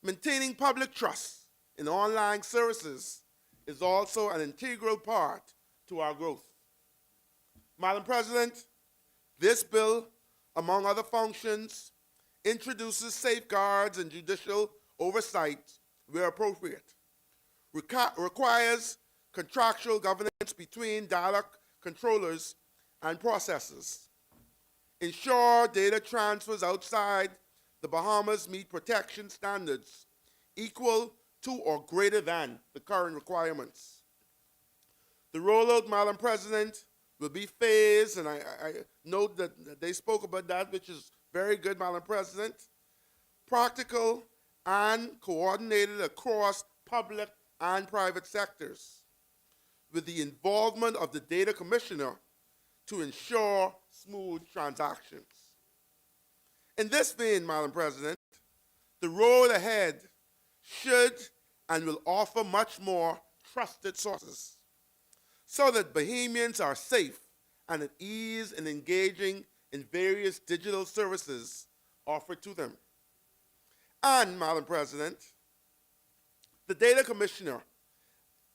Maintaining public trust in online services is also an integral part to our growth. Madam President, this bill, among other functions, introduces safeguards and judicial oversight where appropriate, requires contractual governance between data controllers and processors, ensure data transfers outside the Bahamas meet protection standards equal to or greater than the current requirements. The rollout, Madam President, will be phased, and I note that they spoke about that, which is very good, Madam President, practical and coordinated across public and private sectors, with the involvement of the Data Commissioner to ensure smooth transactions. In this vein, Madam President, the road ahead should and will offer much more trusted sources so that Bahamians are safe and at ease in engaging in various digital services offered to them. And, Madam President, the Data Commissioner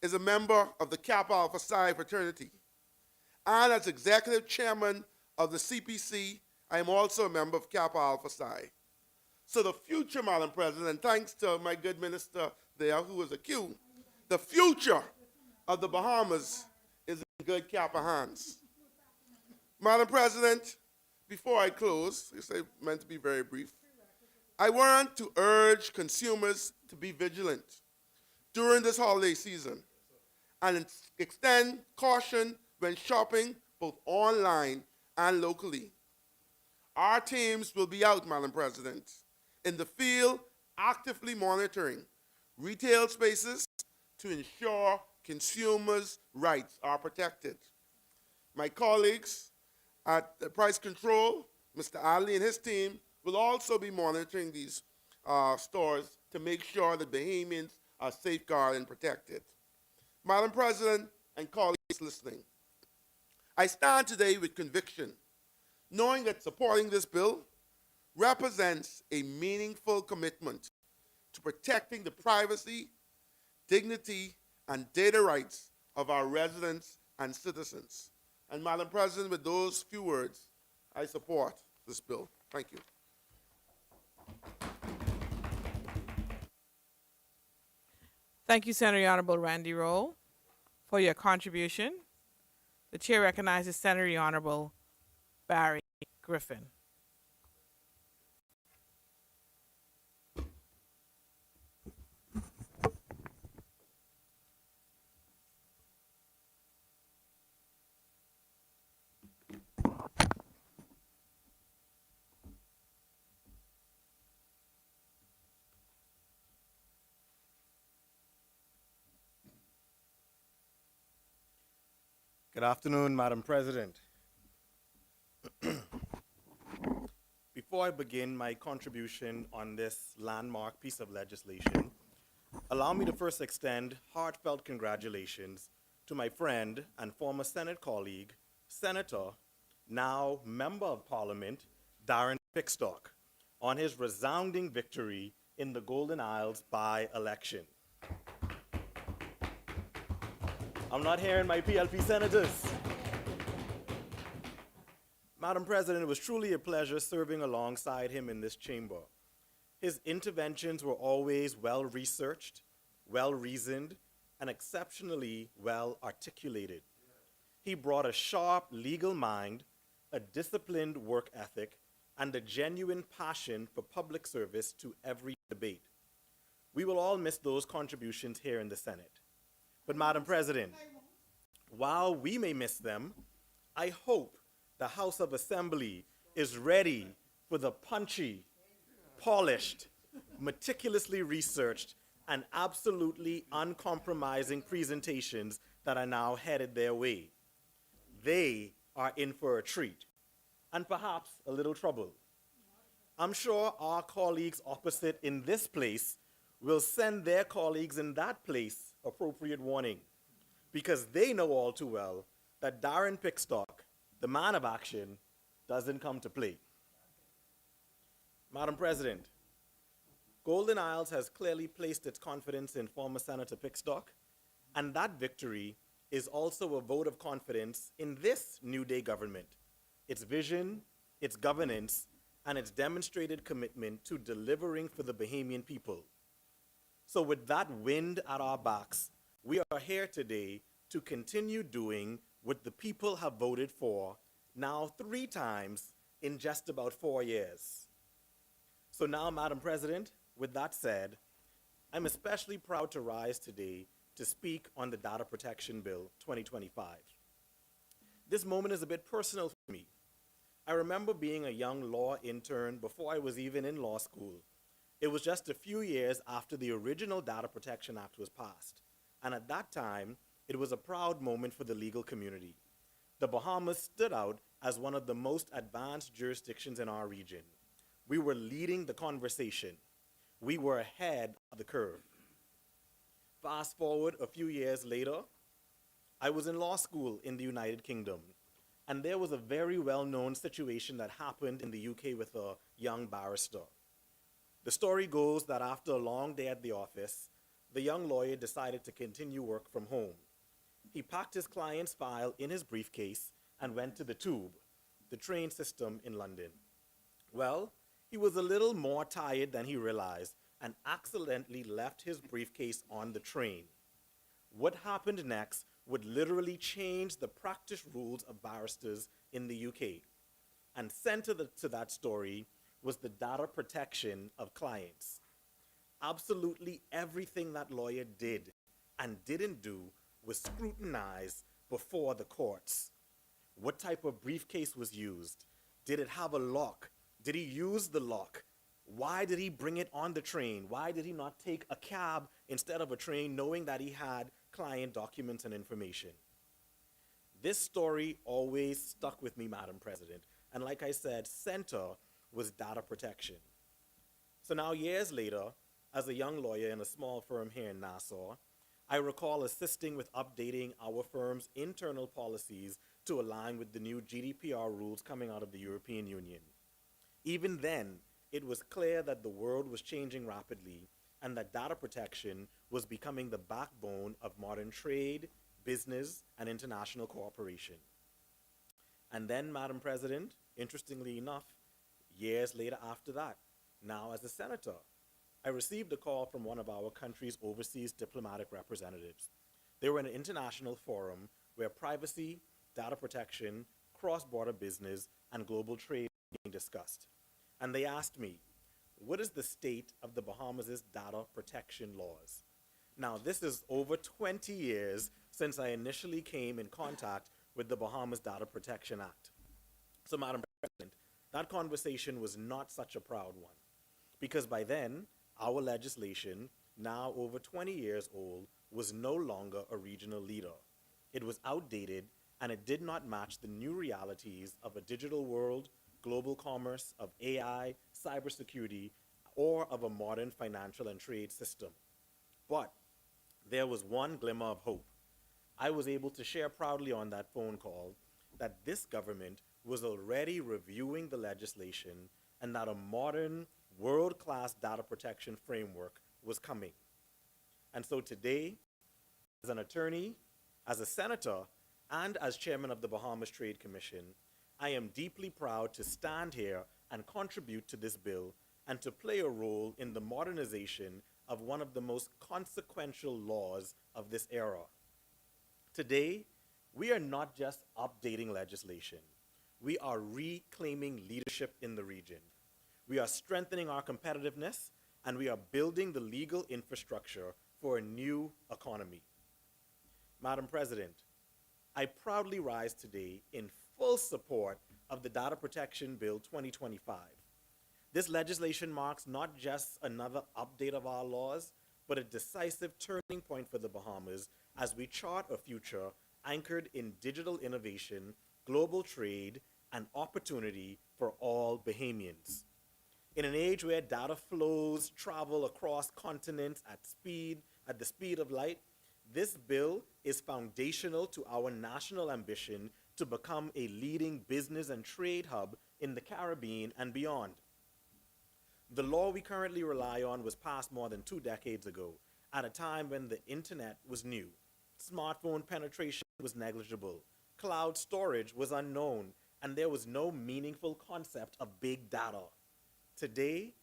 is a member of the Kappa Alpha Psi fraternity. And as Executive Chairman of the CPC, I am also a member of Kappa Alpha Psi. So the future, Madam President, and thanks to my good minister there who was a Q, the future of the Bahamas is in good Kappa hands. Madam President, before I close, I meant to be very brief, I want to urge consumers to be vigilant during this holiday season and extend caution when shopping both online and locally. Our teams will be out, Madam President, in the field actively monitoring retail spaces to ensure consumers' rights are protected. My colleagues at the Price Control, Mr. Adley and his team, will also be monitoring these stores to make sure that Bahamians are safeguarded and protected. Madam President and colleagues listening, I stand today with conviction knowing that supporting this bill represents a meaningful commitment to protecting the privacy, dignity, and data rights of our residents and citizens. And Madam President, with those few words, I support this bill. Thank you. Thank you, Senator Honorable Randy Rowe, for your contribution. The chair recognizes Senator Honorable Barry Griffin. Good afternoon, Madam President. Before I begin my contribution on this landmark piece of legislation, allow me to first extend heartfelt congratulations to my friend and former Senate colleague, Senator, now Member of Parliament, Darren Pickstock, on his resounding victory in the Golden Isles by-election. I'm not hearing my PLP senators. Madam President, it was truly a pleasure serving alongside him in this chamber. His interventions were always well-researched, well-reasoned, and exceptionally well-articulated. He brought a sharp legal mind, a disciplined work ethic, and a genuine passion for public service to every debate. We will all miss those contributions here in the Senate. But Madam President, while we may miss them, I hope the House of Assembly is ready for the punchy, polished, meticulously researched, and absolutely uncompromising presentations that are now headed their way. They are in for a treat, and perhaps a little trouble. I'm sure our colleagues opposite in this place will send their colleagues in that place appropriate warning, because they know all too well that Darren Pickstock, the man of action, doesn't come to play. Madam President, Golden Isles has clearly placed its confidence in former Senator Pickstock, and that victory is also a vote of confidence in this New Day government, its vision, its governance, and its demonstrated commitment to delivering for the Bahamian people. So with that wind at our backs, we are here today to continue doing what the people have voted for now 3 times in just about 4 years. So now, Madam President, with that said, I'm especially proud to rise today to speak on the Data Protection Bill 2025. This moment is a bit personal for me. I remember being a young law intern before I was even in law school. It was just a few years after the original Data Protection Act was passed, and at that time, it was a proud moment for the legal community. The Bahamas stood out as one of the most advanced jurisdictions in our region. We were leading the conversation. We were ahead of the curve. Fast forward a few years later, I was in law school in the United Kingdom, and there was a very well-known situation that happened in the UK with a young barrister. The story goes that after a long day at the office, the young lawyer decided to continue work from home. He packed his client's file in his briefcase and went to the Tube, the train system in London. Well, he was a little more tired than he realized and accidentally left his briefcase on the train. What happened next would literally change the practice rules of barristers in the UK. And central to that story was the data protection of clients. Absolutely everything that lawyer did and didn't do was scrutinized before the courts. What type of briefcase was used? Did it have a lock? Did he use the lock? Why did he bring it on the train? Why did he not take a cab instead of a train, knowing that he had client documents and information? This story always stuck with me, Madam President. And like I said, center was data protection. So now years later, as a young lawyer in a small firm here in Nassau, I recall assisting with updating our firm's internal policies to align with the new GDPR rules coming out of the European Union. Even then, it was clear that the world was changing rapidly and that data protection was becoming the backbone of modern trade, business, and international cooperation. And then, Madam President, interestingly enough, years later after that, now as a senator, I received a call from one of our country's overseas diplomatic representatives. They were in an international forum where privacy, data protection, cross-border business, and global trade were being discussed. And they asked me, what is the state of the Bahamas' data protection laws? Now, this is over 20 years since I initially came in contact with the Bahamas Data Protection Act. So, Madam President, that conversation was not such a proud one, because by then, our legislation, now over 20 years old, was no longer a regional leader. It was outdated, and it did not match the new realities of a digital world, global commerce, of AI, cybersecurity, or of a modern financial and trade system. But there was one glimmer of hope. I was able to share proudly on that phone call that this government was already reviewing the legislation and that a modern, world-class data protection framework was coming. And so today, as an attorney, as a senator, and as chairman of the Bahamas Trade Commission, I am deeply proud to stand here and contribute to this bill and to play a role in the modernization of one of the most consequential laws of this era. Today, we are not just updating legislation. We are reclaiming leadership in the region. We are strengthening our competitiveness, and we are building the legal infrastructure for a new economy. Madam President, I proudly rise today in full support of the Data Protection Bill 2025. This legislation marks not just another update of our laws, but a decisive turning point for the Bahamas as we chart a future anchored in digital innovation, global trade, and opportunity for all Bahamians. In an age where data flows travel across continents at the speed of light, this bill is foundational to our national ambition to become a leading business and trade hub in the Caribbean and beyond. The law we currently rely on was passed more than 2 decades ago, at a time when the internet was new, smartphone penetration was negligible, cloud storage was unknown, and there was no meaningful concept of big data. Today,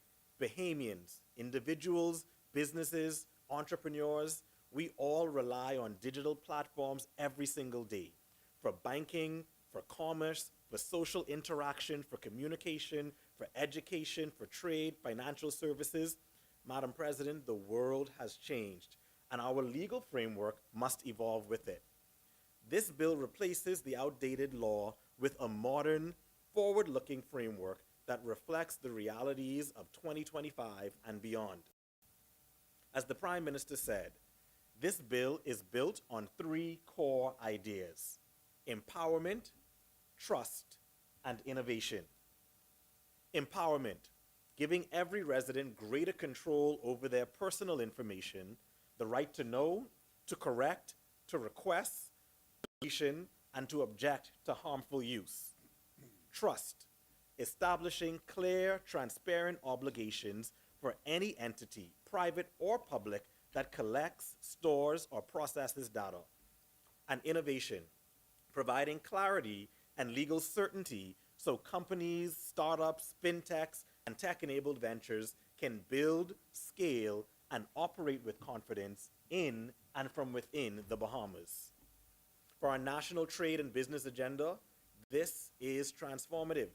Bahamians, individuals, businesses, entrepreneurs, we all rely on digital platforms every single day for banking, for commerce, for social interaction, for communication, for education, for trade, financial services. Madam President, the world has changed, and our legal framework must evolve with it. This bill replaces the outdated law with a modern, forward-looking framework that reflects the realities of 2025 and beyond. As the Prime Minister said, this bill is built on 3 core ideas: empowerment, trust, and innovation. Empowerment, giving every resident greater control over their personal information, the right to know, to correct, to request, and to object to harmful use. Trust, establishing clear, transparent obligations for any entity, private or public, that collects, stores, or processes data. And innovation, providing clarity and legal certainty so companies, startups, fintechs, and tech-enabled ventures can build, scale, and operate with confidence in and from within the Bahamas. For our national trade and business agenda, this is transformative.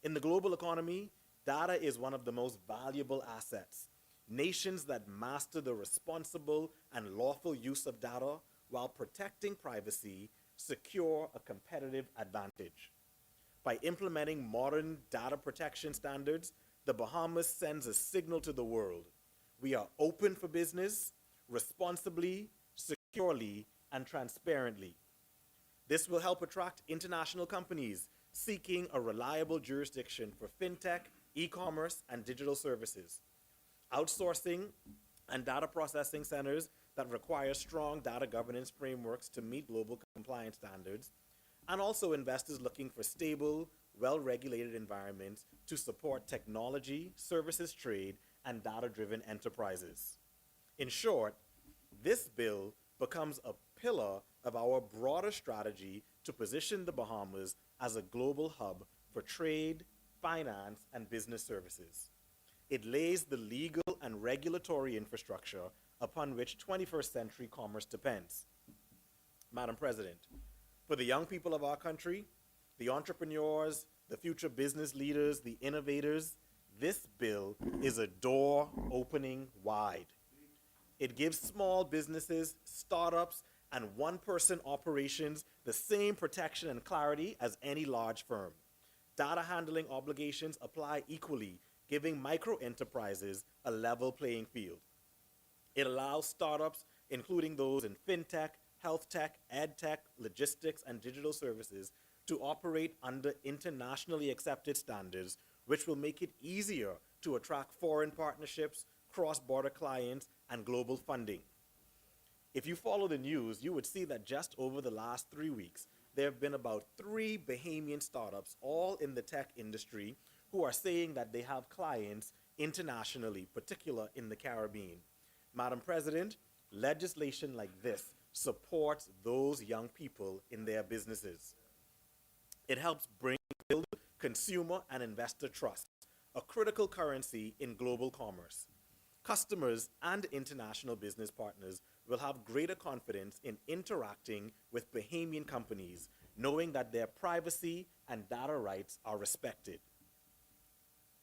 In the global economy, data is one of the most valuable assets. Nations that master the responsible and lawful use of data while protecting privacy secure a competitive advantage. By implementing modern data protection standards, the Bahamas sends a signal to the world. We are open for business, responsibly, securely, and transparently. This will help attract international companies seeking a reliable jurisdiction for fintech, e-commerce, and digital services. Outsourcing and data processing centers that require strong data governance frameworks to meet global compliance standards, and also investors looking for stable, well-regulated environments to support technology, services trade, and data-driven enterprises. In short, this bill becomes a pillar of our broader strategy to position the Bahamas as a global hub for trade, finance, and business services. It lays the legal and regulatory infrastructure upon which 21st century commerce depends. Madam President, for the young people of our country, the entrepreneurs, the future business leaders, the innovators, this bill is a door opening wide. It gives small businesses, startups, and one-person operations the same protection and clarity as any large firm. Data handling obligations apply equally, giving micro-enterprises a level playing field. It allows startups, including those in fintech, health tech, ed tech, logistics, and digital services, to operate under internationally accepted standards, which will make it easier to attract foreign partnerships, cross-border clients, and global funding. If you follow the news, you would see that just over the last 3 weeks, there have been about 3 Bahamian startups, all in the tech industry, who are saying that they have clients internationally, particularly in the Caribbean. Madam President, legislation like this supports those young people in their businesses. It helps build consumer and investor trust, a critical currency in global commerce. Customers and international business partners will have greater confidence in interacting with Bahamian companies, knowing that their privacy and data rights are respected.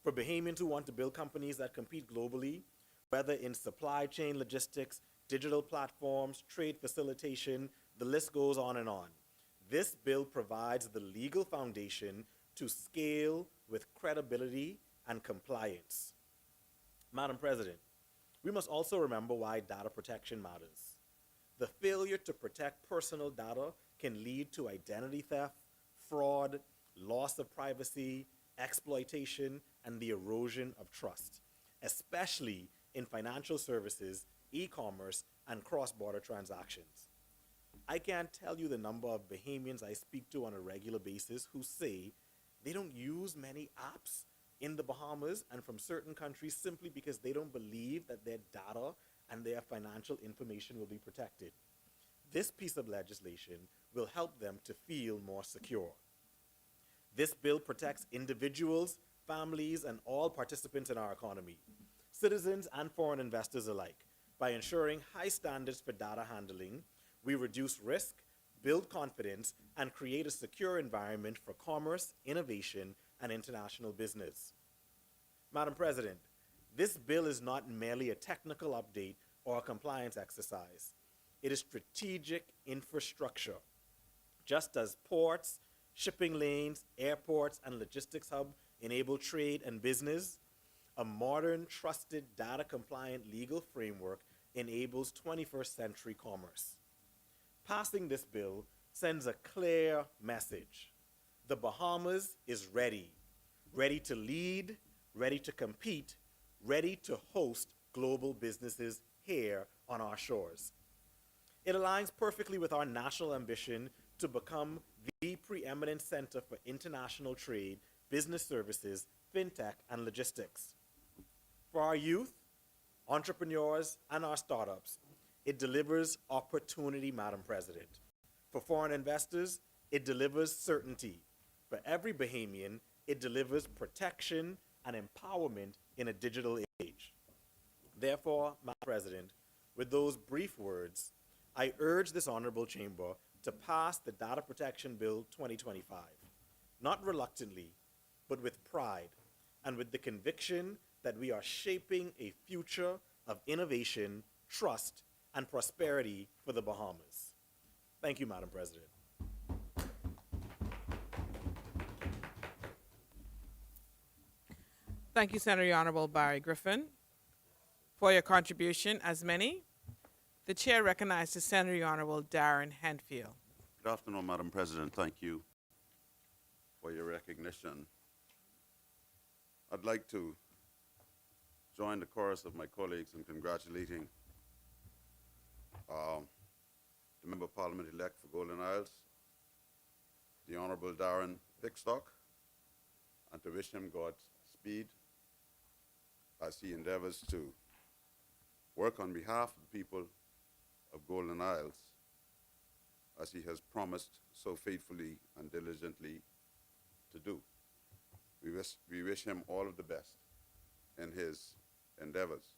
For Bahamians who want to build companies that compete globally, whether in supply chain logistics, digital platforms, trade facilitation, the list goes on and on. This bill provides the legal foundation to scale with credibility and compliance. Madam President, we must also remember why data protection matters. The failure to protect personal data can lead to identity theft, fraud, loss of privacy, exploitation, and the erosion of trust, especially in financial services, e-commerce, and cross-border transactions. I can't tell you the number of Bahamians I speak to on a regular basis who say they don't use many apps in the Bahamas and from certain countries simply because they don't believe that their data and their financial information will be protected. This piece of legislation will help them to feel more secure. This bill protects individuals, families, and all participants in our economy, citizens and foreign investors alike. By ensuring high standards for data handling, we reduce risk, build confidence, and create a secure environment for commerce, innovation, and international business. Madam President, this bill is not merely a technical update or a compliance exercise. It is strategic infrastructure. Just as ports, shipping lanes, airports, and logistics hubs enable trade and business, a modern, trusted, data-compliant legal framework enables 21st century commerce. Passing this bill sends a clear message. The Bahamas is ready, ready to lead, ready to compete, ready to host global businesses here on our shores. It aligns perfectly with our national ambition to become the preeminent center for international trade, business services, fintech, and logistics. For our youth, entrepreneurs, and our startups, it delivers opportunity, Madam President. For foreign investors, it delivers certainty. For every Bahamian, it delivers protection and empowerment in a digital age. Therefore, Madam President, with those brief words, I urge this honorable chamber to pass the Data Protection Bill 2025, not reluctantly, but with pride and with the conviction that we are shaping a future of innovation, trust, and prosperity for the Bahamas. Thank you, Madam President. Thank you, Senator Honorable Barry Griffin, for your contribution. As many, the chair recognizes Senator Honorable Darren Henfield. Good afternoon, Madam President. Thank you for your recognition. I'd like to join the chorus of my colleagues in congratulating the Member of Parliament-elect for Golden Isles, the Honorable Darren Pickstock, and to wish him Godspeed as he endeavors to work on behalf of the people of Golden Isles, as he has promised so faithfully and diligently to do. We wish him all of the best in his endeavors.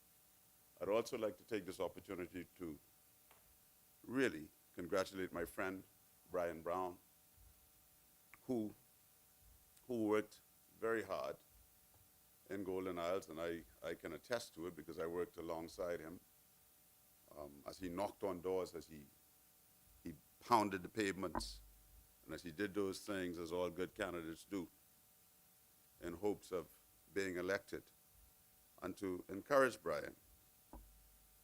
I'd also like to take this opportunity to really congratulate my friend, Brian Brown, who worked very hard in Golden Isles, and I can attest to it because I worked alongside him as he knocked on doors, as he pounded the pavements, and as he did those things as all good candidates do in hopes of being elected. And to encourage Brian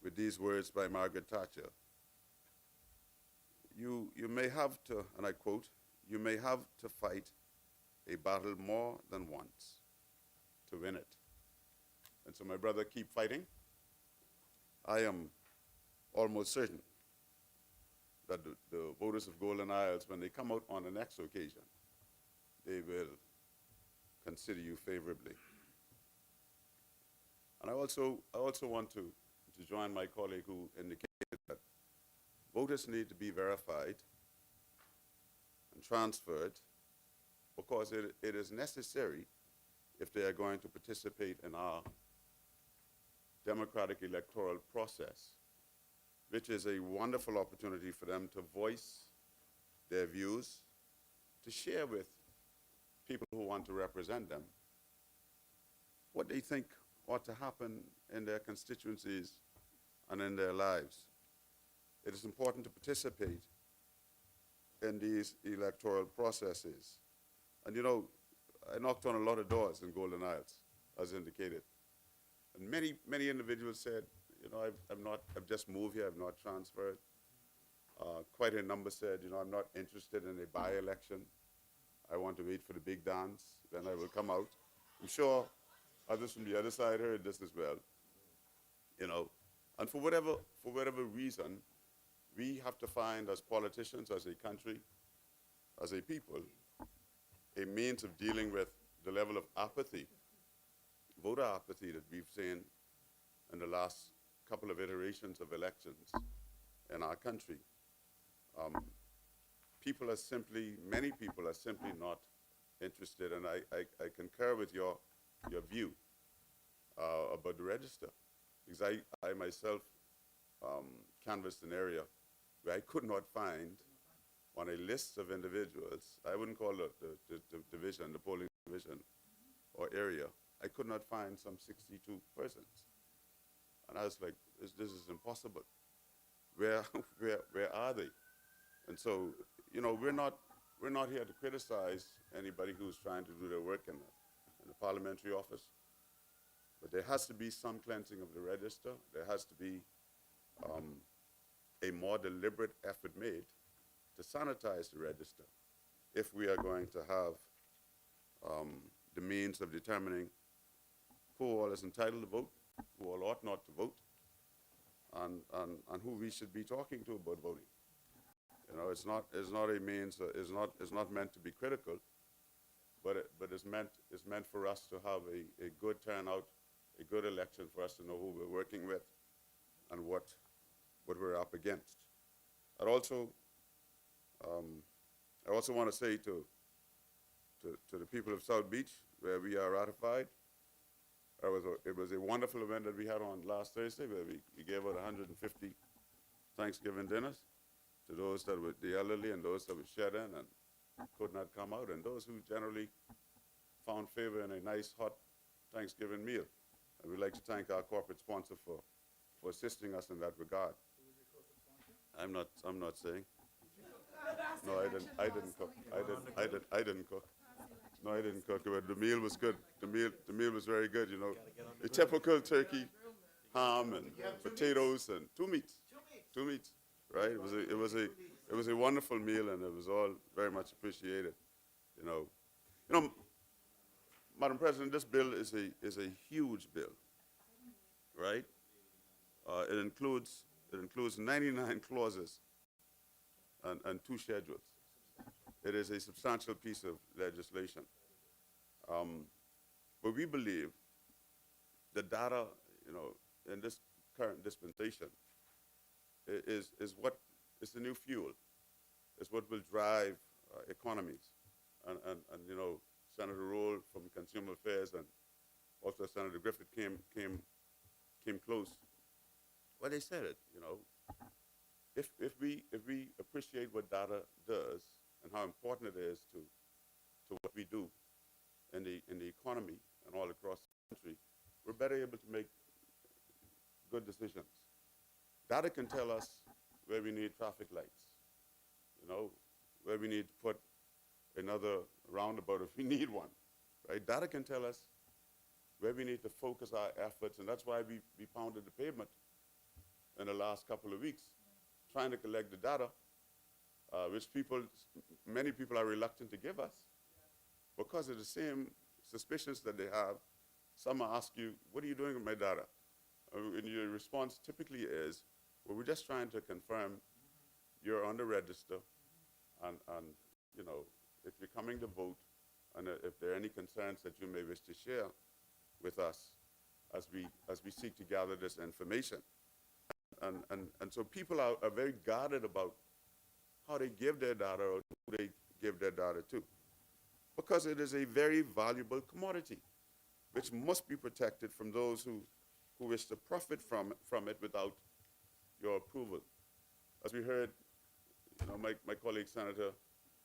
with these words by Margaret Thatcher, you may have to, and I quote, "You may have to fight a battle more than once to win it." And so, my brother, keep fighting. I am almost certain that the voters of Golden Isles, when they come out on the next occasion, they will consider you favorably. And I also want to join my colleague who indicated that voters need to be verified and transferred because it is necessary if they are going to participate in our democratic electoral process, which is a wonderful opportunity for them to voice their views, to share with people who want to represent them what they think ought to happen in their constituencies and in their lives. It is important to participate in these electoral processes. And you know, I knocked on a lot of doors in Golden Isles, as indicated. And many individuals said, you know, I've just moved here, I've not transferred. Quite a number said, you know, I'm not interested in a by-election. I want to wait for the big dance, then I will come out. I'm sure others from the other side heard this as well, you know. And for whatever reason, we have to find as politicians, as a country, as a people, a means of dealing with the level of apathy, voter apathy that we've seen in the last couple of iterations of elections in our country. Many people are simply not interested, and I concur with your view about the register, because I myself canvassed an area where I could not find on a list of individuals, I wouldn't call it the division, the polling division or area, I could not find some 62 persons. And I was like, this is impossible. Where are they? And so, you know, we're not here to criticize anybody who's trying to do their work in the parliamentary office, but there has to be some cleansing of the register. There has to be a more deliberate effort made to sanitize the register if we are going to have the means of determining who all is entitled to vote, who all ought not to vote, and who we should be talking to about voting. You know, it's not a means, it's not meant to be critical, but it's meant for us to have a good turnout, a good election, for us to know who we're working with and what we're up against. I also want to say to the people of South Beach, where we are ratified, it was a wonderful event that we had on last Thursday, where we gave out 150 Thanksgiving dinners to those that were the elderly and those that were shed in and could not come out, and those who generally found favor in a nice hot Thanksgiving meal. And we'd like to thank our corporate sponsor for assisting us in that regard. I'm not saying. No, I didn't cook. I didn't cook. No, I didn't cook. But the meal was good. The meal was very good, you know. A typical turkey, ham and potatoes and two meats. Right? It was a wonderful meal, and it was all very much appreciated. You know, Madam President, this bill is a huge bill, right? It includes 99 clauses and 2 schedules. It is a substantial piece of legislation. But we believe the data, in this current dispensation is what is the new fuel. It's what will drive economies. And Senator Roll from Consumer Affairs and also Senator Griffith came close. Well, they said it, If we appreciate what data does and how important it is to what we do in the economy and all across the country, we're better able to make good decisions. Data can tell us where we need traffic lights, where we need to put another roundabout if we need one, right? Data can tell us where we need to focus our efforts, and that's why we pounded the pavement in the last couple of weeks, trying to collect the data, which many people are reluctant to give us because of the same suspicions that they have. Some ask you, what are you doing with my data? And your response typically is, well, we're just trying to confirm you're on the register, and if you're coming to vote, and if there are any concerns that you may wish to share with us as we seek to gather this information. And so people are very guarded about how they give their data or who they give their data to, because it is a very valuable commodity, which must be protected from those who wish to profit from it without your approval. As we heard, my colleague Senator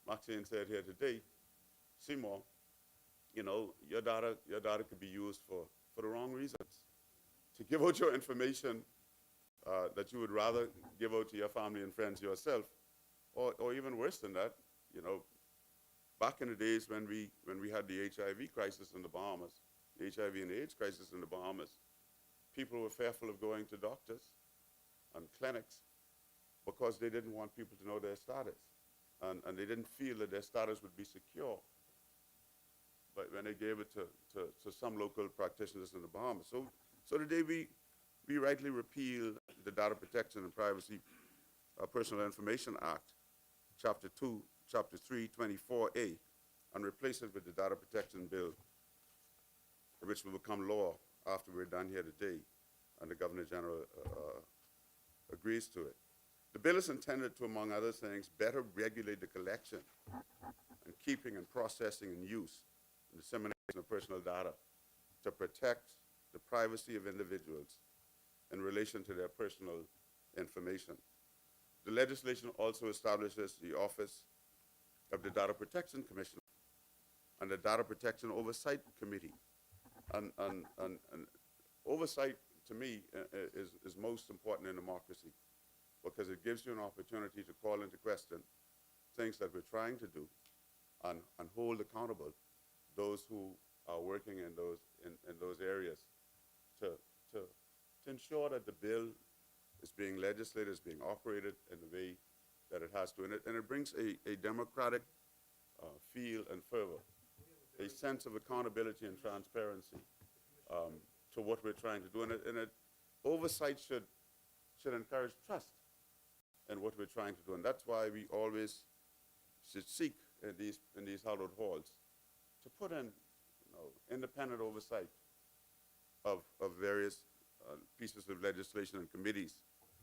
Maxine said here today, Seymour, your data could be used for the wrong reasons. To give out your information that you would rather give out to your family and friends yourself, or even worse than that, back in the days when we had the HIV crisis in the Bahamas, the HIV and AIDS crisis in the Bahamas, people were fearful of going to doctors and clinics because they didn't want people to know their status. And they didn't feel that their status would be secure. But when they gave it to some local practitioners in the Bahamas. So today we rightly repeal the Data Protection and Privacy Personal Information Act, Chapter 2, Chapter 3, 24A, and replace it with the Data Protection Bill, which will become law after we're done here today, and the Governor General agrees to it. The bill is intended to, among other things, better regulate the collection and keeping and processing and use and dissemination of personal data to protect the privacy of individuals in relation to their personal information. The legislation also establishes the Office of the Data Protection Commissioner and the Data Protection Oversight Committee. And oversight, to me, is most important in democracy, because it gives you an opportunity to call into question things that we're trying to do and hold accountable those who are working in those areas to ensure that the bill is being legislated, is being operated in the way that it has to. And it brings a democratic feel and fervor, a sense of accountability and transparency to what we're trying to do. And oversight should encourage trust in what we're trying to do. And that's why we always should seek in these hallowed halls to put in independent oversight of various pieces of legislation and committees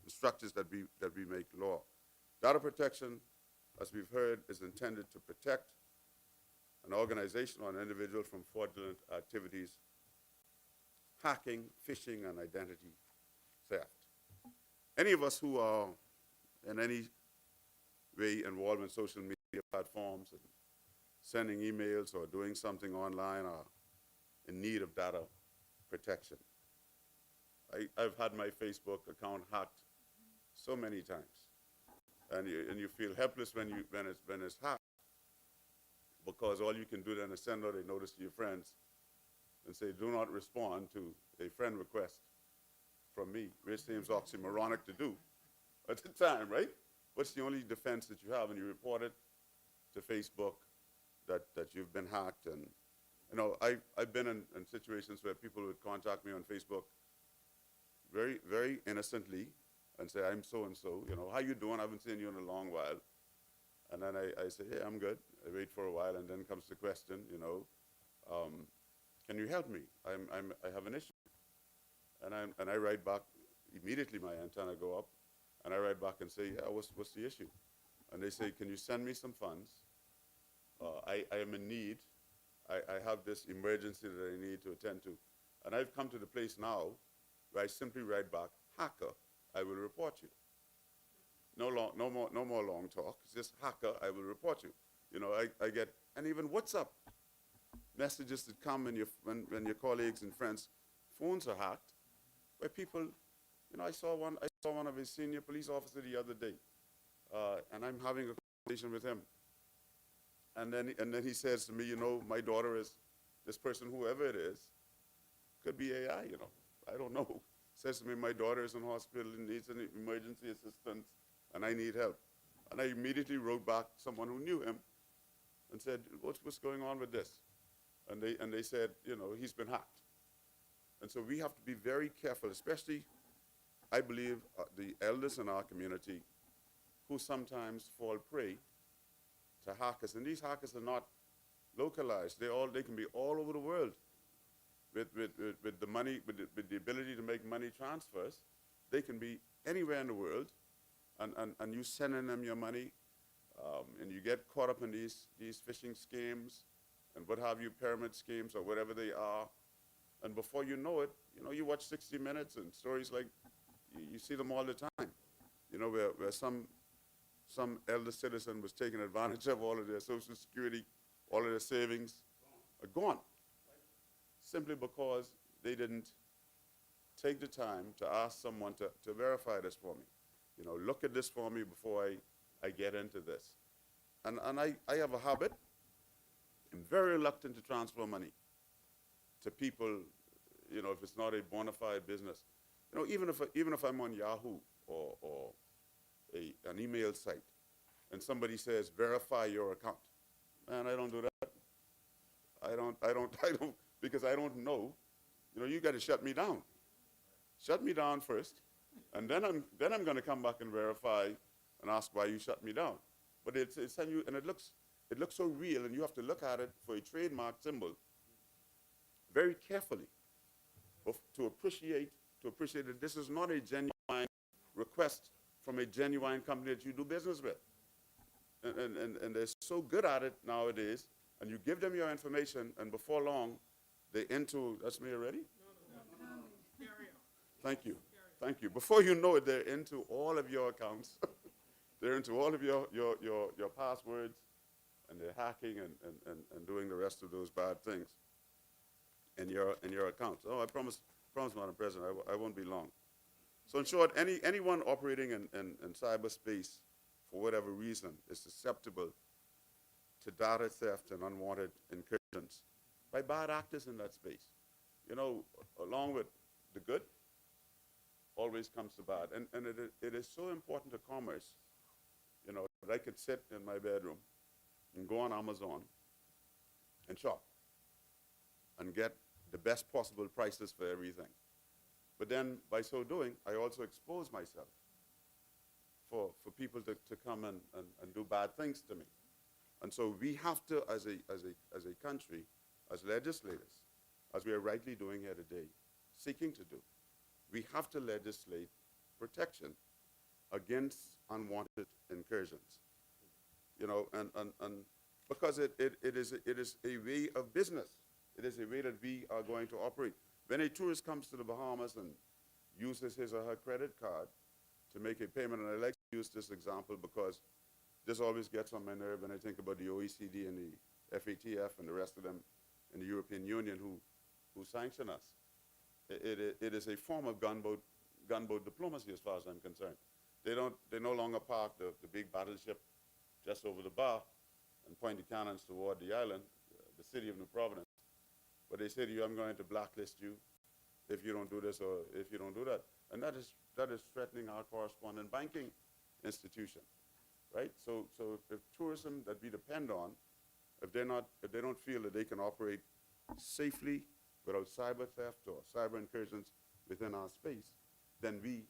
and structures that we make law. Data protection, as we've heard, is intended to protect an organization or an individual from fraudulent activities, hacking, phishing, and identity theft. Any of us who are in any way involved in social media platforms and sending emails or doing something online are in need of data protection. I've had my Facebook account hacked so many times, and you feel helpless when it's hacked, because all you can do then is send out a notice to your friends and say, do not respond to a friend request from me, which seems oxymoronic to do at the time, right? What's the only defense that you have? And you report it to Facebook that you've been hacked. And I've been in situations where people would contact me on Facebook very, very innocently and say, I'm so-and-so, how you doing? I haven't seen you in a long while. And then I say, hey, I'm good. I wait for a while, and then comes the question, can you help me? I have an issue. And I write back, immediately my antenna go up, and I write back and say, yeah, what's the issue? And they say, can you send me some funds? I am in need. I have this emergency that I need to attend to. And I've come to the place now where I simply write back, hacker, I will report you. No more long talk. It's just hacker, I will report you. I get, and even WhatsApp messages that come when your colleagues and friends' phones are hacked, where people, I saw one of his senior police officers the other day, and I'm having a conversation with him. And then he says to me, my daughter is, this person, whoever it is, could be AI, I don't know. Says to me, my daughter is in hospital and needs an emergency assistance, and I need help. And I immediately wrote back someone who knew him and said, what's going on with this? And they said, he's been hacked. And so we have to be very careful, especially, I believe, the elders in our community who sometimes fall prey to hackers. And these hackers are not localized. They can be all over the world with the money, with the ability to make money transfers. They can be anywhere in the world, and you sending them your money, and you get caught up in these phishing schemes and what have you, pyramid schemes or whatever they are. And before you know it, you watch 60 Minutes and stories like, you see them all the time, where some elder citizen was taking advantage of all of their Social Security, all of their savings are gone, simply because they didn't take the time to ask someone to verify this for me. Look at this for me before I get into this. And I have a habit. I'm very reluctant to transfer money to people, if it's not a bona fide business. Even if I'm on Yahoo or an email site, and somebody says, verify your account. Man, I don't do that. I don't, because I don't know. You got to shut me down. Shut me down first, and then I'm going to come back and verify and ask why you shut me down. But it's you, and it looks so real, and you have to look at it for a trademark symbol very carefully to appreciate that this is not a genuine request from a genuine company that you do business with. And they're so good at it nowadays, and you give them your information, and before long, they're into, that's me already? No. Thank you. Thank you. Before you know it, they're into all of your accounts. They're into all of your passwords, and they're hacking and doing the rest of those bad things in your accounts. Oh, I promise, Madam President, I won't be long. So in short, anyone operating in cyberspace, for whatever reason, is susceptible to data theft and unwanted incursions by bad actors in that space. Along with the good, always comes the bad. And it is so important to commerce, that I could sit in my bedroom and go on Amazon and shop and get the best possible prices for everything. But then, by so doing, I also expose myself for people to come and do bad things to me. And so we have to, as a country, as legislators, as we are rightly doing here today, seeking to do, we have to legislate protection against unwanted incursions. And because it is a way of business. It is a way that we are going to operate. When a tourist comes to the Bahamas and uses his or her credit card to make a payment, and I like to use this example because this always gets on my nerve when I think about the OECD and the FATF and the rest of them in the European Union who sanction us. It is a form of gunboat diplomacy as far as I'm concerned. They no longer park the big battleship just over the bar and point the cannons toward the island, the city of New Providence. But they say to you, I'm going to blacklist you if you don't do this or if you don't do that. And that is threatening our correspondent banking institution, right? So if tourism that we depend on, if they don't feel that they can operate safely without cyber theft or cyber incursions within our space, then we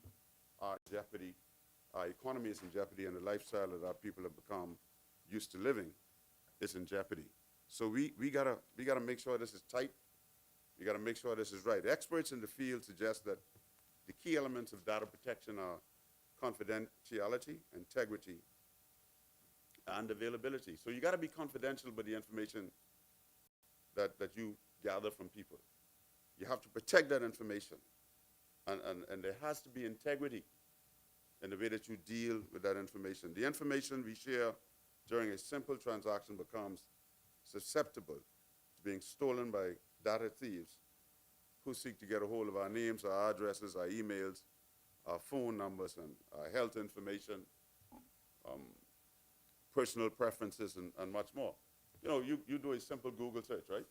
are in jeopardy, our economy is in jeopardy, and the lifestyle that our people have become used to living is in jeopardy. So we gotta make sure this is tight. We gotta make sure this is right. Experts in the field suggest that the key elements of data protection are confidentiality, integrity, and availability. So you gotta be confidential with the information that you gather from people. You have to protect that information. And there has to be integrity in the way that you deal with that information. The information we share during a simple transaction becomes susceptible to being stolen by data thieves who seek to get a hold of our names, our addresses, our emails, our phone numbers, and our health information, personal preferences, and much more. You know, you do a simple Google search, right?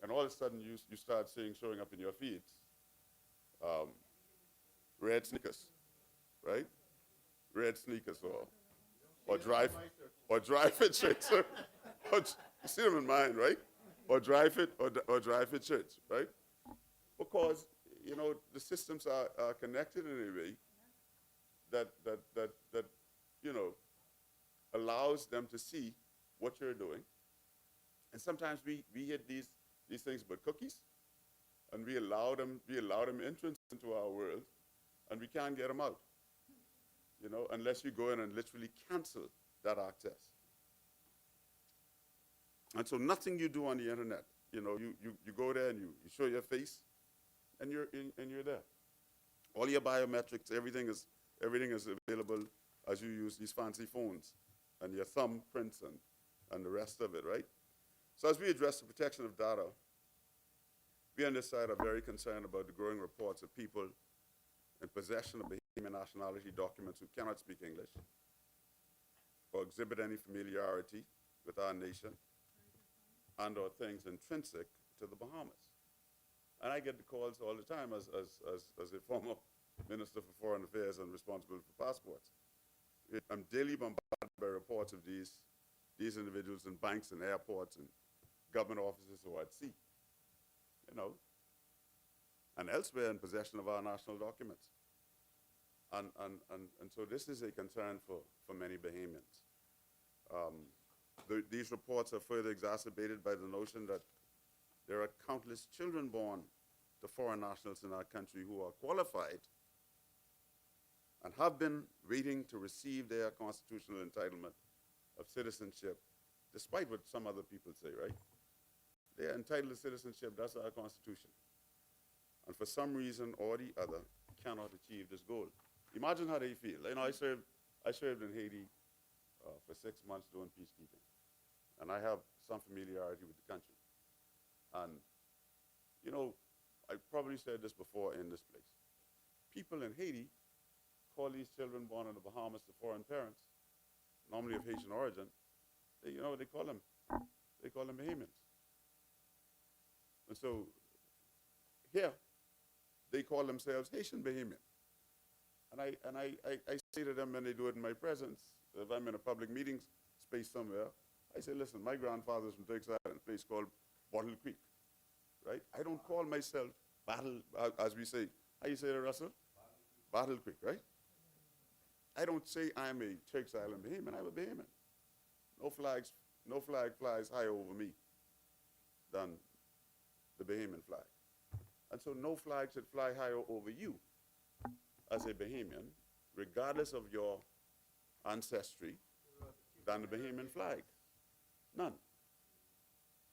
And all of a sudden you start seeing showing up in your feeds red sneakers, right? Red sneakers or dry fit shirts. You see them in mine, right? Or dry fit shirts, right? Because, you know, the systems are connected in a way that you know, allows them to see what you're doing. And sometimes we hit these things with cookies, and we allow them entrance into our world, and we can't get them out, you know, unless you go in and literally cancel that access. And so nothing you do on the internet, you know, you go there and you show your face, and you're there. All your biometrics, everything is available as you use these fancy phones, and your thumbprints and the rest of it, right? So as we address the protection of data, we on this side are very concerned about the growing reports of people in possession of Bahamian nationality documents who cannot speak English or exhibit any familiarity with our nation and or things intrinsic to the Bahamas. And I get the calls all the time as a former Minister for Foreign Affairs and responsible for passports. I'm daily bombarded by reports of these individuals in banks and airports and government offices who are at sea, you know, and elsewhere in possession of our national documents. And so this is a concern for many Bahamians. These reports are further exacerbated by the notion that there are countless children born to foreign nationals in our country who are qualified and have been waiting to receive their constitutional entitlement of citizenship, despite what some other people say, right? They are entitled to citizenship, that's our Constitution. And for some reason or the other, cannot achieve this goal. Imagine how they feel. You know, I served in Haiti for 6 months doing peacekeeping. And I have some familiarity with the country. And, you know, I probably said this before in this place. People in Haiti call these children born in the Bahamas to foreign parents, normally of Haitian origin. You know what they call them? They call them Bahamians. And so here, they call themselves Haitian Bahamian. And I say to them when they do it in my presence, if I'm in a public meeting space somewhere, I say, listen, my grandfather's from Turks Island, a place called Bottle Creek, right? I don't call myself Battle, as we say. How you say that, Russell? Battle Creek, right? I don't say I'm a Turks Island Bahamian, I'm a Bahamian. No flag flies higher over me than the Bahamian flag. And so no flag should fly higher over you as a Bahamian, regardless of your ancestry, than the Bahamian flag. None.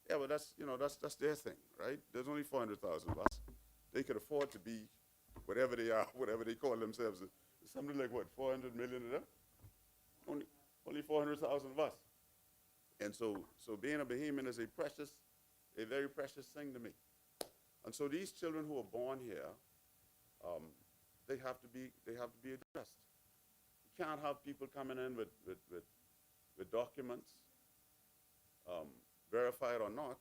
Yeah, but that's, you know, that's their thing, right? There's only 400,000 of us. They could afford to be whatever they are, whatever they call themselves. Something like, what, 400 million of them? Only 400,000 of us. And so being a Bahamian is a very precious thing to me. And so these children who are born here, they have to be addressed. You can't have people coming in with documents, verified or not,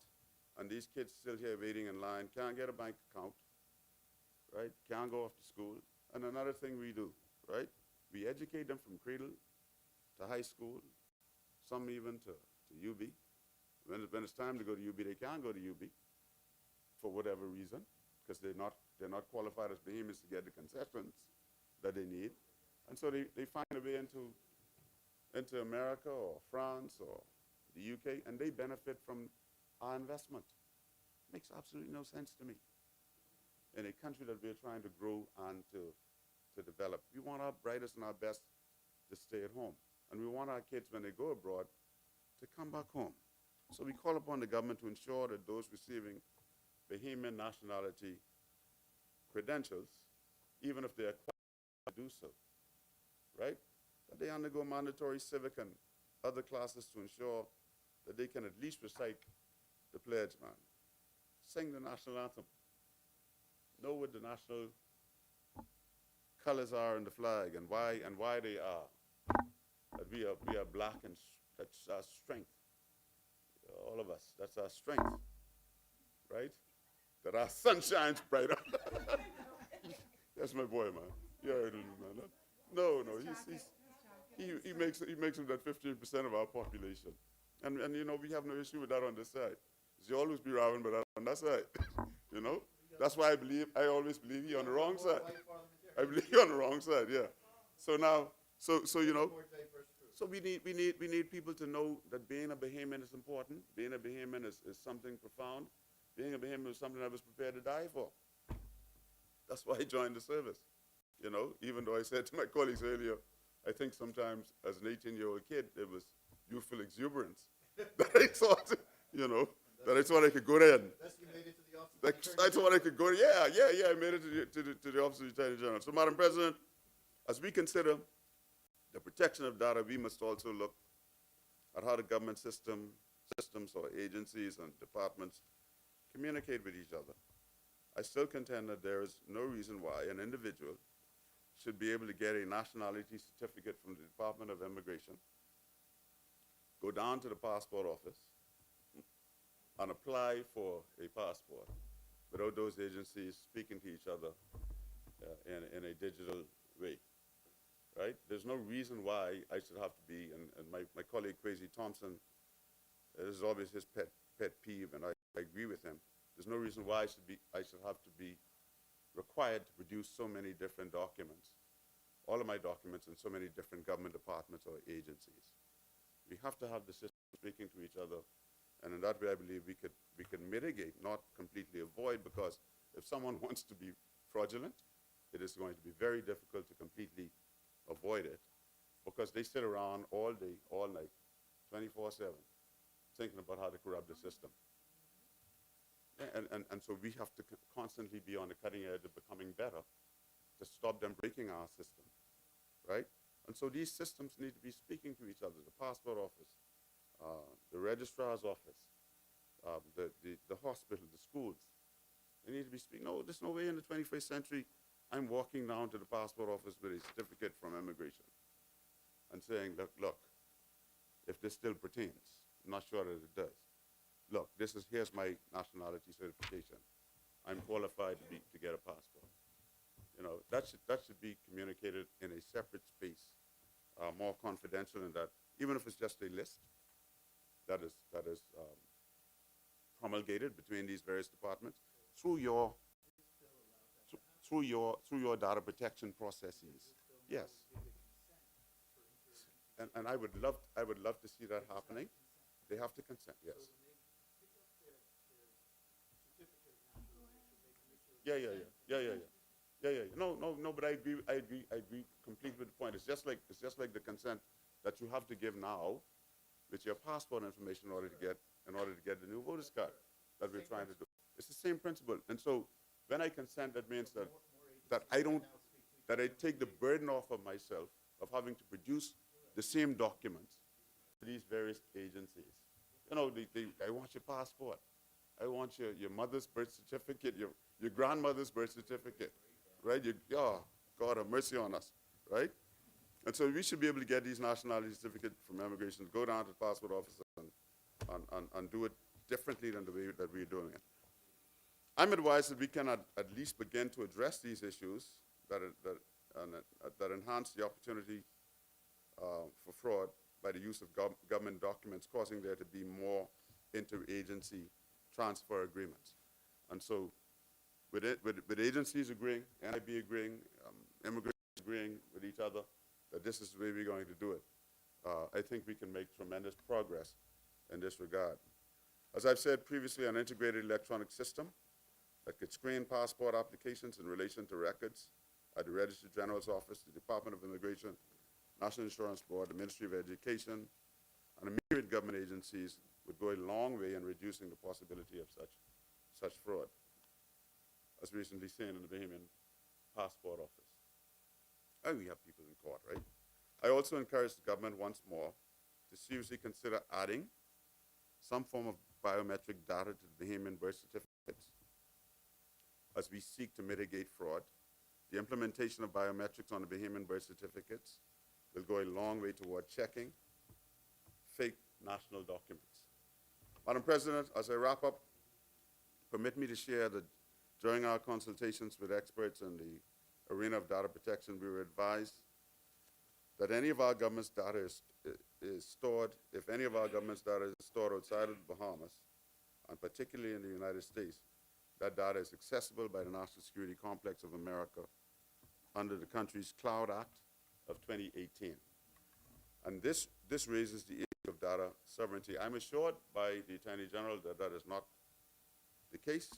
and these kids still here waiting in line, can't get a bank account, right? Can't go off to school. And another thing we do, right? We educate them from cradle to high school, some even to UB. When it's time to go to UB, they can't go to UB for whatever reason, because they're not qualified as Bahamians to get the concessions that they need. And so they find a way into into America or France or the UK, and they benefit from our investment. Makes absolutely no sense to me. In a country that we're trying to grow and to develop, we want our brightest and our best to stay at home. And we want our kids, when they go abroad, to come back home. So we call upon the government to ensure that those receiving Bahamian nationality credentials, even if they are qualified to do so, right? That they undergo mandatory civic and other classes to ensure that they can at least recite the pledge, man. Sing the national anthem. Know what the national colors are in the flag and why they are. That we are black, and that's our strength. All of us, that's our strength, right? That our sun shines brighter. That's my boy, man. Yeah, man. No, he makes him that 15% of our population, and you know, we have no issue with that on this side. You always be robbing, but on that side, you know. That's why I always believe he on the wrong side. I believe he on the wrong side, yeah. So now, so you know, so we need people to know that being a Bahamian is important. Being a Bahamian is something profound. Being a Bahamian is something I was prepared to die for. That's why I joined the service. You know, even though I said to my colleagues earlier, I think sometimes as an 18-year-old kid, it was youthful exuberance that I thought, you know, that I thought I could go there. And I thought I could go, yeah, I made it to the Office of the Attorney General. So, Madam President, as we consider the protection of data, we must also look at how the government systems or agencies and departments communicate with each other. I still contend that there is no reason why an individual should be able to get a nationality certificate from the Department of Immigration, go down to the passport office, and apply for a passport without those agencies speaking to each other in a digital way, right? There's no reason why I should have to be, and my colleague Kwesi Thompson, this is always his pet peeve, and I agree with him. There's no reason why I should have to be required to produce so many different documents, all of my documents in so many different government departments or agencies. We have to have the system speaking to each other, and in that way I believe we could mitigate, not completely avoid, because if someone wants to be fraudulent, it is going to be very difficult to completely avoid it, because they sit around all day, all night, 24/7, thinking about how to corrupt the system. And so we have to constantly be on the cutting edge of becoming better to stop them breaking our system, right? And so these systems need to be speaking to each other, the passport office, the registrar's office, the hospital, the schools. They need to be speaking. No, there's no way in the 21st century I'm walking down to the passport office with a certificate from immigration and saying, look, if this still pertains, I'm not sure that it does. Look, here's my nationality certification. I'm qualified to get a passport. You know, that should be communicated in a separate space, more confidential in that, even if it's just a list that is promulgated between these various departments through your data protection processes. Yes. And I would love to see that happening. They have to consent. Yes. Yeah. No, but I agree completely with the point. It's just like the consent that you have to give now with your passport information in order to get the new voter's card that we're trying to do. It's the same principle. And so when I consent, that means that I take the burden off of myself of having to produce the same documents to these various agencies. You know, I want your passport. I want your mother's birth certificate, your grandmother's birth certificate, right? Oh, God have mercy on us, right? And so we should be able to get these nationality certificates from immigration, go down to the passport office and do it differently than the way that we're doing it. I'm advised that we can at least begin to address these issues that enhance the opportunity for fraud by the use of government documents, causing there to be more interagency transfer agreements. And so with agencies agreeing, NIB agreeing, immigration agreeing with each other, that this is the way we're going to do it. I think we can make tremendous progress in this regard. As I've said previously, an integrated electronic system that could screen passport applications in relation to records at the Registrar General's Office, the Department of Immigration, National Insurance Board, the Ministry of Education, and a myriad government agencies would go a long way in reducing the possibility of such fraud, as recently seen in the Bahamian passport office. And we have people in court, right? I also encourage the government once more to seriously consider adding some form of biometric data to the Bahamian birth certificates as we seek to mitigate fraud. The implementation of biometrics on the Bahamian birth certificates will go a long way toward checking fake national documents. Madam President, as I wrap up, permit me to share that during our consultations with experts in the arena of data protection, we were advised that any of our government's data is stored, if any of our government's data is stored outside of the Bahamas, and particularly in the United States, that data is accessible by the National Security Complex of America under the country's Cloud Act of 2018. And this raises the issue of data sovereignty. I'm assured by the Attorney General that that is not the case,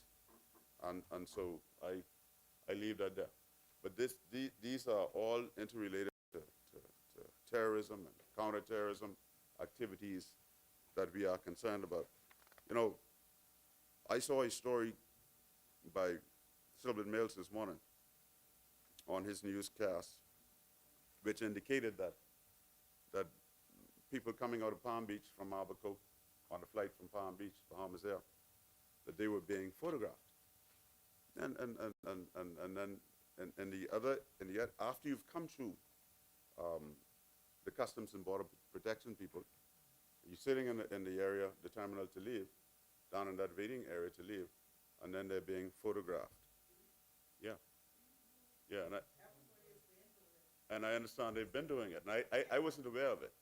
and so I leave that there. But these are all interrelated to terrorism and counterterrorism activities that we are concerned about. You know, I saw a story by Sylvan Mills this morning on his newscast, which indicated that people coming out of Palm Beach from Abaco on a flight from Palm Beach, Bahamas Air, that they were being photographed. And yet after you've come through the Customs and Border Protection people, you're sitting in the area, the terminal to leave, down in that waiting area to leave, and then they're being photographed. Yeah. Yeah, and I understand they've been doing it, and I wasn't aware of it.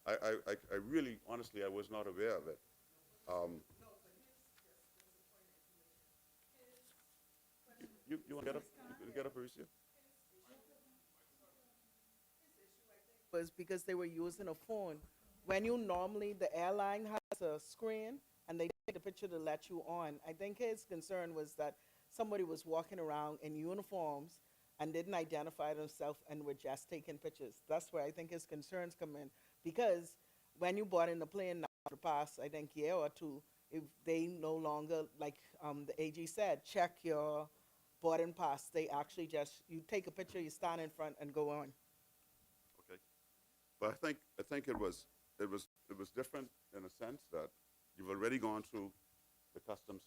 I really, honestly, I was not aware of it. You want to get up? You get up, Mauricio? Was because they were using a phone. When you normally, the airline has a screen and they take the picture to let you on. I think his concern was that somebody was walking around in uniforms and didn't identify themselves and were just taking pictures. That's where I think his concerns come in. Because when you board in the plane now, for the past, I think, year or two, if they no longer, like the AG said, check your boarding pass, they actually just, you take a picture, you stand in front and go on. Okay. But I think it was different in a sense that you've already gone through the customs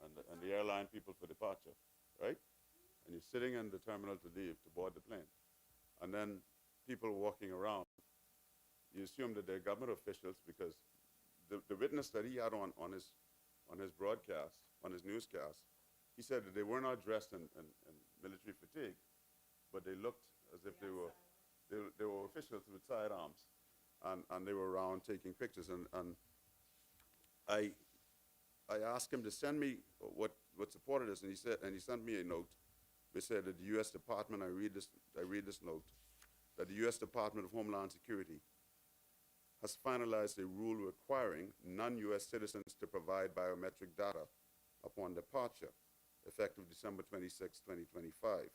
and the airline people for departure, right? And you're sitting in the terminal to leave, to board the plane. And then people walking around, you assume that they're government officials because the witness that he had on his broadcast, on his newscast, he said that they were not dressed in military fatigue, but they looked as if they were officials with sidearms, and they were around taking pictures. And I asked him to send me what supported this, and he sent me a note which said that the U.S. Department, I read this note, that the U.S. Department of Homeland Security has finalized a rule requiring non-U.S. citizens to provide biometric data upon departure, effective December 26, 2025.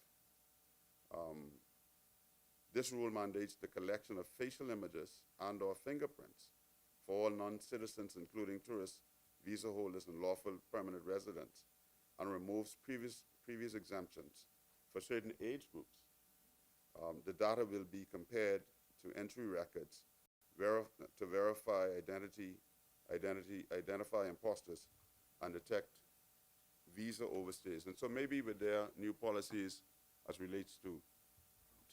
This rule mandates the collection of facial images and/or fingerprints for all non-citizens, including tourists, visa holders, and lawful permanent residents, and removes previous exemptions for certain age groups. The data will be compared to entry records to verify identify imposters, and detect visa overstays. And so maybe with their new policies as relates to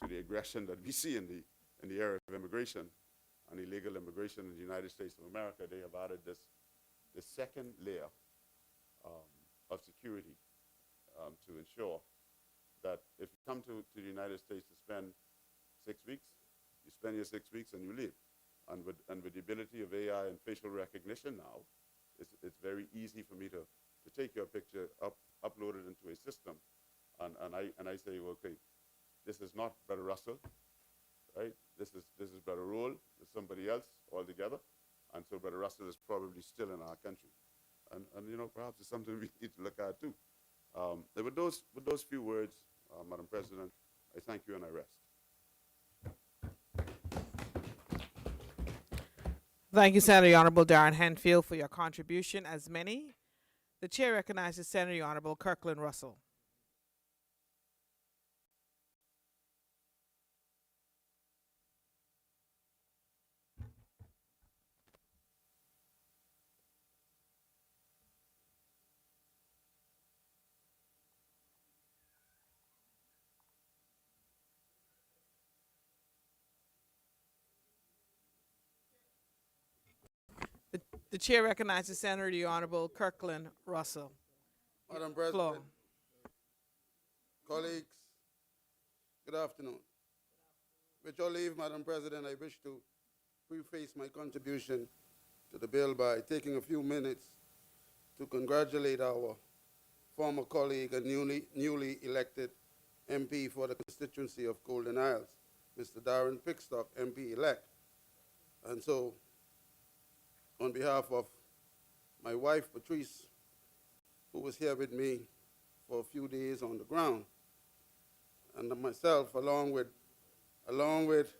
the aggression that we see in the area of immigration and illegal immigration in the United States of America, they have added this second layer of security to ensure that if you come to the United States to spend 6 weeks, you spend your 6 weeks and you leave. And with the ability of AI and facial recognition now, it's very easy for me to take your picture, upload it into a system, and I say, well, okay, this is not Brother Russell, right? This is Brother Roll, it's somebody else. criminal in our country. And you know, perhaps it's something we need to look at too. And with those few words, Madam President, I thank you and I rest. Thank you, Senator Honorable Darren Henfield, for your contribution. As many, the chair recognizes Senator Honorable Kirkland Russell. The chair recognizes Senator the Honorable Kirkland Russell. Madam Floor. President, colleagues, good afternoon. With your leave, Madam President, I wish to preface my contribution to the bill by taking a few minutes to congratulate our former colleague and newly elected MP for the constituency of Golden Isles, Mr. Darren Pickstock, MP-elect. And so, on behalf of my wife, Patrice, who was here with me for a few days on the ground, and myself, along with, along with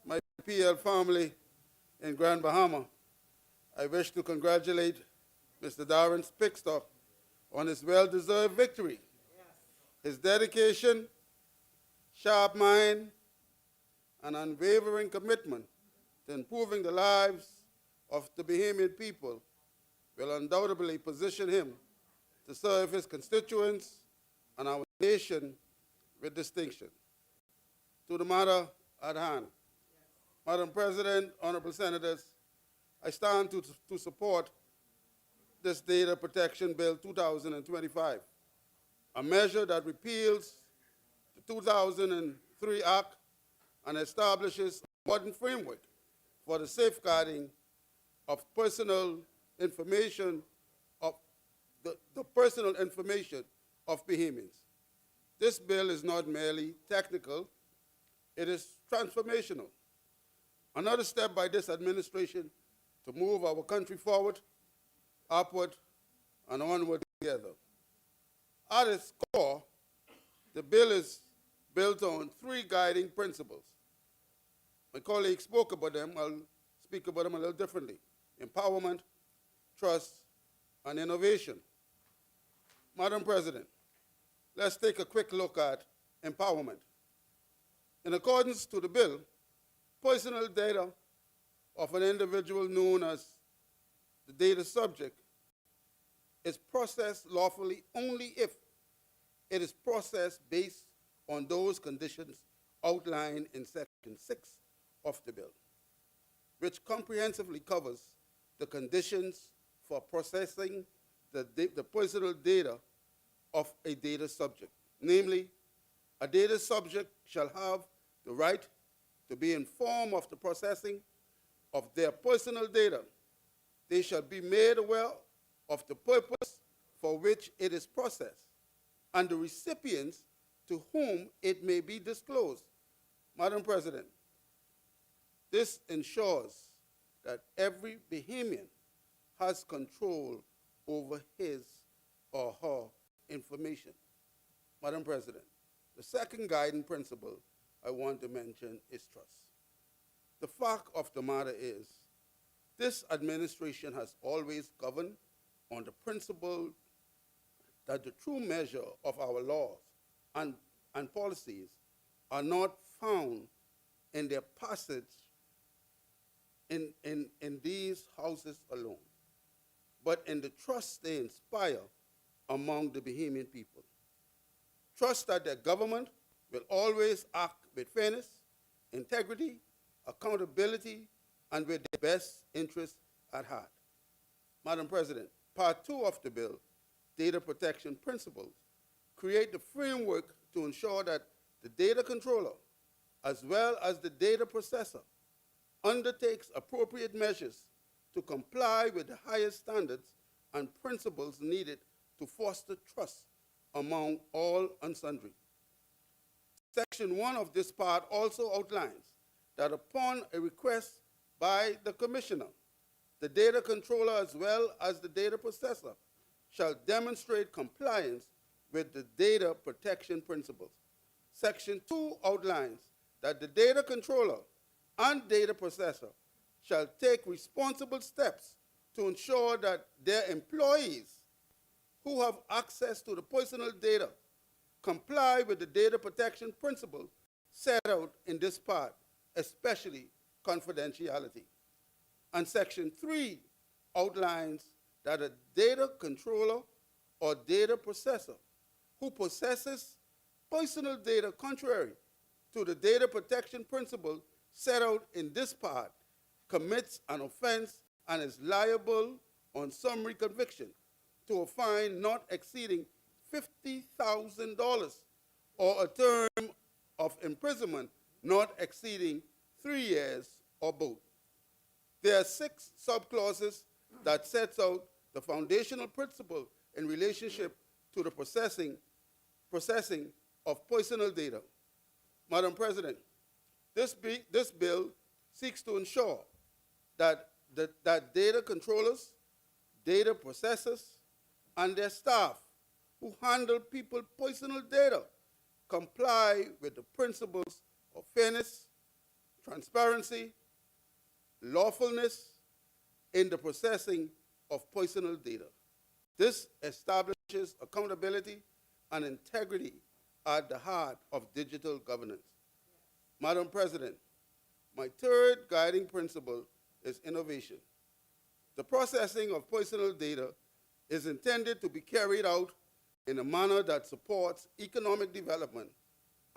my PL family in Grand Bahama, I wish to congratulate Mr. Darren Pickstock on his well-deserved victory. His dedication, sharp mind, and unwavering commitment to improving the lives of the Bahamian people will undoubtedly position him to serve his constituents and our nation with distinction. To the matter at hand. Madam President, honorable senators, I stand to support this Data Protection Bill 2025, a measure that repeals the 2003 Act and establishes a modern framework for the safeguarding of personal information of the personal information of Bahamians. This bill is not merely technical, it is transformational. Another step by this administration to move our country forward, upward, and onward together. At its core, the bill is built on three guiding principles. My colleague spoke about them. I'll speak about them a little differently. Empowerment, trust, and innovation. Madam President, let's take a quick look at empowerment. In accordance to the bill, personal data of an individual known as the data subject is processed lawfully only if it is processed based on those conditions outlined in Section 6 of the bill, which comprehensively covers the conditions for processing the personal data of a data subject. Namely, a data subject shall have the right to be informed of the processing of their personal data. They shall be made aware of the purpose for which it is processed and the recipients to whom it may be disclosed. Madam President, this ensures that every Bahamian has control over his or her information. Madam President, the second guiding principle I want to mention is trust. The fact of the matter is, this administration has always governed on the principle that the true measure of our laws and policies are not found in their passage in these houses alone, but in the trust they inspire among the Bahamian people. Trust that their government will always act with fairness, integrity, accountability, and with their best interests at heart. Madam President, Part 2 of the bill, Data Protection Principles, create the framework to ensure that the data controller, as well as the data processor, undertakes appropriate measures to comply with the highest standards and principles needed to foster trust among all and sundry. Section 1 of this part also outlines that upon a request by the Commissioner, the data controller as well as the data processor shall demonstrate compliance with the data protection principles. Section 2 outlines that the data controller and data processor shall take responsible steps to ensure that their employees who have access to the personal data comply with the data protection principles set out in this part, especially confidentiality. And Section 3 outlines that a data controller or data processor who possesses personal data contrary to the data protection principle set out in this part commits an offense and is liable on summary conviction to a fine not exceeding $50,000 or a term of imprisonment not exceeding 3 years or both. There are 6 subclauses that sets out the foundational principle in relationship to the processing of personal data. Madam President, this bill seeks to ensure that data controllers, data processors, and their staff who handle people's personal data comply with the principles of fairness, transparency, lawfulness in the processing of personal data. This establishes accountability and integrity at the heart of digital governance. Madam President, my third guiding principle is innovation. The processing of personal data is intended to be carried out in a manner that supports economic development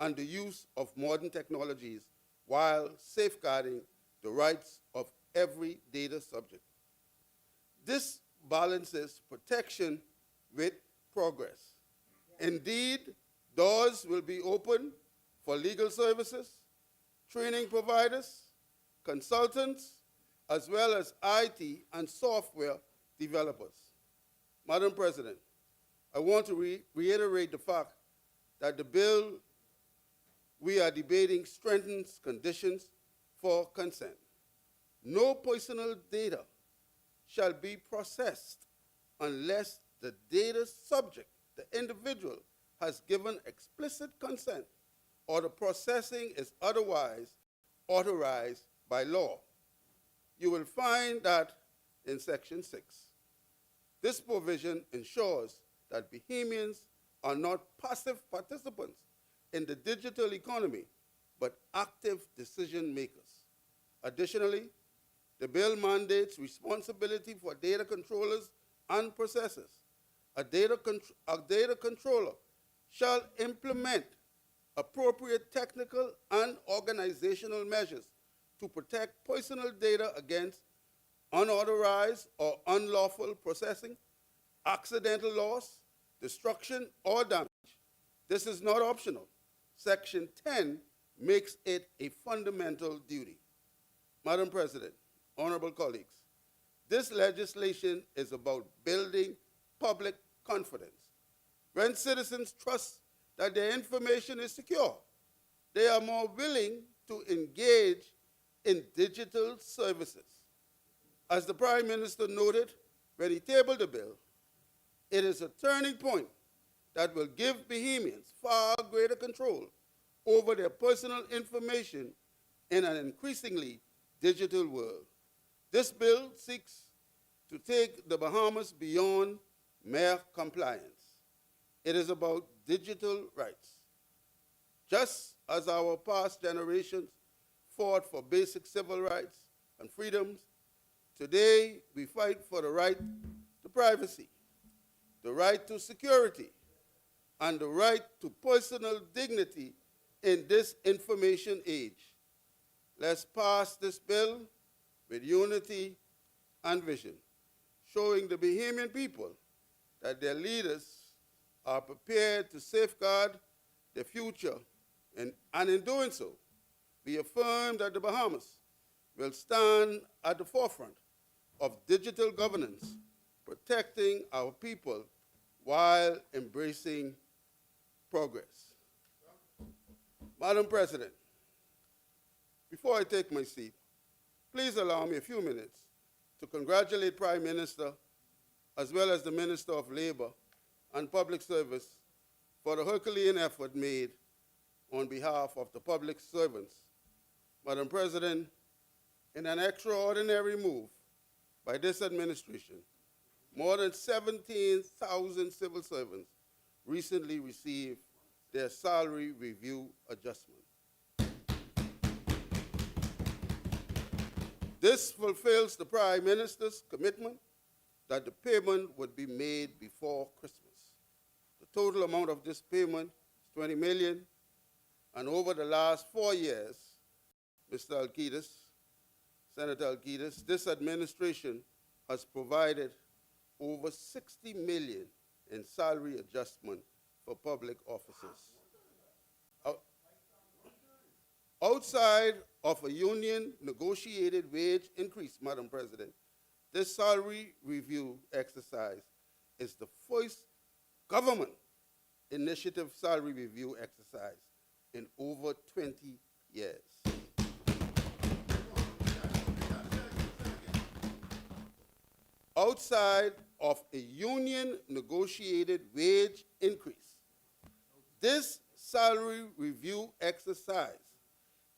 and the use of modern technologies while safeguarding the rights of every data subject. This balances protection with progress. Indeed, doors will be open for legal services, training providers, consultants, as well as IT and software developers. Madam President, I want to reiterate the fact that the bill we are debating strengthens conditions for consent. No personal data shall be processed unless the data subject, the individual, has given explicit consent or the processing is otherwise authorized by law. You will find that in Section 6. This provision ensures that Bahamians are not passive participants in the digital economy, but active decision makers. Additionally, the bill mandates responsibility for data controllers and processors. A data controller shall implement appropriate technical and organizational measures to protect personal data against unauthorized or unlawful processing, accidental loss, destruction, or damage. This is not optional. Section 10 makes it a fundamental duty. Madam President, honorable colleagues, this legislation is about building public confidence. When citizens trust that their information is secure, they are more willing to engage in digital services. As the Prime Minister noted when he tabled the bill, it is a turning point that will give Bahamians far greater control over their personal information in an increasingly digital world. This bill seeks to take the Bahamas beyond mere compliance. It is about digital rights. Just as our past generations fought for basic civil rights and freedoms, today we fight for the right to privacy, the right to security, and the right to personal dignity in this information age. Let's pass this bill with unity and vision, showing the Bahamian people that their leaders are prepared to safeguard their future, and in doing so, we affirm that the Bahamas will stand at the forefront of digital governance, protecting our people while embracing progress. Madam President, Before I take my seat, please allow me a few minutes to congratulate Prime Minister as well as the Minister of Labor and Public Service for the Herculean effort made on behalf of the public servants. Madam President, in an extraordinary move by this administration, more than 17,000 civil servants recently received their salary review adjustment. This fulfills the Prime Minister's commitment that the payment would be made before Christmas. The total amount of this payment is $20 million, and over the last 4 years, Mr. Alcides, Senator Alcides, this administration has provided over $60 million in salary adjustment for public officers. Outside of a union negotiated wage increase, Madam President, this salary review exercise is the first government initiative salary review exercise in over 20 years. Outside of a union negotiated wage increase, this salary review exercise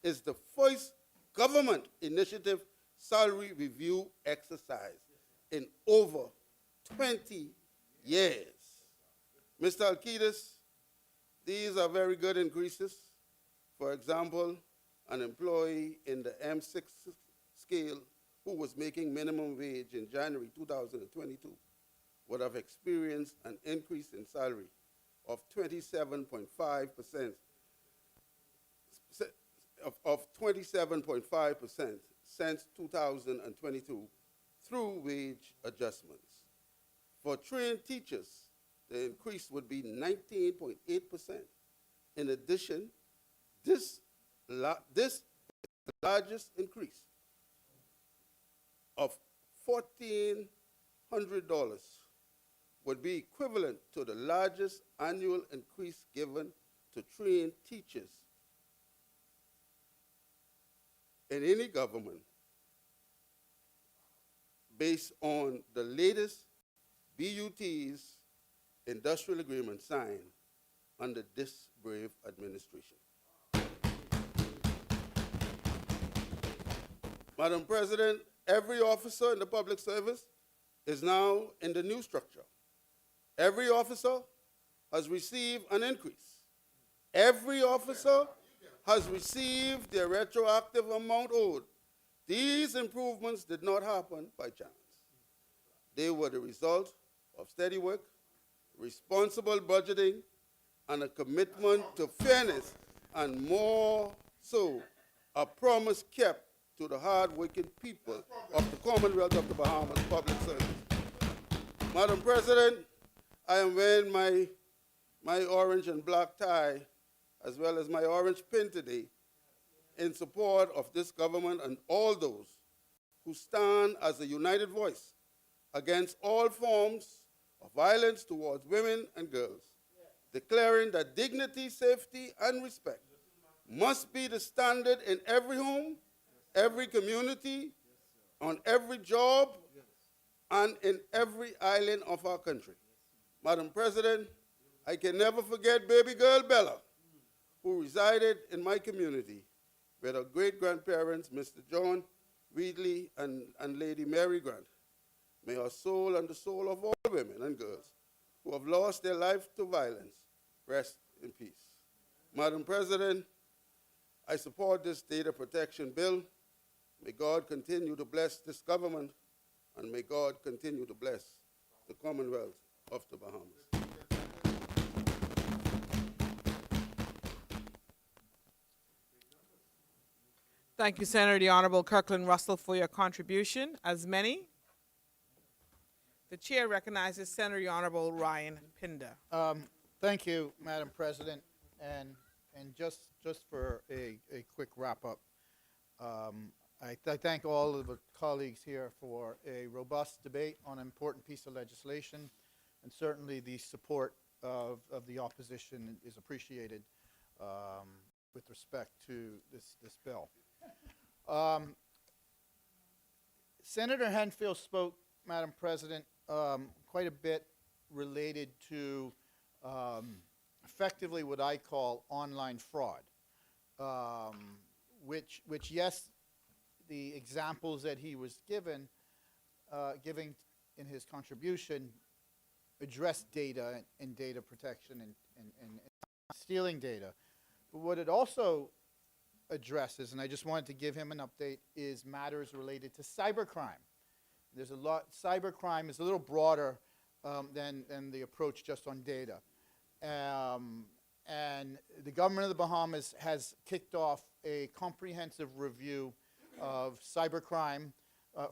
is the first government initiative salary review exercise in over 20 years. Mr. Alcides, these are very good increases. For example, an employee in the M6 scale who was making minimum wage in January 2022 would have experienced an increase in salary of 27.5%, of 27.5% since 2022 through wage adjustments. For trained teachers, the increase would be 19.8%. In addition, this is the largest increase of $1,400 would be equivalent to the largest annual increase given to trained teachers in any government based on the latest BUT's industrial agreement signed under this brave administration. Madam President, every officer in the public service is now in the new structure. Every officer has received an increase. Every officer has received their retroactive amount owed. These improvements did not happen by chance. They were the result of steady work, responsible budgeting, and a commitment to fairness, and more so, a promise kept to the hard-working people of the Commonwealth of the Bahamas Public Service. Madam President, I am wearing my orange and black tie as well as my orange pin today in support of this government and all those who stand as a united voice against all forms of violence towards women and girls, declaring that dignity, safety, and respect must be the standard in every home, every community, on every job, and in every island of our country. Madam President, I can never forget baby girl Bella, who resided in my community with her great-grandparents, Mr. John Wheatley and Lady Mary Grant. May her soul and the soul of all women and girls who have lost their life to violence rest in peace. Madam President, I support this data protection bill. May God continue to bless this government, and may God continue to bless the Commonwealth of the Bahamas. Thank you, Senator the Honorable Kirkland Russell, for your contribution. As many, the chair recognizes Senator the Honorable Ryan Pinder. Thank you, Madam President. And just for a quick wrap-up, I thank all of the colleagues here for a robust debate on an important piece of legislation, and certainly the support of the opposition is appreciated with respect to this bill. Senator Henfield spoke, Madam President, quite a bit related to effectively what I call online fraud, which yes, the examples that he was giving in his contribution address data and data protection and stealing data. But what it also addresses, and I just wanted to give him an update, is matters related to cybercrime. There's a lot, cybercrime is a little broader than the approach just on data. And the government of the Bahamas has kicked off a comprehensive review of cybercrime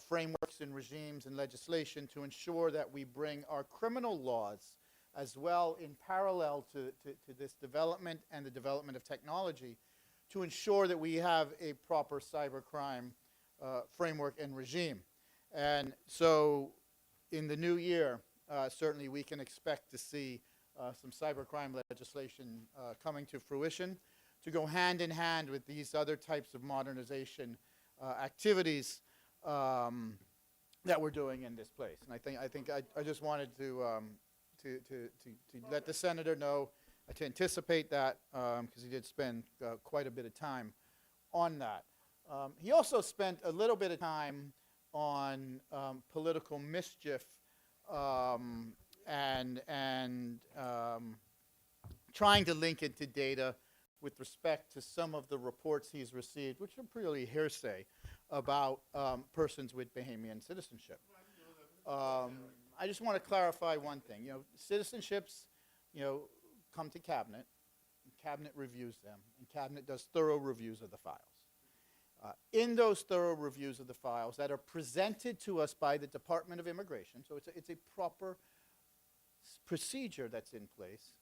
frameworks and regimes and legislation to ensure that we bring our criminal laws as well in parallel to this development and the development of technology to ensure that we have a proper cybercrime framework and regime. And so in the new year, certainly we can expect to see some cybercrime legislation coming to fruition to go hand in hand with these other types of modernization activities that we're doing in this place. And I just wanted to let the senator know, to anticipate that, because he did spend quite a bit of time on that. He also spent a little bit of time on political mischief and trying to link it to data with respect to some of the reports he's received, which are purely hearsay, about persons with Bahamian citizenship. I just want to clarify one thing. You know, citizenships, you know, come to cabinet, and cabinet reviews them, and cabinet does thorough reviews of the files. In those thorough reviews of the files that are presented to us by the Department of Immigration, so it's a proper procedure that's in place,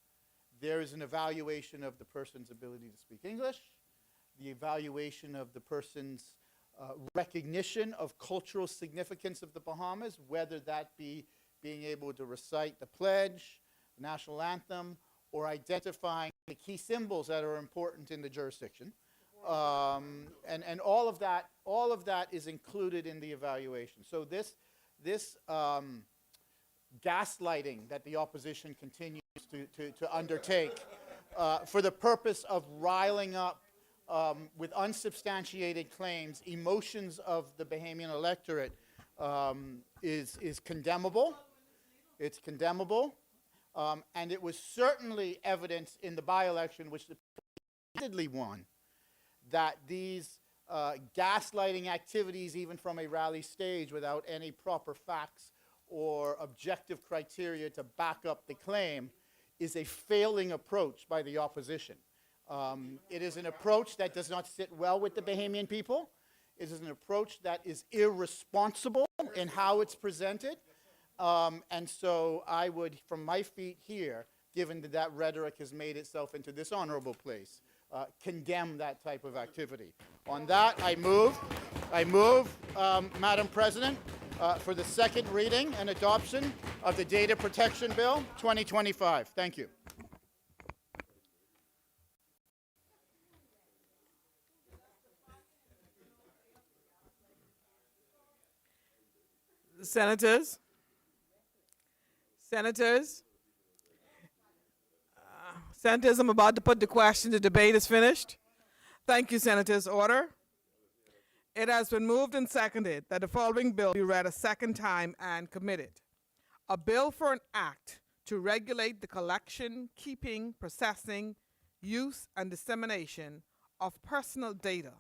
there is an evaluation of the person's ability to speak English, the evaluation of the person's recognition of cultural significance of the Bahamas, whether that be being able to recite the pledge, the national anthem, or identifying the key symbols that are important in the jurisdiction. And all of that is included in the evaluation. So this gaslighting that the opposition continues to undertake for the purpose of riling up with unsubstantiated claims emotions of the Bahamian electorate is condemnable. It's condemnable. And it was certainly evidence in the by-election, which the repeatedly won, that these gaslighting activities, even from a rally stage without any proper facts or objective criteria to back up the claim, is a failing approach by the opposition. It is an approach that does not sit well with the Bahamian people. It is an approach that is irresponsible in how it's presented. And so I would, from my feet here, given that that rhetoric has made itself into this honorable place, condemn that type of activity. On that, I move, Madam President, for the second reading and adoption of the Data Protection Bill 2025. Thank you. Senators, I'm about to put the question. The debate is finished. Thank you, Senators. Order. It has been moved and seconded that the following bill be read a second time and committed. A bill for an act to regulate the collection, keeping, processing, use, and dissemination of personal data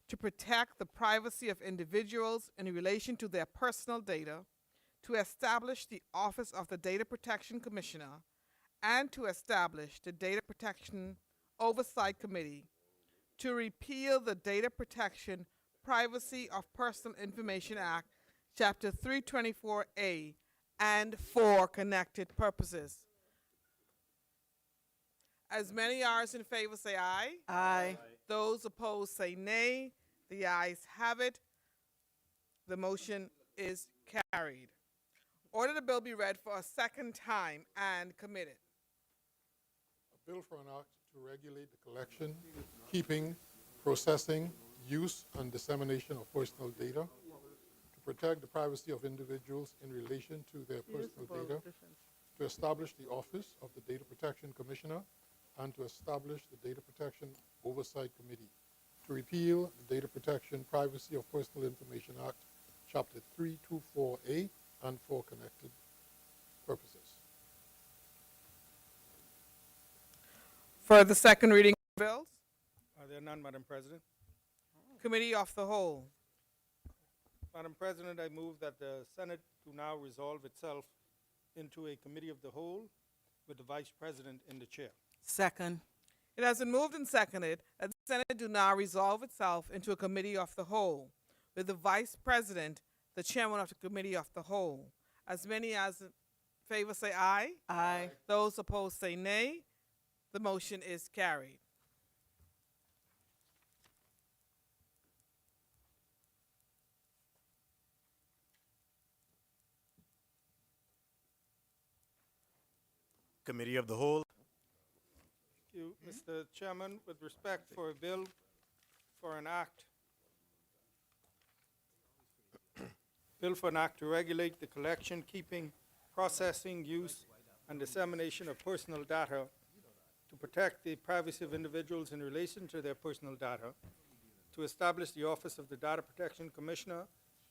to protect the privacy of individuals in relation to their personal data, to establish the Office of the Data Protection Commissioner, and to establish the Data Protection Oversight Committee, to repeal the Data Protection Privacy of Personal Information Act, Chapter 324A, and for connected purposes. As many ayes in favor say aye. Aye. Those opposed say nay. The ayes have it. The motion is carried. Order the bill be read for a second time and committed. A bill for an act to regulate the collection, keeping, processing, use and dissemination of personal data, to protect the privacy of individuals in relation to their personal data, to establish the Office of the Data Protection Commissioner, and to establish the Data Protection Oversight Committee, to repeal the Data Protection Privacy of Personal Information Act, Chapter 324A, and for connected purposes. For the second reading of bills, Are there none, Madam President? Committee of the Whole. Madam President, I move that the Senate do now resolve itself into a committee of the whole with the Vice President in the chair. Second. It has been moved and seconded that the Senate do now resolve itself into a Committee of the Whole, with the Vice President, the Chairman of the Committee of the Whole. As many as in favor say aye. Aye. Those opposed say nay. The motion is carried. Committee of the Whole. Thank you, Mr. Chairman. With respect for a bill for an act, to regulate the collection, keeping, processing, use, and dissemination of personal data to protect the privacy of individuals in relation to their personal data, to establish the Office of the Data Protection Commissioner,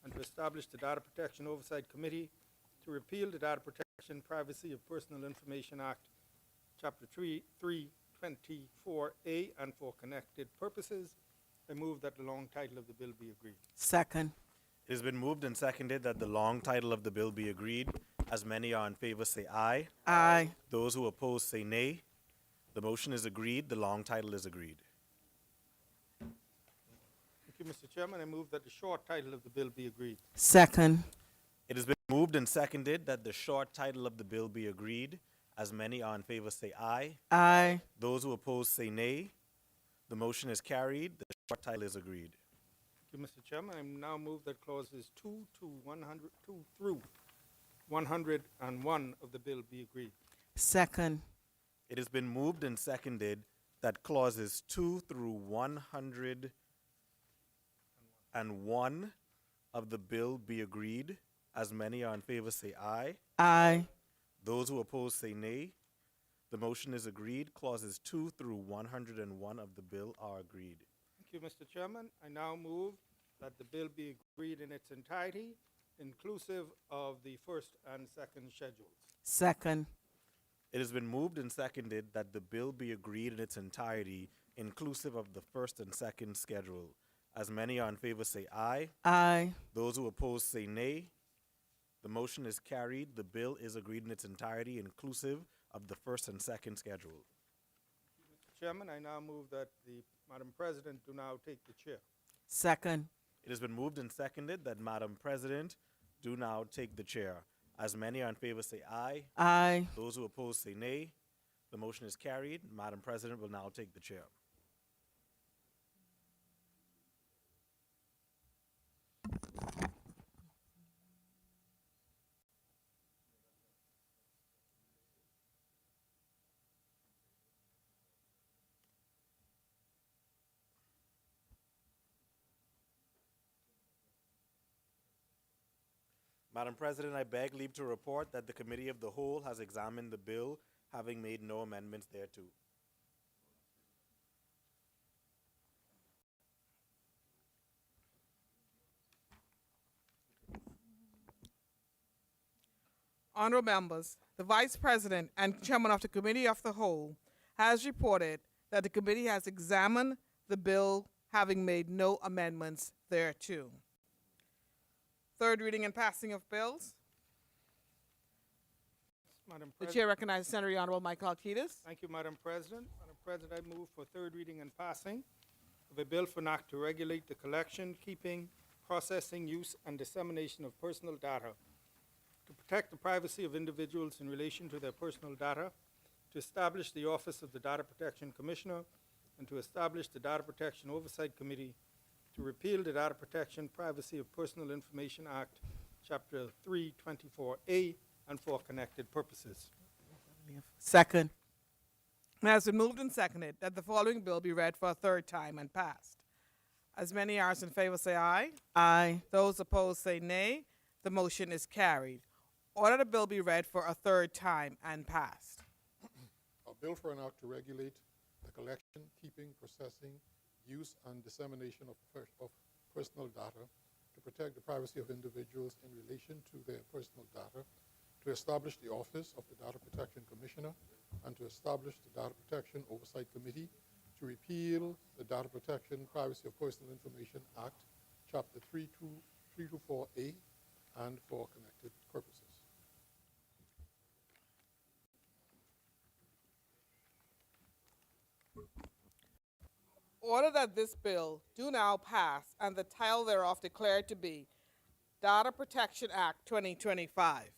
and to establish the Data Protection Oversight Committee, to repeal the Data Protection Privacy of Personal Information Act, Chapter 324A, and for connected purposes. I move that the long title of the bill be agreed. Second. It has been moved and seconded that the long title of the bill be agreed. As many are in favor say aye. Aye. Those who oppose say nay. The motion is agreed. The long title is agreed. Thank you, Mr. Chairman. I move that the short title of the bill be agreed. Second. It has been moved and seconded that the short title of the bill be agreed. As many are in favor say aye. Aye. Those who oppose say nay. The motion is carried. The short title is agreed. Thank you, Mr. Chairman. I now move that clauses 2 through 101 of the bill be agreed. Second. It has been moved and seconded that clauses 2 through 101 of the bill be agreed. As many are in favor say aye. Aye. Those who oppose say nay. The motion is agreed. Clauses 2 through 101 of the bill are agreed. Thank you, Mr. Chairman. I now move that the bill be agreed in its entirety, inclusive of the first and second schedules. Second. It has been moved and seconded that the bill be agreed in its entirety, inclusive of the first and second schedule. As many are in favor say aye. Aye. Those who oppose say nay. The motion is carried. The bill is agreed in its entirety, inclusive of the first and second schedule. Mr. Chairman, I now move that the Madam President do now take the chair. Second. It has been moved and seconded that Madam President do now take the chair. As many are in favor say aye. Aye. Those who oppose say nay. The motion is carried. Madam President will now take the chair. Madam President, I beg leave to report that the Committee of the Whole has examined the bill, having made no amendments thereto. Honorable members, the Vice President and Chairman of the Committee of the Whole has reported that the committee has examined the bill, having made no amendments thereto. Third reading and passing of bills. Madam The President. chair recognizes Senator Honorable Michael Alcides. Thank you, Madam President. Madam President, I move for third reading and passing of a bill for an act to regulate the collection, keeping, processing, use, and dissemination of personal data, to protect the privacy of individuals in relation to their personal data, to establish the Office of the Data Protection Commissioner, and to establish the Data Protection Oversight Committee, to repeal the Data Protection Privacy of Personal Information Act, Chapter 324A, and for connected purposes. Second. It has been moved and seconded that the following bill be read for a third time and passed. As many as in favor say aye. Aye. Those opposed say nay. The motion is carried. Order the bill be read for a third time and passed. A bill for an act to regulate the collection, keeping, processing, use, and dissemination of personal data to protect the privacy of individuals in relation to their personal data, to establish the Office of the Data Protection Commissioner, and to establish the Data Protection Oversight Committee, to repeal the Data Protection Privacy of Personal Information Act, Chapter 324A, and for connected purposes. Order that this bill do now pass and the title thereof declared to be Data Protection Act 2025.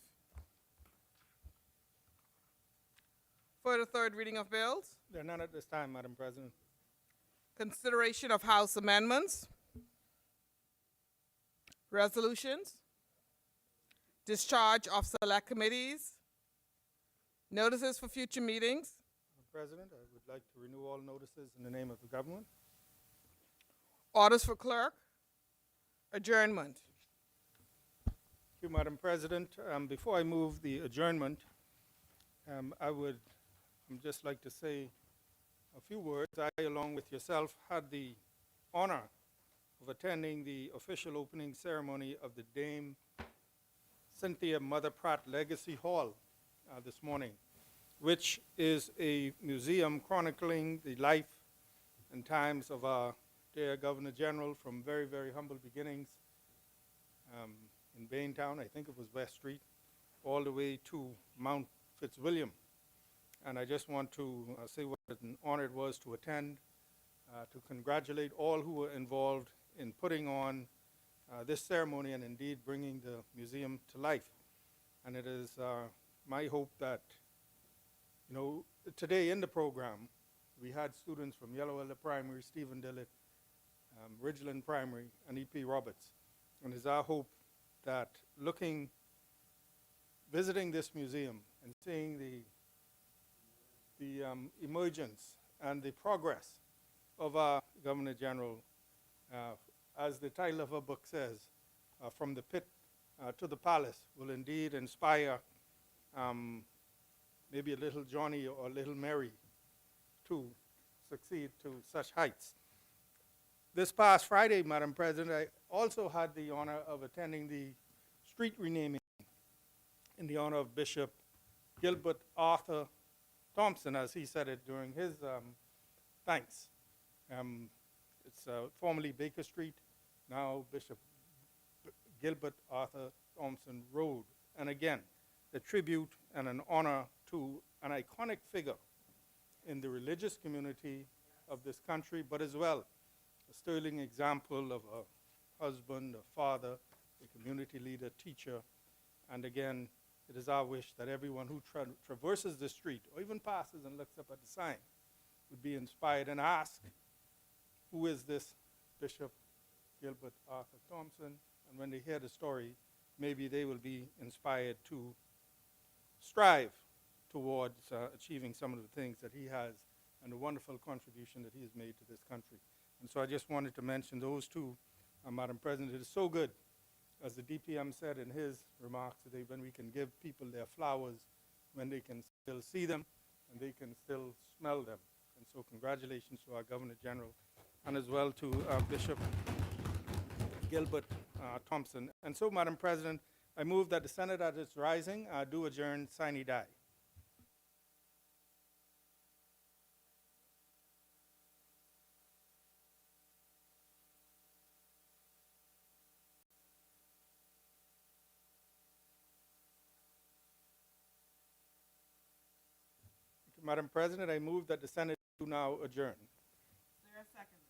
For the third reading of bills, There are none at this time, Madam President. consideration of House amendments, resolutions, discharge of select committees, notices for future meetings, Madam President, I would like to renew all notices in the name of the government. orders for clerk, adjournment. Thank you, Madam President. Before I move the adjournment, I would just like to say a few words. I, along with yourself, had the honor of attending the official opening ceremony of the Dame Cynthia Mother Pratt Legacy Hall this morning, which is a museum chronicling the life and times of our dear Governor General from very, very humble beginnings in Baintown, I think it was West Street, all the way to Mount Fitzwilliam. And I just want to say what an honor it was to attend, to congratulate all who were involved in putting on this ceremony and indeed bringing the museum to life. And it is my hope that, you know, today in the program, we had students from Yellow Elder Primary, Stephen Dillett, Ridgeland Primary, and E.P. Roberts. And it's our hope that visiting this museum and seeing the emergence and the progress of our Governor General, as the title of our book says, from the pit to the palace, will indeed inspire maybe a little Johnny or a little Mary to succeed to such heights. This past Friday, Madam President, I also had the honor of attending the street renaming in the honor of Bishop Gilbert Arthur Thompson, as he said it during his thanks. It's formerly Baker Street, now Bishop Gilbert Arthur Thompson Road. And again, a tribute and an honor to an iconic figure in the religious community of this country, but as well a sterling example of a husband, a father, a community leader, teacher. And again, it is our wish that everyone who traverses the street or even passes and looks up at the sign would be inspired and ask, who is this Bishop Gilbert Arthur Thompson? And when they hear the story, maybe they will be inspired to strive towards achieving some of the things that he has and the wonderful contribution that he has made to this country. And so I just wanted to mention those two, Madam President. It is so good, as the DPM said in his remarks today, when we can give people their flowers, when they can still see them and they can still smell them. And so congratulations to our Governor General and as well to Bishop Gilbert Thompson. And so, Madam President, I move that the Senate at its rising do adjourn sine die. Madam President, I move that the Senate do now adjourn. Is there a second?